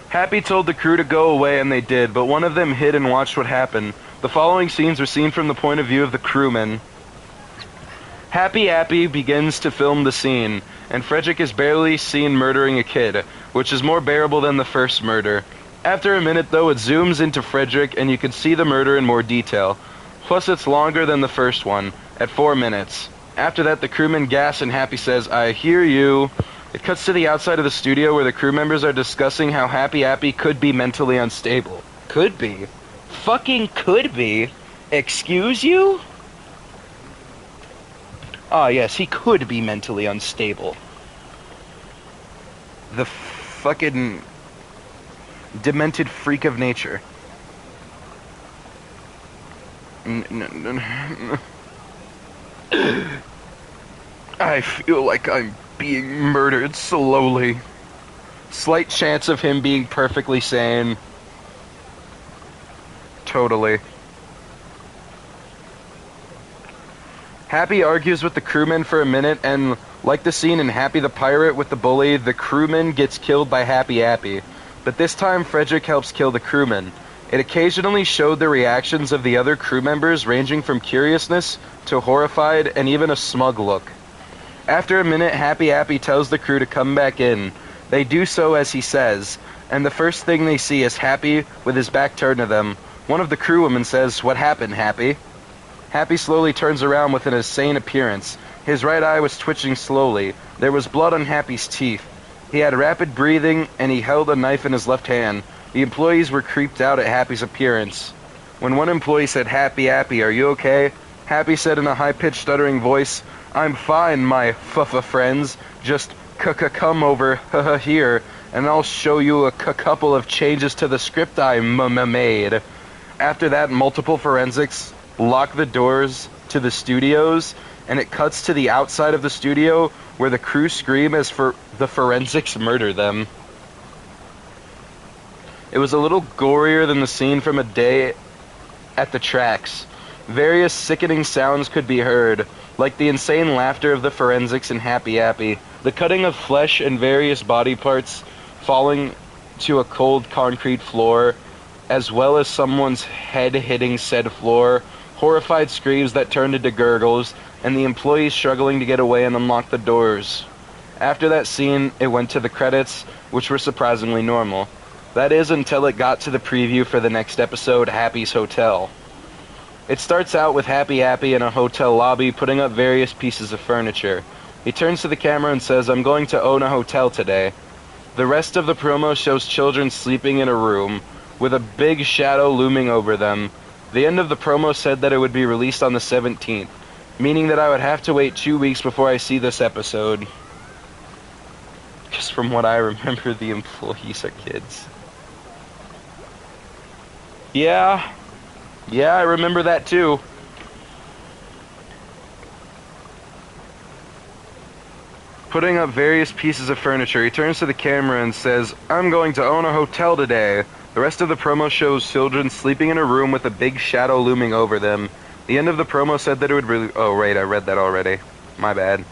Happy told the crew to go away, and they did, but one of them hid and watched what happened. The following scenes were seen from the point of view of the crewmen. Happy Appy begins to film the scene, and Frederick is barely seen murdering a kid, which is more bearable than the first murder. After a minute, though, it zooms into Frederick, and you can see the murder in more detail. Plus, it's longer than the first one, at 4 minutes. After that, the crewmen gas, and Happy says, "I hear you." It cuts to the outside of the studio where the crew members are discussing how Happy Appy could be mentally unstable. Could be? Fucking could be? Excuse you? Ah, yes, he could be mentally unstable. The fucking demented freak of nature. I feel like I'm being murdered slowly. Slight chance of him being perfectly sane. Totally. Happy argues with the crewman for a minute, and like the scene in Happy the Pirate with the bully, the crewman gets killed by Happy Appy. But this time, Frederick helps kill the crewman. It occasionally showed the reactions of the other crew members, ranging from curiousness to horrified and even a smug look. After a minute, Happy Appy tells the crew to come back in. They do so as he says, and the first thing they see is Happy with his back turned to them. One of the crewwomen says, "What happened, Happy?" Happy slowly turns around with an insane appearance. His right eye was twitching slowly. There was blood on Happy's teeth. He had rapid breathing, and he held a knife in his left hand. The employees were creeped out at Happy's appearance. When one employee said, "Happy Appy, are you okay?" Happy said in a high-pitched, stuttering voice, "I'm fine, my friends. Just come over here, and I'll show you a couple of changes to the script I made." After that, multiple forensics lock the doors to the studios, and it cuts to the outside of the studio where the crew scream as the forensics murder them. It was a little gorier than the scene from A Day at the Tracks. Various sickening sounds could be heard, like the insane laughter of the forensics in Happy Appy, the cutting of flesh and various body parts falling to a cold concrete floor, as well as someone's head hitting said floor, horrified screams that turned into gurgles, and the employees struggling to get away and unlock the doors. After that scene, it went to the credits, which were surprisingly normal. That is, until it got to the preview for the next episode, Happy's Hotel. It starts out with Happy Appy in a hotel lobby putting up various pieces of furniture. He turns to the camera and says, "I'm going to own a hotel today." The rest of the promo shows children sleeping in a room, with a big shadow looming over them. The end of the promo said that it would be released on the 17th, meaning that I would have to wait 2 weeks before I see this episode. Just from what I remember, the employees are kids. Yeah, I remember that too. Putting up various pieces of furniture, he turns to the camera and says, "I'm going to own a hotel today." The rest of the promo shows children sleeping in a room with a big shadow looming over them. The end of the promo said that it would really... Oh, right, I read that already. My bad.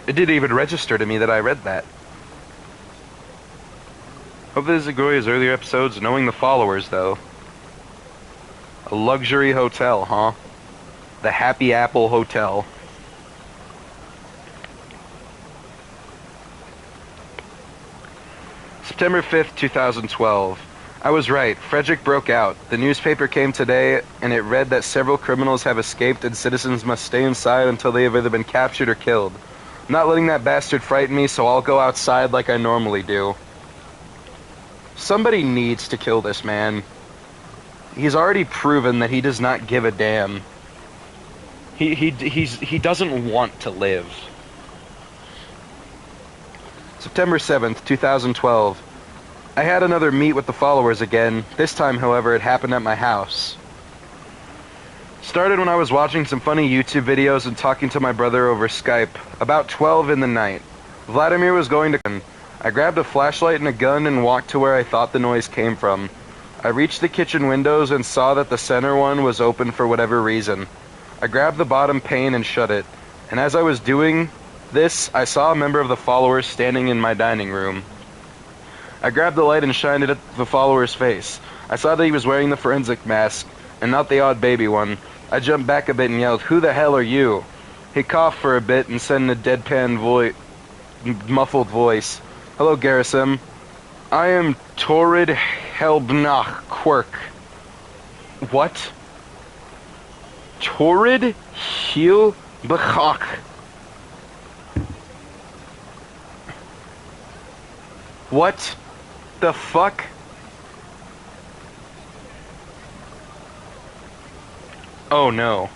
It didn't even register to me that I read that. Hope this is as good as earlier episodes, knowing the followers, though. A luxury hotel, huh? The Happy Apple Hotel. September 5th, 2012. I was right. Frederick broke out. The newspaper came today, and it read that several criminals have escaped and citizens must stay inside until they have either been captured or killed. I'm not letting that bastard frighten me, so I'll go outside like I normally do. Somebody needs to kill this man. He's already proven that he does not give a damn. He doesn't want to live. September 7th, 2012. I had another meet with the followers again. This time, however, it happened at my house. Started when I was watching some funny YouTube videos and talking to my brother over Skype. About 12 in the night. Vladimir was going to... I grabbed a flashlight and a gun and walked to where I thought the noise came from. I reached the kitchen windows and saw that the center one was open for whatever reason. I grabbed the bottom pane and shut it. And as I was doing this, I saw a member of the followers standing in my dining room. I grabbed the light and shined it at the follower's face. I saw that he was wearing the forensic mask, and not the odd baby one. I jumped back a bit and yelled, "Who the hell are you?" He coughed for a bit and said in a deadpan muffled voice, "Hello, Garrison. I am Torrid Helbnach Quirk." What? Torrid Helbnach. What the fuck? Oh no.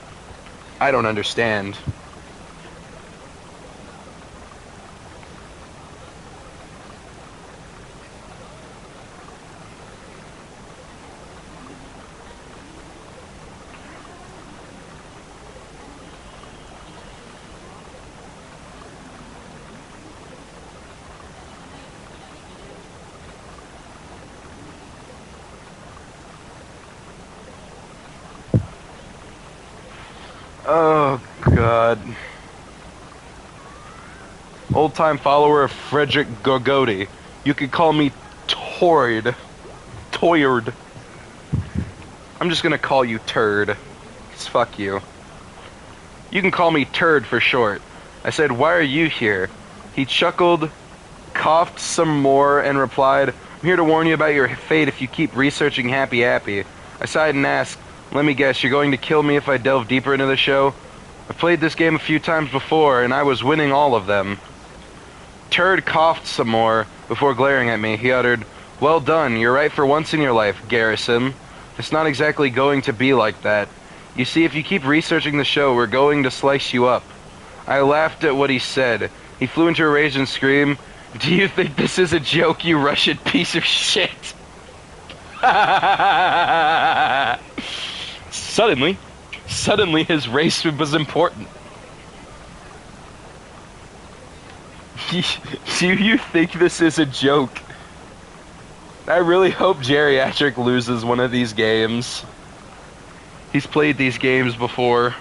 I don't understand. Oh, God. Old-time follower of Frederick Gorgoti. You could call me Toyd. Toyard. I'm just gonna call you Turd. 'Cause fuck you. You can call me Turd for short. I said, "Why are you here?" He chuckled, coughed some more, and replied, "I'm here to warn you about your fate if you keep researching Happy Appy." I sighed and asked, "Let me guess, you're going to kill me if I delve deeper into the show?" I've played this game a few times before, and I was winning all of them. Turd coughed some more before glaring at me. He uttered, "Well done, you're right for once in your life, Garrison. It's not exactly going to be like that." You see, if you keep researching the show, we're going to slice you up. I laughed at what he said. He flew into a rage and screamed, "Do you think this is a joke, you Russian piece of shit?" Suddenly his race was important. Do you think this is a joke? I really hope Geriatric loses one of these games. He's played these games before.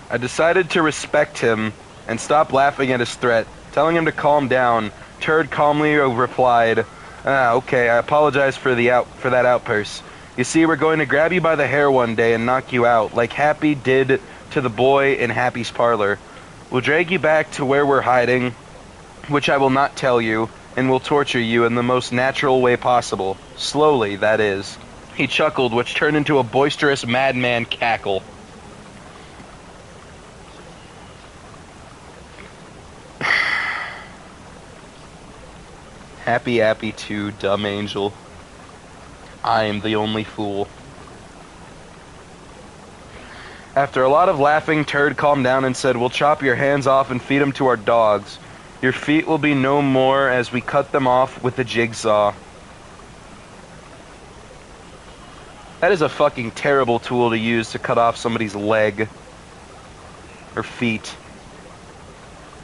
I decided to respect him and stop laughing at his threat. Telling him to calm down, Turd calmly replied, okay, I apologize for that outburst. You see, we're going to grab you by the hair one day and knock you out, like Happy did to the boy in Happy's parlor. We'll drag you back to where we're hiding, which I will not tell you, and we'll torture you in the most natural way possible. Slowly, that is." He chuckled, which turned into a boisterous madman cackle. Happy Appy 2, dumb angel. I am the only fool. After a lot of laughing, Turd calmed down and said, "We'll chop your hands off and feed them to our dogs. Your feet will be no more as we cut them off with the jigsaw." That is a fucking terrible tool to use to cut off somebody's leg. Or feet.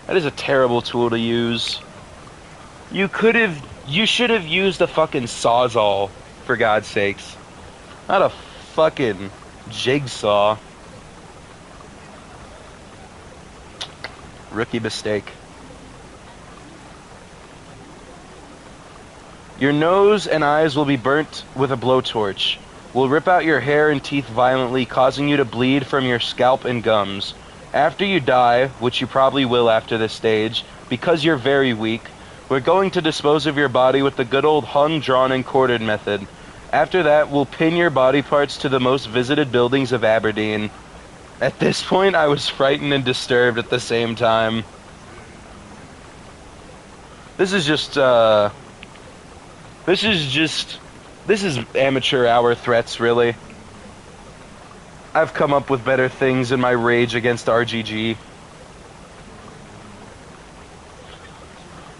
That is a terrible tool to use. You should have used a fucking sawzall, for God's sakes. Not a fucking jigsaw. Rookie mistake. Your nose and eyes will be burnt with a blowtorch. We'll rip out your hair and teeth violently, causing you to bleed from your scalp and gums. After you die, which you probably will after this stage, because you're very weak, we're going to dispose of your body with the good old hung, drawn, and quartered method. After that, we'll pin your body parts to the most visited buildings of Aberdeen. At this point, I was frightened and disturbed at the same time. This is amateur hour threats, really. I've come up with better things in my rage against RGG.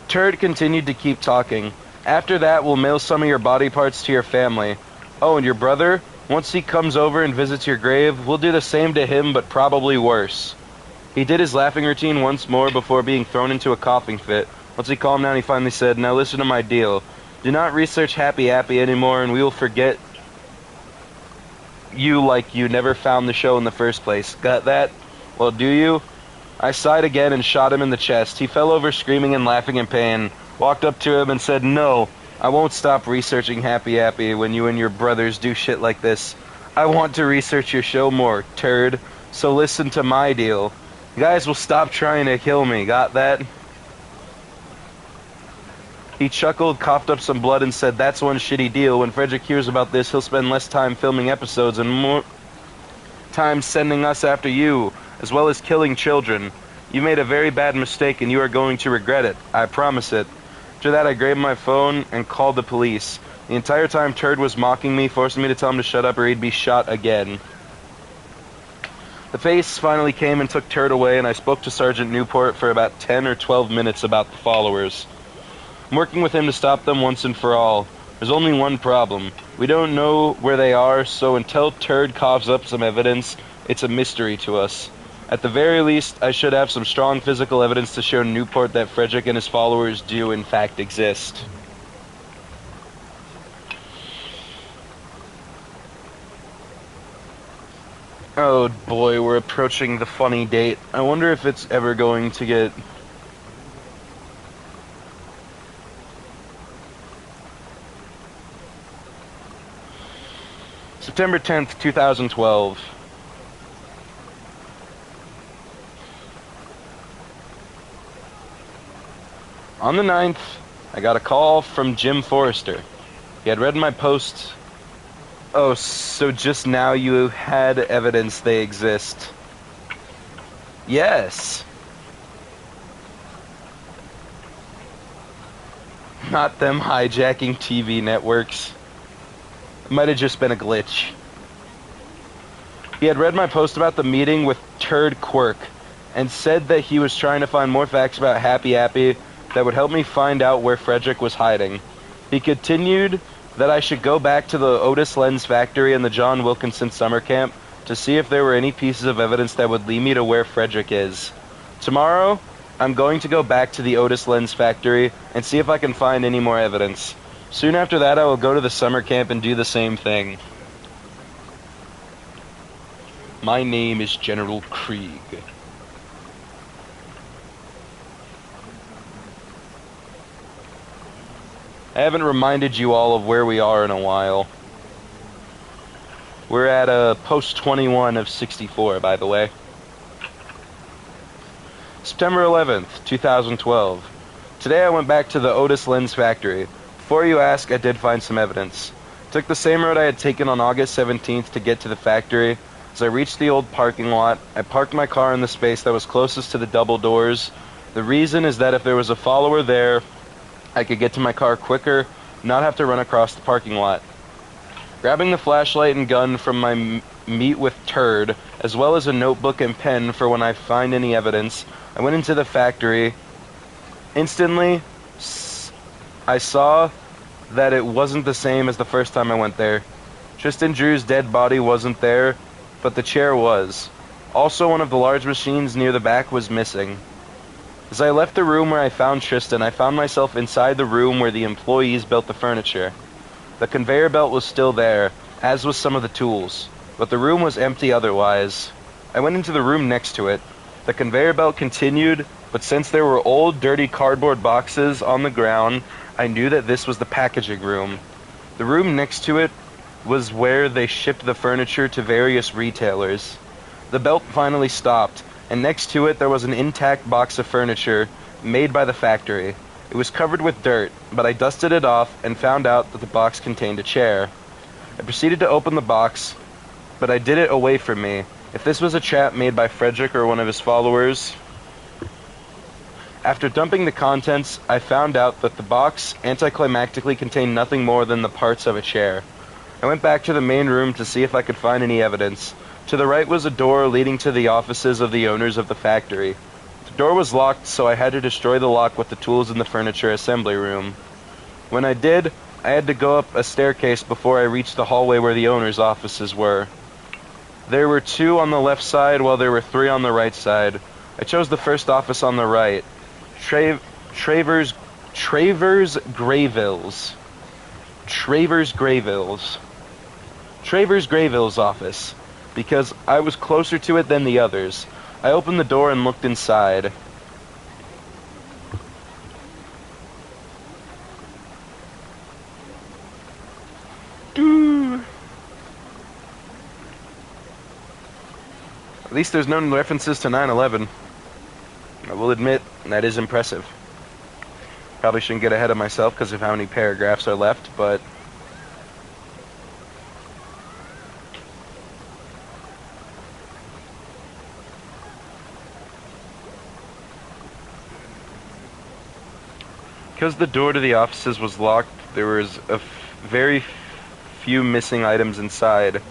Turd continued to keep talking. After that, we'll mail some of your body parts to your family. Oh, and your brother? Once he comes over and visits your grave, we'll do the same to him, but probably worse. He did his laughing routine once more before being thrown into a coughing fit. Once he calmed down, he finally said, "Now listen to my deal. Do not research Happy Appy anymore, and we will forget you like you never found the show in the first place. Got that? Well, do you?" I sighed again and shot him in the chest. He fell over screaming and laughing in pain, walked up to him and said, "No, I won't stop researching Happy Appy when you and your brothers do shit like this. I want to research your show more, Turd, so listen to my deal. You guys will stop trying to kill me, got that?" He chuckled, coughed up some blood, and said, "That's one shitty deal. When Frederick hears about this, he'll spend less time filming episodes and more time sending us after you, as well as killing children. You made a very bad mistake, and you are going to regret it. I promise it." After that, I grabbed my phone and called the police. The entire time, Turd was mocking me, forcing me to tell him to shut up or he'd be shot again. The face finally came and took Turd away, and I spoke to Sergeant Newport for about 10 or 12 minutes about the followers. I'm working with him to stop them once and for all. There's only one problem. We don't know where they are, so until Turd coughs up some evidence, it's a mystery to us. At the very least, I should have some strong physical evidence to show Newport that Frederick and his followers do in fact exist. Oh boy, we're approaching the funny date. I wonder if it's ever going to get... September 10th, 2012. On the 9th, I got a call from Jim Forrester. He had read my post Oh, so just now you had evidence they exist. Yes. Not them hijacking TV networks. It might have just been a glitch. He had read my post about the meeting with Turd Quirk and said that he was trying to find more facts about Happy Appy that would help me find out where Frederick was hiding. He continued that I should go back to the Otis Lens factory and the John Wilkinson summer camp to see if there were any pieces of evidence that would lead me to where Frederick is. Tomorrow, I'm going to go back to the Otis Lens factory and see if I can find any more evidence. Soon after that, I will go to the summer camp and do the same thing. My name is General Krieg. I haven't reminded you all of where we are in a while. We're at post 21 of 64, by the way. September 11th, 2012. Today I went back to the Otis Lens factory. Before you ask, I did find some evidence. Took the same road I had taken on August 17th to get to the factory. As I reached the old parking lot, I parked my car in the space that was closest to the double doors. The reason is that if there was a follower there, I could get to my car quicker, not have to run across the parking lot. Grabbing the flashlight and gun from my meet with Turd, as well as a notebook and pen for when I find any evidence, I went into the factory. Instantly, I saw that it wasn't the same as the first time I went there. Tristan Drew's dead body wasn't there, but the chair was. Also, one of the large machines near the back was missing. As I left the room where I found Tristan, I found myself inside the room where the employees built the furniture. The conveyor belt was still there, as was some of the tools, but the room was empty otherwise. I went into the room next to it. The conveyor belt continued, but since there were old, dirty cardboard boxes on the ground, I knew that this was the packaging room. The room next to it was where they shipped the furniture to various retailers. The belt finally stopped, and next to it there was an intact box of furniture made by the factory. It was covered with dirt, but I dusted it off and found out that the box contained a chair. I proceeded to open the box, but I did it away from me. If this was a trap made by Frederick or one of his followers. After dumping the contents, I found out that the box anticlimactically contained nothing more than the parts of a chair. I went back to the main room to see if I could find any evidence. To the right was a door leading to the offices of the owners of the factory. The door was locked, so I had to destroy the lock with the tools in the furniture assembly room. When I did, I had to go up a staircase before I reached the hallway where the owners' offices were. There were 2 on the left side, while there were 3 on the right side. I chose the first office on the right. Travers Grayville's office, because I was closer to it than the others. I opened the door and looked inside. At least there's no references to 9/11. I will admit, that is impressive. Probably shouldn't get ahead of myself because of how many paragraphs are left, but... Because the door to the offices was locked, there was very few missing items inside.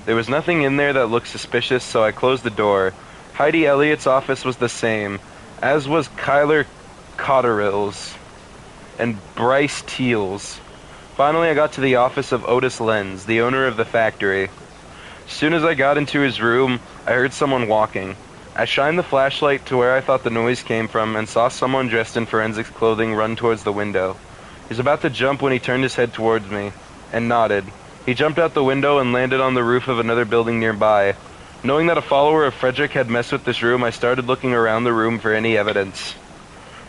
There was nothing in there that looked suspicious, so I closed the door. Heidi Elliott's office was the same, as was Kyler Cotterill's and Bryce Teal's. Finally, I got to the office of Otis Lens, the owner of the factory. As soon as I got into his room, I heard someone walking. I shined the flashlight to where I thought the noise came from and saw someone dressed in forensics clothing run towards the window. He was about to jump when he turned his head towards me and nodded. He jumped out the window and landed on the roof of another building nearby. Knowing that a follower of Frederick had messed with this room, I started looking around the room for any evidence.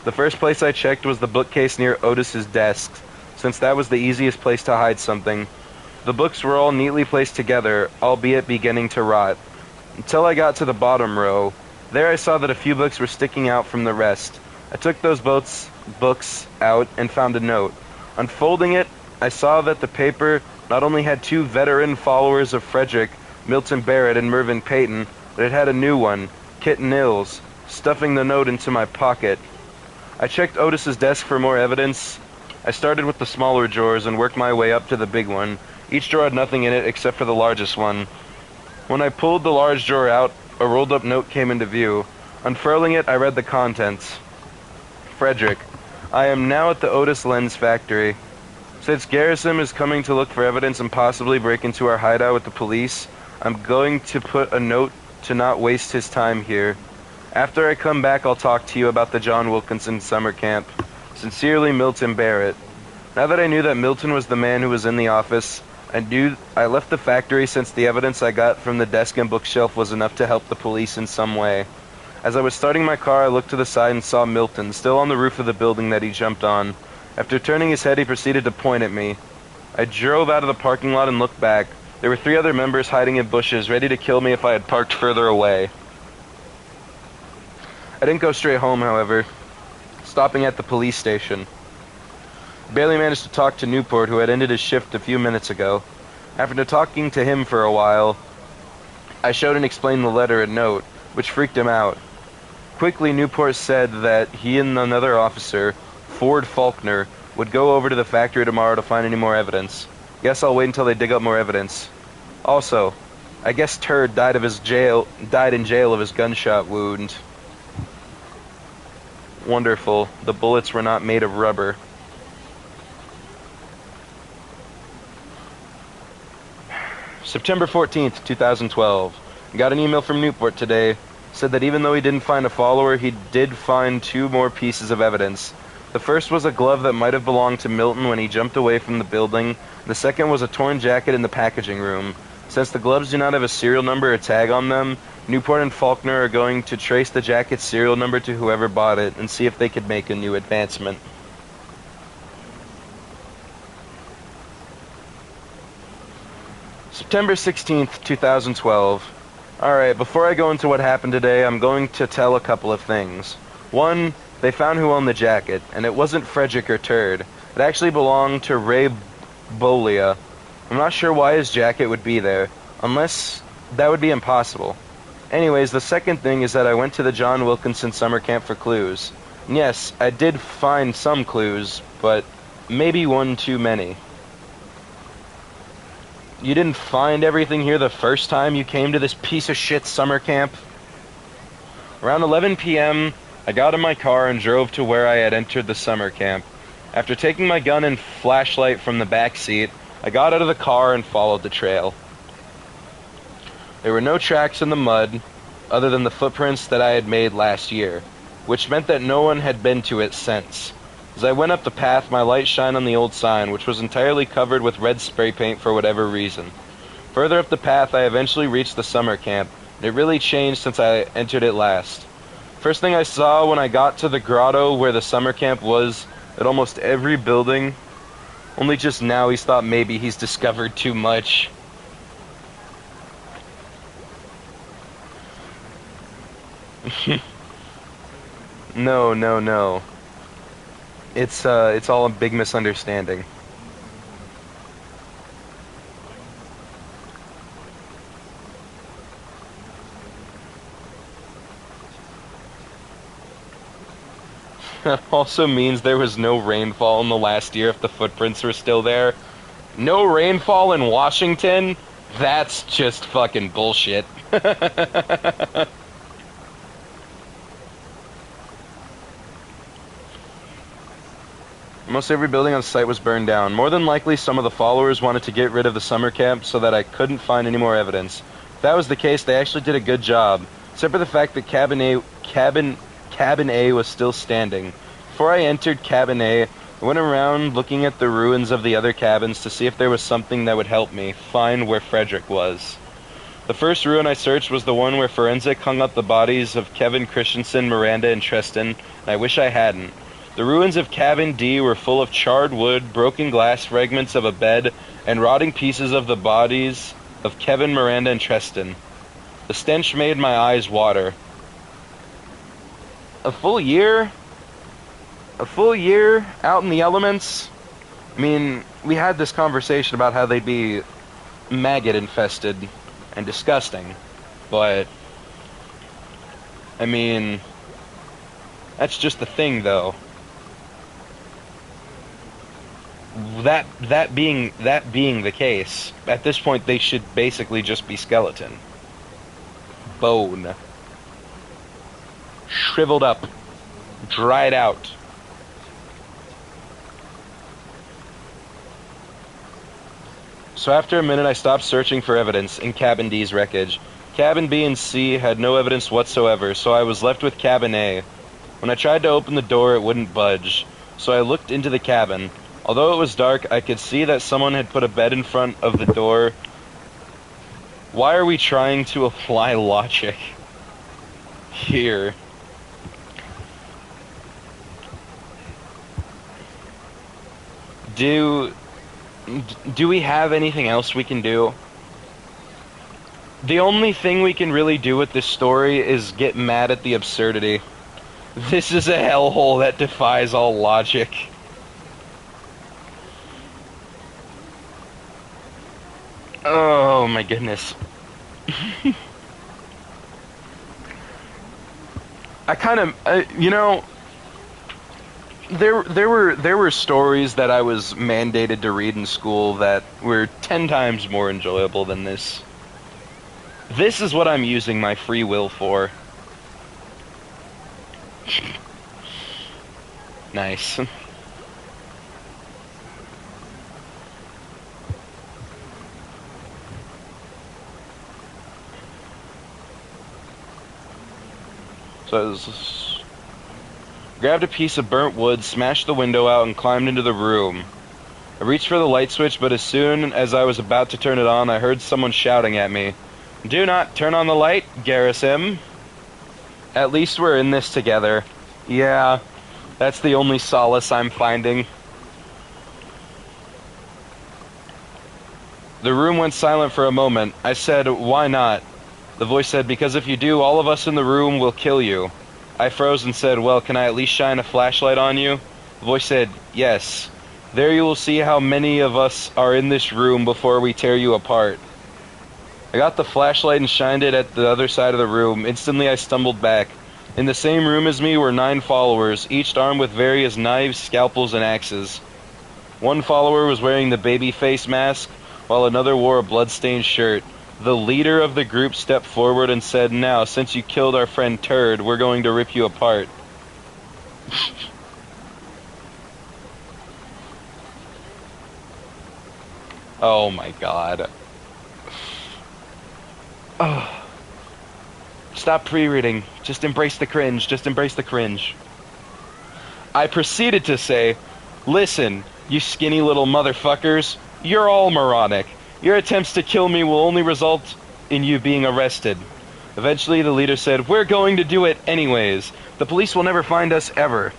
The first place I checked was the bookcase near Otis's desk, since that was the easiest place to hide something. The books were all neatly placed together, albeit beginning to rot. Until I got to the bottom row. There I saw that a few books were sticking out from the rest. I took those books out and found a note. Unfolding it, I saw that the paper not only had two veteran followers of Frederick, Milton Barrett and Mervyn Peyton, but it had a new one, Kit Nils, stuffing the note into my pocket. I checked Otis's desk for more evidence. I started with the smaller drawers and worked my way up to the big one. Each drawer had nothing in it except for the largest one. When I pulled the large drawer out, a rolled-up note came into view. Unfurling it, I read the contents. Frederick, I am now at the Otis Lens factory. Since Garrison is coming to look for evidence and possibly break into our hideout with the police, I'm going to put a note to not waste his time here. After I come back, I'll talk to you about the John Wilkinson summer camp. Sincerely, Milton Barrett. Now that I knew that Milton was the man who was in the office, I left the factory since the evidence I got from the desk and bookshelf was enough to help the police in some way. As I was starting my car, I looked to the side and saw Milton, still on the roof of the building that he jumped on. After turning his head, he proceeded to point at me. I drove out of the parking lot and looked back. There were 3 other members hiding in bushes, ready to kill me if I had parked further away. I didn't go straight home, however, stopping at the police station. Barely managed to talk to Newport, who had ended his shift a few minutes ago. After talking to him for a while, I showed and explained the letter and note, which freaked him out. Quickly, Newport said that he and another officer, Ford Faulkner, would go over to the factory tomorrow to find any more evidence. Guess I'll wait until they dig up more evidence. Also, I guess Turd died in jail of his gunshot wound. Wonderful. The bullets were not made of rubber. September 14th, 2012. Got an email from Newport today. Said that even though he didn't find a follower, he did find 2 more pieces of evidence. The first was a glove that might have belonged to Milton when he jumped away from the building. The second was a torn jacket in the packaging room. Since the gloves do not have a serial number or tag on them, Newport and Faulkner are going to trace the jacket's serial number to whoever bought it and see if they could make a new advancement. September 16th, 2012. Alright, before I go into what happened today, I'm going to tell a couple of things. One, they found who owned the jacket, and it wasn't Frederick or Turd. It actually belonged to Ray Bolia. I'm not sure why his jacket would be there, unless that would be impossible. Anyways, the second thing is that I went to the John Wilkinson summer camp for clues. And yes, I did find some clues, but maybe one too many. You didn't find everything here the first time you came to this piece of shit summer camp? Around 11 p.m., I got in my car and drove to where I had entered the summer camp. After taking my gun and flashlight from the back seat, I got out of the car and followed the trail. There were no tracks in the mud, other than the footprints that I had made last year, which meant that no one had been to it since. As I went up the path, my light shined on the old sign, which was entirely covered with red spray paint for whatever reason. Further up the path, I eventually reached the summer camp, and it really changed since I entered it last. First thing I saw when I got to the grotto where the summer camp was, at almost every building, only just now he's thought maybe he's discovered too much. No. It's all a big misunderstanding. That also means there was no rainfall in the last year if the footprints were still there. No rainfall in Washington? That's just fucking bullshit. Almost every building on site was burned down. More than likely, some of the followers wanted to get rid of the summer camp so that I couldn't find any more evidence. If that was the case, they actually did a good job, except for the fact that Cabin A was still standing. Before I entered Cabin A, I went around looking at the ruins of the other cabins to see if there was something that would help me find where Frederick was. The first ruin I searched was the one where Forensic hung up the bodies of Kevin Christensen, Miranda, and Tristan, and I wish I hadn't. The ruins of Cabin D were full of charred wood, broken glass fragments of a bed, and rotting pieces of the bodies of Kevin, Miranda, and Tristan. The stench made my eyes water. A full year? A full year out in the elements? I mean, we had this conversation about how they'd be maggot-infested and disgusting, but, I mean, that's just the thing, though. That being the case, at this point they should basically just be skeleton. Bone. Shriveled up. Dried out. So after a minute I stopped searching for evidence in Cabin D's wreckage. Cabin B and C had no evidence whatsoever, so I was left with Cabin A. When I tried to open the door, it wouldn't budge, so I looked into the cabin. Although it was dark, I could see that someone had put a bed in front of the door. Why are we trying to apply logic here? Do we have anything else we can do? The only thing we can really do with this story is get mad at the absurdity. This is a hellhole that defies all logic. Oh my goodness. I kind of, you know, there were stories that I was mandated to read in school that were 10 times more enjoyable than this. This is what I'm using my free will for. Nice. So I grabbed a piece of burnt wood, smashed the window out, and climbed into the room. I reached for the light switch, but as soon as I was about to turn it on, I heard someone shouting at me. "Do not turn on the light, Garrison." At least we're in this together. Yeah, that's the only solace I'm finding. The room went silent for a moment. I said, "Why not?" The voice said, "Because if you do, all of us in the room will kill you." I froze and said, "Well, can I at least shine a flashlight on you?" The voice said, "Yes. There you will see how many of us are in this room before we tear you apart." I got the flashlight and shined it at the other side of the room. Instantly I stumbled back. In the same room as me were 9 followers, each armed with various knives, scalpels, and axes. One follower was wearing the baby face mask, while another wore a blood-stained shirt. The leader of the group stepped forward and said, "Now, since you killed our friend Turd, we're going to rip you apart." Oh my god. Oh. Stop pre-reading. Just embrace the cringe. Just embrace the cringe. I proceeded to say, "Listen, you skinny little motherfuckers, you're all moronic. Your attempts to kill me will only result in you being arrested." Eventually, the leader said, "We're going to do it anyways. The police will never find us ever."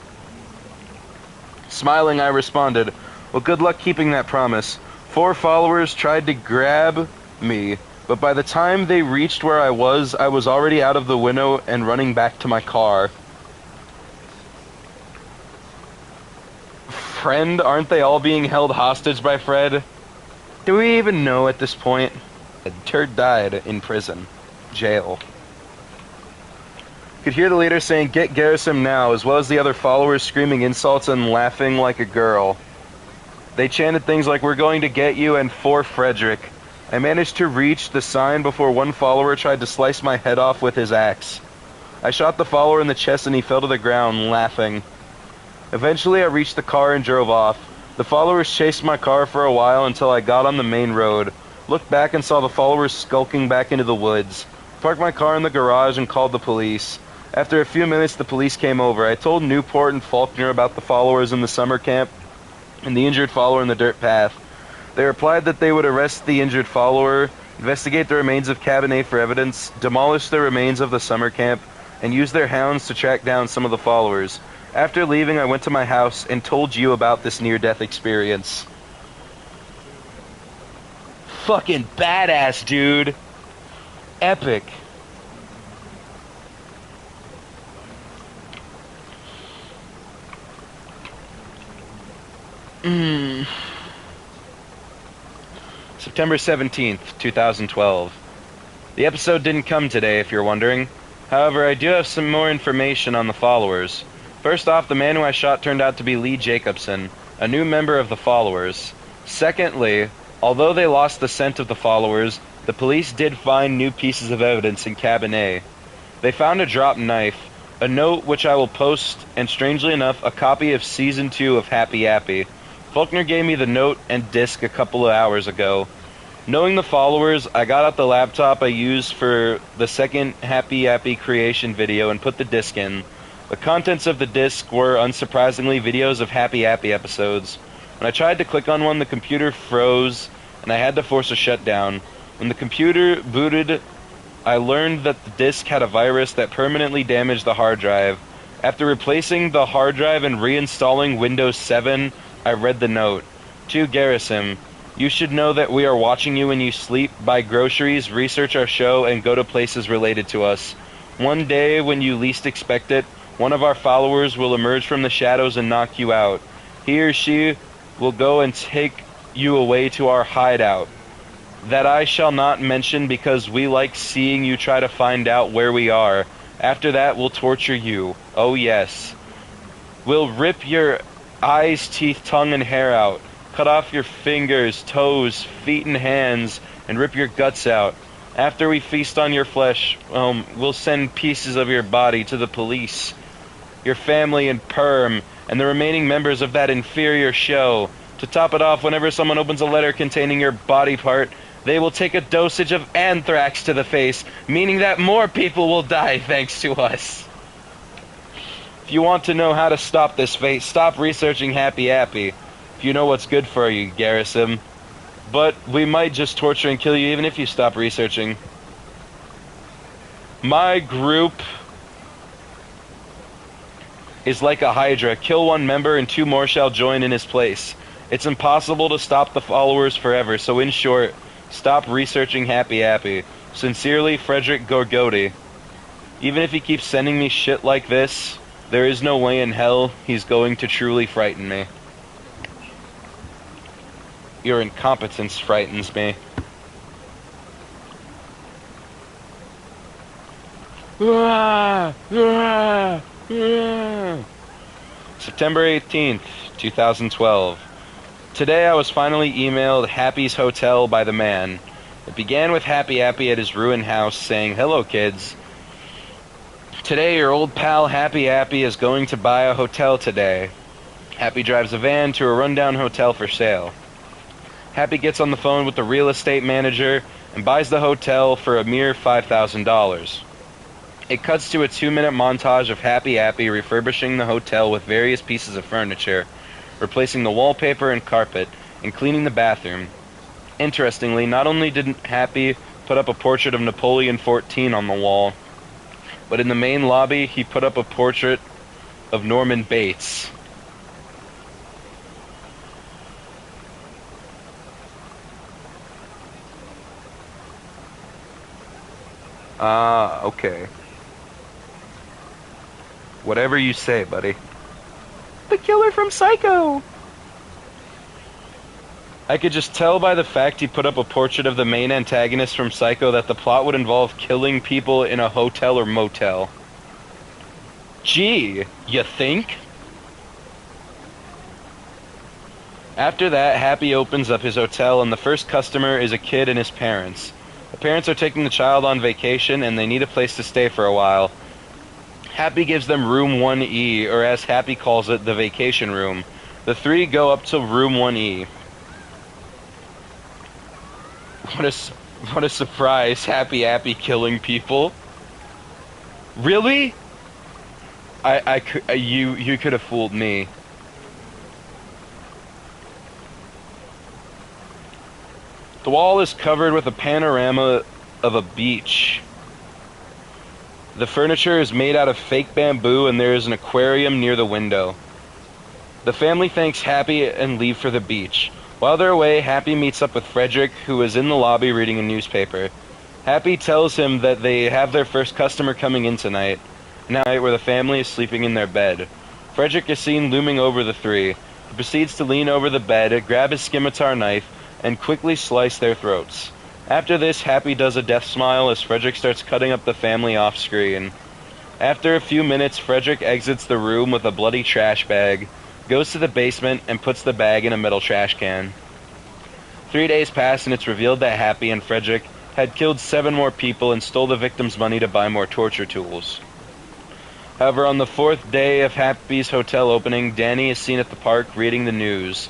Smiling, I responded, "Well, good luck keeping that promise." 4 followers tried to grab me, but by the time they reached where I was already out of the window and running back to my car. Friend, aren't they all being held hostage by Fred? Do we even know at this point? Turd died in prison. Jail. Could hear the leader saying, "Get Garrison now," as well as the other followers screaming insults and laughing like a girl. They chanted things like, "We're going to get you," and "For Frederick." I managed to reach the sign before one follower tried to slice my head off with his axe. I shot the follower in the chest and he fell to the ground, laughing. Eventually I reached the car and drove off. The followers chased my car for a while until I got on the main road. Looked back and saw the followers skulking back into the woods. Parked my car in the garage and called the police. After a few minutes, the police came over. I told Newport and Faulkner about the followers in the summer camp and the injured follower in the dirt path. They replied that they would arrest the injured follower, investigate the remains of Cabin A for evidence, demolish the remains of the summer camp, and use their hounds to track down some of the followers. After leaving, I went to my house and told you about this near-death experience. Fucking badass, dude. Epic. September 17th, 2012. The episode didn't come today, if you're wondering. However, I do have some more information on the followers. First off, the man who I shot turned out to be Lee Jacobson, a new member of the followers. Secondly, although they lost the scent of the followers, the police did find new pieces of evidence in Cabin A. They found a dropped knife, a note which I will post, and strangely enough, a copy of Season 2 of Happy Appy. Faulkner gave me the note and disc a couple of hours ago. Knowing the followers, I got out the laptop I used for the second Happy Appy creation video and put the disc in. The contents of the disc were, unsurprisingly, videos of Happy Appy episodes. When I tried to click on one, the computer froze, and I had to force a shutdown. When the computer booted, I learned that the disc had a virus that permanently damaged the hard drive. After replacing the hard drive and reinstalling Windows 7, I read the note. To Garrison, you should know that we are watching you when you sleep, buy groceries, research our show, and go to places related to us. One day, when you least expect it, one of our followers will emerge from the shadows and knock you out. He or she will go and take you away to our hideout. That I shall not mention because we like seeing you try to find out where we are. After that, we'll torture you. Oh yes. We'll rip your eyes, teeth, tongue, and hair out. Cut off your fingers, toes, feet, and hands, and rip your guts out. After we feast on your flesh, we'll send pieces of your body to the police, your family, and Perm, and the remaining members of that inferior show. To top it off, whenever someone opens a letter containing your body part, they will take a dosage of anthrax to the face, meaning that more people will die thanks to us. If you want to know how to stop this fate, stop researching Happy Appy. If you know what's good for you, Garrison. But we might just torture and kill you even if you stop researching. My group is like a Hydra. Kill one member and 2 more shall join in his place. It's impossible to stop the followers forever, so in short, stop researching Happy Appy. Sincerely, Frederick Gorgoti. Even if he keeps sending me shit like this, there is no way in hell he's going to truly frighten me. Your incompetence frightens me. September 18th, 2012. Today I was finally emailed Happy's Hotel by the man. It began with Happy Appy at his ruined house saying, "Hello kids. Today your old pal Happy Appy is going to buy a hotel today." Happy drives a van to a rundown hotel for sale. Happy gets on the phone with the real estate manager and buys the hotel for a mere $5,000. It cuts to a 2-minute montage of Happy Appy refurbishing the hotel with various pieces of furniture, replacing the wallpaper and carpet, and cleaning the bathroom. Interestingly, not only did Happy put up a portrait of Napoleon XIV on the wall, but in the main lobby he put up a portrait of Norman Bates. Okay. Whatever you say, buddy. The killer from Psycho! I could just tell by the fact he put up a portrait of the main antagonist from Psycho that the plot would involve killing people in a hotel or motel. Gee, you think? After that, Happy opens up his hotel and the first customer is a kid and his parents. The parents are taking the child on vacation and they need a place to stay for a while. Happy gives them room 1E, or as Happy calls it, the vacation room. The 3 go up to room 1E. What a surprise, Happy Appy killing people. Really? You could have fooled me. The wall is covered with a panorama of a beach. The furniture is made out of fake bamboo and there is an aquarium near the window. The family thanks Happy and leave for the beach. While they're away, Happy meets up with Frederick, who is in the lobby reading a newspaper. Happy tells him that they have their first customer coming in tonight, where the family is sleeping in their bed. Frederick is seen looming over the 3. He proceeds to lean over the bed, grab his scimitar knife, and quickly slice their throats. After this, Happy does a death smile as Frederick starts cutting up the family off-screen. After a few minutes, Frederick exits the room with a bloody trash bag, goes to the basement, and puts the bag in a metal trash can. 3 days pass, and it's revealed that Happy and Frederick had killed 7 more people and stole the victims' money to buy more torture tools. However, on the 4th day of Happy's hotel opening, Danny is seen at the park reading the news.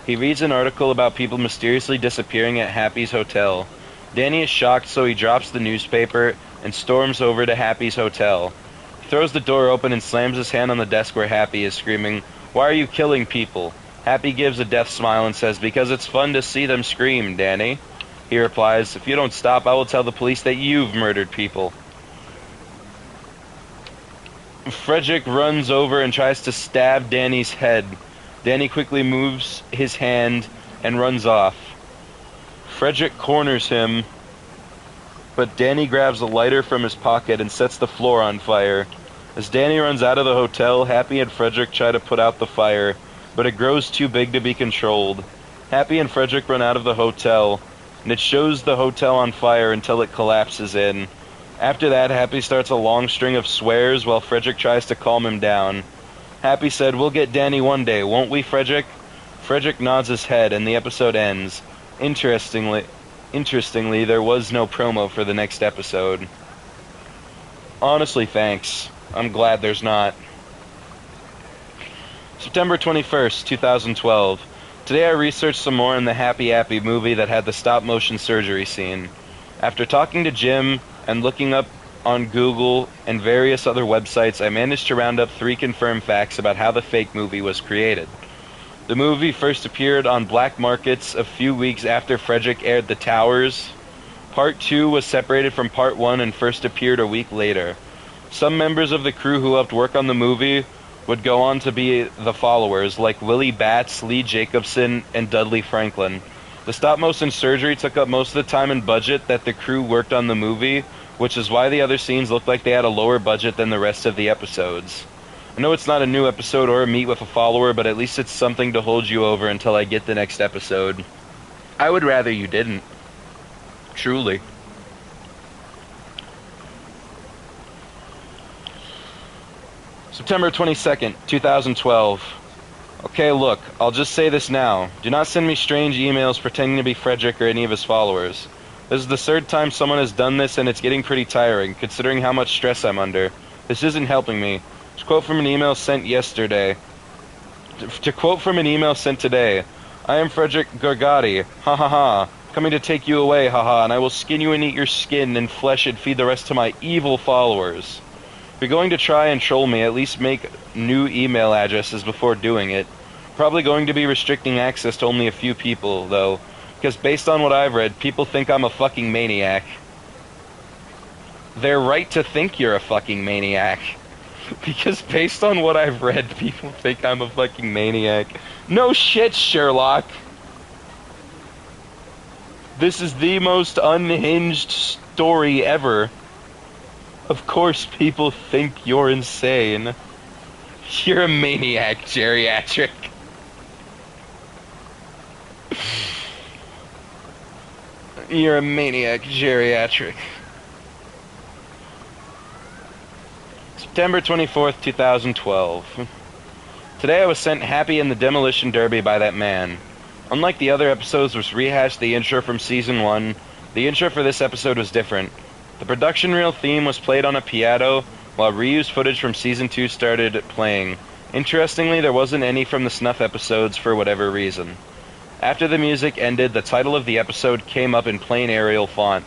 He reads an article about people mysteriously disappearing at Happy's hotel. Danny is shocked, so he drops the newspaper and storms over to Happy's hotel. He throws the door open and slams his hand on the desk where Happy is, screaming, "Why are you killing people?" Happy gives a death smile and says, "Because it's fun to see them scream, Danny." He replies, "If you don't stop, I will tell the police that you've murdered people." Frederick runs over and tries to stab Danny's head. Danny quickly moves his hand and runs off. Frederick corners him, but Danny grabs a lighter from his pocket and sets the floor on fire. As Danny runs out of the hotel, Happy and Frederick try to put out the fire, but it grows too big to be controlled. Happy and Frederick run out of the hotel, and it shows the hotel on fire until it collapses in. After that, Happy starts a long string of swears while Frederick tries to calm him down. Happy said, "We'll get Danny one day, won't we, Frederick?" Frederick nods his head, and the episode ends. Interestingly, there was no promo for the next episode. Honestly, thanks. I'm glad there's not. September 21st, 2012. Today I researched some more in the Happy Appy movie that had the stop-motion surgery scene. After talking to Jim and looking up on Google and various other websites, I managed to round up 3 confirmed facts about how the fake movie was created. The movie first appeared on black markets a few weeks after Frederick aired The Towers. Part 2 was separated from Part 1 and first appeared a week later. Some members of the crew who helped work on the movie would go on to be the followers, like Willie Batts, Lee Jacobson, and Dudley Franklin. The stop-motion surgery took up most of the time and budget that the crew worked on the movie, which is why the other scenes looked like they had a lower budget than the rest of the episodes. I know it's not a new episode or a meet with a follower, but at least it's something to hold you over until I get the next episode. I would rather you didn't. Truly. September 22nd, 2012. Okay, look, I'll just say this now. Do not send me strange emails pretending to be Frederick or any of his followers. This is the 3rd time someone has done this, and it's getting pretty tiring, considering how much stress I'm under. This isn't helping me. To quote from an email sent yesterday. To quote from an email sent today. "I am Frederick Gargati. Ha ha ha. Coming to take you away, haha, and I will skin you and eat your skin and flesh and feed the rest to my evil followers. If you're going to try and troll me, at least make new email addresses before doing it. Probably going to be restricting access to only a few people, though, because based on what I've read, people think I'm a fucking maniac. They're right to think you're a fucking maniac. Because based on what I've read, people think I'm a fucking maniac. No shit, Sherlock. This is the most unhinged story ever. Of course people think you're insane. You're a maniac, geriatric. You're a maniac, geriatric. September 24th, 2012. Today I was sent Happy in the Demolition Derby by that man. Unlike the other episodes which rehashed the intro from Season 1, the intro for this episode was different. The production reel theme was played on a piano, while reused footage from Season 2 started playing. Interestingly, there wasn't any from the snuff episodes for whatever reason. After the music ended, the title of the episode came up in plain Arial font.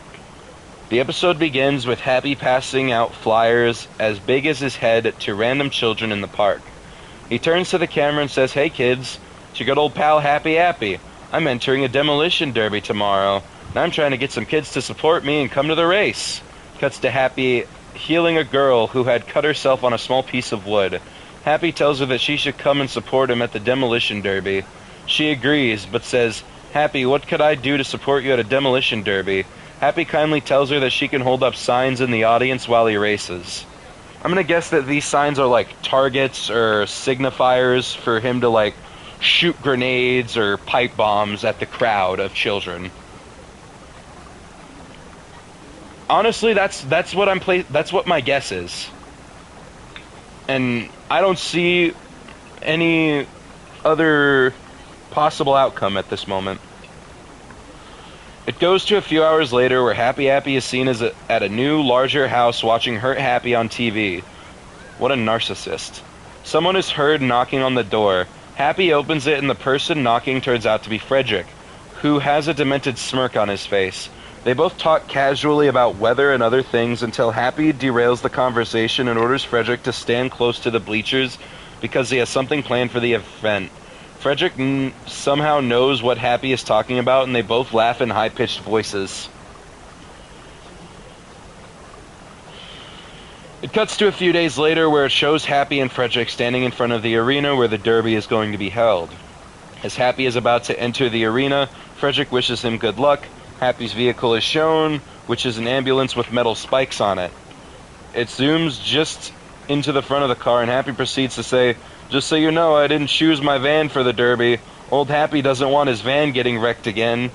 The episode begins with Happy passing out flyers as big as his head to random children in the park. He turns to the camera and says, "Hey kids, it's your good old pal Happy Appy. I'm entering a demolition derby tomorrow, and I'm trying to get some kids to support me and come to the race." Cuts to Happy healing a girl who had cut herself on a small piece of wood. Happy tells her that she should come and support him at the demolition derby. She agrees, but says, "Happy, what could I do to support you at a demolition derby?" Happy kindly tells her that she can hold up signs in the audience while he races. I'm gonna guess that these signs are like targets or signifiers for him to like shoot grenades or pipe bombs at the crowd of children. Honestly, that's what my guess is. And I don't see any other possible outcome at this moment. It goes to a few hours later where Happy Appy is seen at a new, larger house watching Hurt Happy on TV. What a narcissist. Someone is heard knocking on the door. Happy opens it and the person knocking turns out to be Frederick, who has a demented smirk on his face. They both talk casually about weather and other things until Happy derails the conversation and orders Frederick to stand close to the bleachers because he has something planned for the event. Frederick somehow knows what Happy is talking about, and they both laugh in high-pitched voices. It cuts to a few days later where it shows Happy and Frederick standing in front of the arena where the derby is going to be held. As Happy is about to enter the arena, Frederick wishes him good luck. Happy's vehicle is shown, which is an ambulance with metal spikes on it. It zooms just into the front of the car, and Happy proceeds to say, "Just so you know, I didn't choose my van for the derby. Old Happy doesn't want his van getting wrecked again."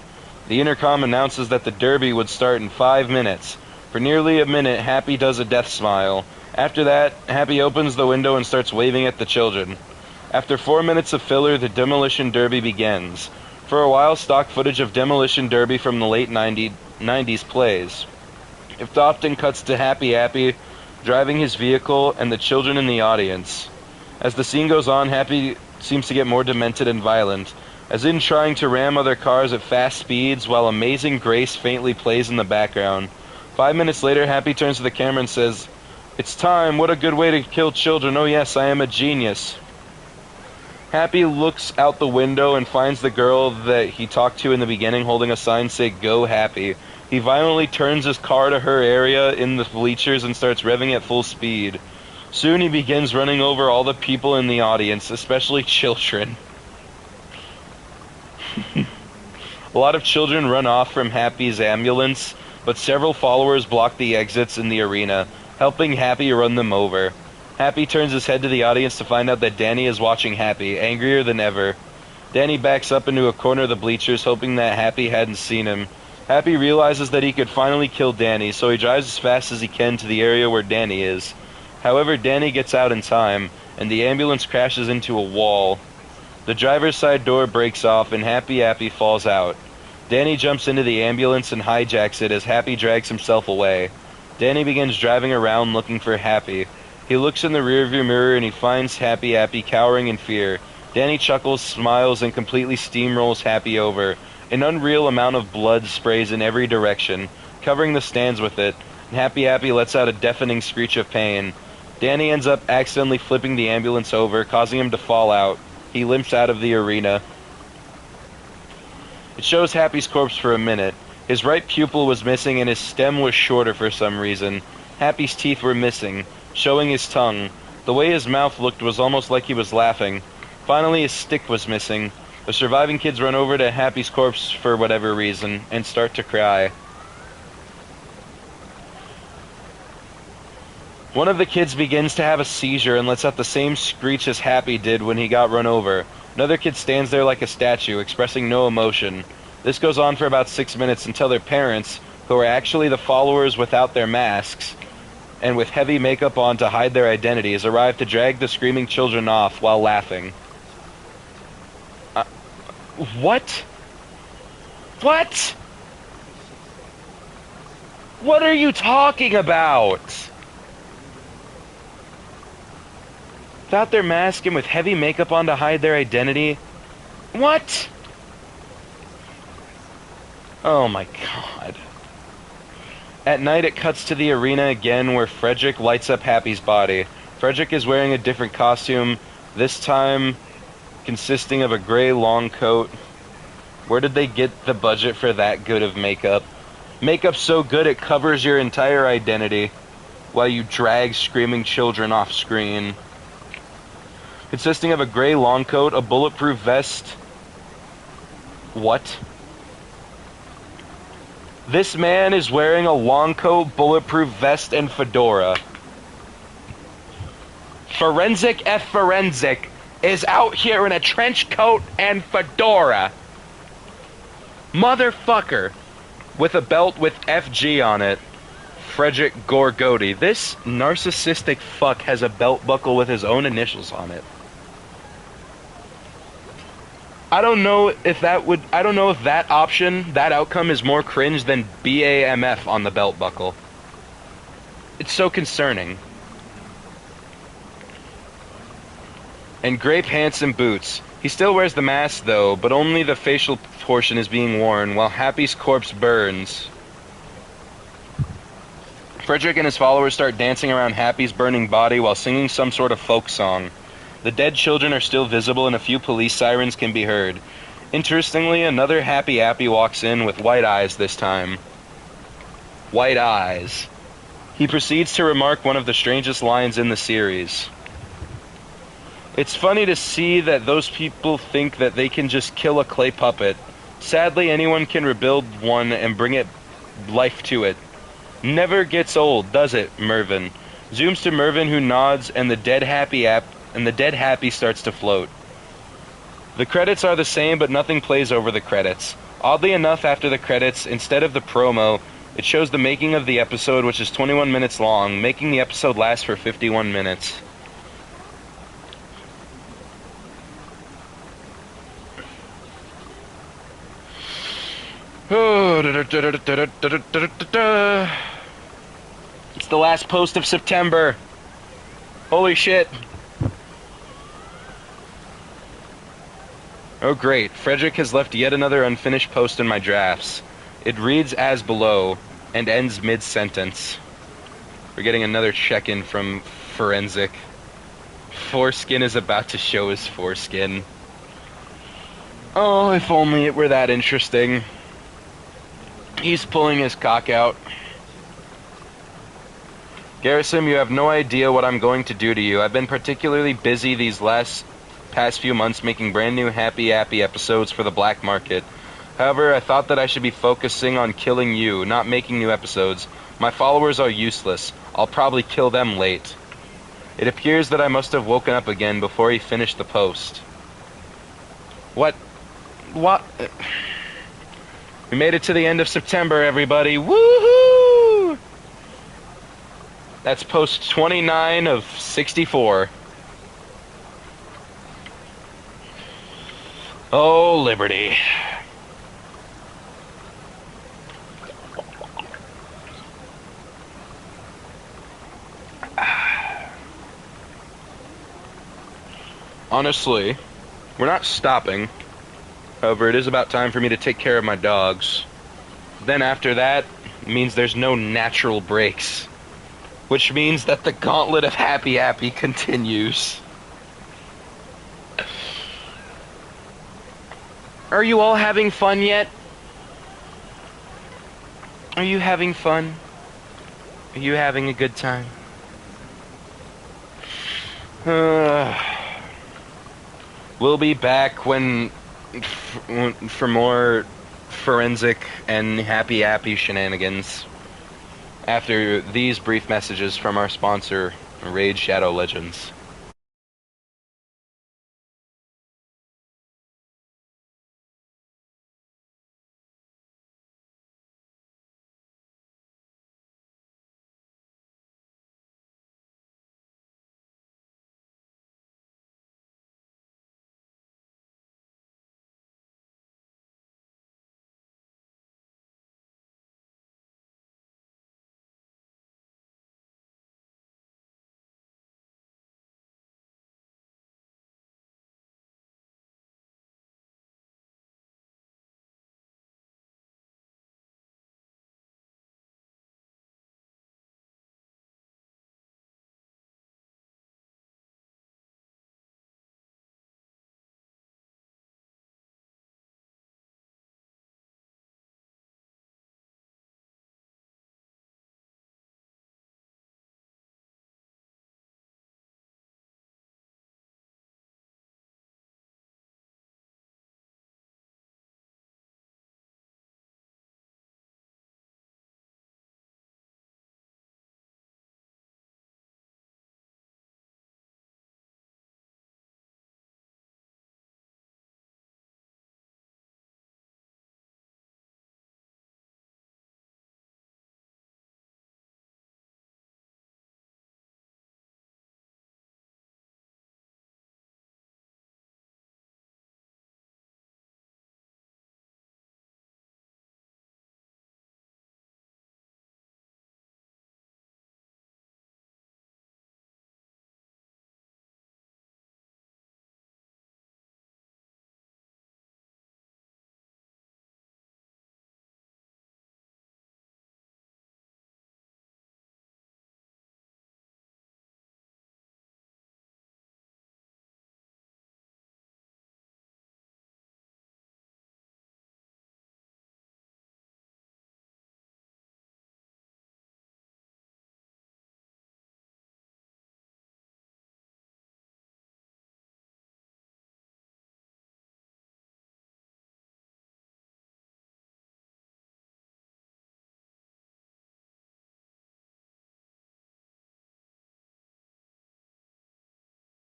The intercom announces that the derby would start in 5 minutes. For nearly a minute, Happy does a death smile. After that, Happy opens the window and starts waving at the children. After 4 minutes of filler, the demolition derby begins. For a while, stock footage of demolition derby from the late 90s plays. It often cuts to Happy Appy driving his vehicle and the children in the audience. As the scene goes on, Happy seems to get more demented and violent, as in trying to ram other cars at fast speeds while Amazing Grace faintly plays in the background. 5 minutes later, Happy turns to the camera and says, "It's time, what a good way to kill children, oh yes, I am a genius." Happy looks out the window and finds the girl that he talked to in the beginning holding a sign saying, "Go Happy." He violently turns his car to her area in the bleachers and starts revving at full speed. Soon he begins running over all the people in the audience, especially children. A lot of children run off from Happy's ambulance, but several followers block the exits in the arena, helping Happy run them over. Happy turns his head to the audience to find out that Danny is watching Happy, angrier than ever. Danny backs up into a corner of the bleachers, hoping that Happy hadn't seen him. Happy realizes that he could finally kill Danny, so he drives as fast as he can to the area where Danny is. However, Danny gets out in time, and the ambulance crashes into a wall. The driver's side door breaks off, and Happy Appy falls out. Danny jumps into the ambulance and hijacks it as Happy drags himself away. Danny begins driving around looking for Happy. He looks in the rearview mirror and he finds Happy Appy cowering in fear. Danny chuckles, smiles, and completely steamrolls Happy over. An unreal amount of blood sprays in every direction, covering the stands with it, and Happy Appy lets out a deafening screech of pain. Danny ends up accidentally flipping the ambulance over, causing him to fall out. He limps out of the arena. It shows Happy's corpse for a minute. His right pupil was missing and his stem was shorter for some reason. Happy's teeth were missing, showing his tongue. The way his mouth looked was almost like he was laughing. Finally, his stick was missing. The surviving kids run over to Happy's corpse for whatever reason and start to cry. One of the kids begins to have a seizure and lets out the same screech as Happy did when he got run over. Another kid stands there like a statue, expressing no emotion. This goes on for about 6 minutes until their parents, who are actually the followers without their masks, and with heavy makeup on to hide their identities, arrive to drag the screaming children off while laughing. What? What? What are you talking about? Without their mask and with heavy makeup on to hide their identity? What? Oh my god. At night it cuts to the arena again where Frederick lights up Happy's body. Frederick is wearing a different costume, this time consisting of a gray long coat. Where did they get the budget for that good of makeup? Makeup's so good it covers your entire identity while you drag screaming children off screen. Consisting of a gray long coat, a bulletproof vest. What? This man is wearing a long coat, bulletproof vest, and fedora. Forensic F forensic. is out here in a trench coat and fedora. Motherfucker. With a belt with FG on it. Frederick Gorgoti. This narcissistic fuck has a belt buckle with his own initials on it. I don't know if that option, that outcome is more cringe than BAMF on the belt buckle. It's so concerning. And gray pants and boots. He still wears the mask though, but only the facial portion is being worn while Happy's corpse burns. Frederick and his followers start dancing around Happy's burning body while singing some sort of folk song. The dead children are still visible and a few police sirens can be heard. Interestingly, another Happy Appy walks in with white eyes this time. White eyes. He proceeds to remark one of the strangest lines in the series. It's funny to see that those people think that they can just kill a clay puppet. Sadly, anyone can rebuild one and bring it life to it. Never gets old, does it, Mervyn? Zooms to Mervyn, who nods, and the dead Happy starts to float. The credits are the same, but nothing plays over the credits. Oddly enough, after the credits, instead of the promo, it shows the making of the episode, which is 21 minutes long, making the episode last for 51 minutes. It's the last post of September. Holy shit. Oh great, Frederick has left yet another unfinished post in my drafts. It reads as below, and ends mid-sentence. We're getting another check-in from Forensic. Foreskin is about to show his foreskin. Oh, if only it were that interesting. He's pulling his cock out. Garrison, you have no idea what I'm going to do to you. I've been particularly busy these past few months making brand new Happy Appy episodes for the black market. However, I thought that I should be focusing on killing you, not making new episodes. My followers are useless. I'll probably kill them late. It appears that I must have woken up again before he finished the post. What? We made it to the end of September, everybody. Woohoo! That's post 29 of 64. Oh, liberty. Honestly, we're not stopping. However, it is about time for me to take care of my dogs. Then after that, it means there's no natural breaks. Which means that the gauntlet of Happy Appy continues. Are you all having fun yet? Are you having fun? Are you having a good time? We'll be back for more Forensic and Happy Appy shenanigans after these brief messages from our sponsor, Raid Shadow Legends.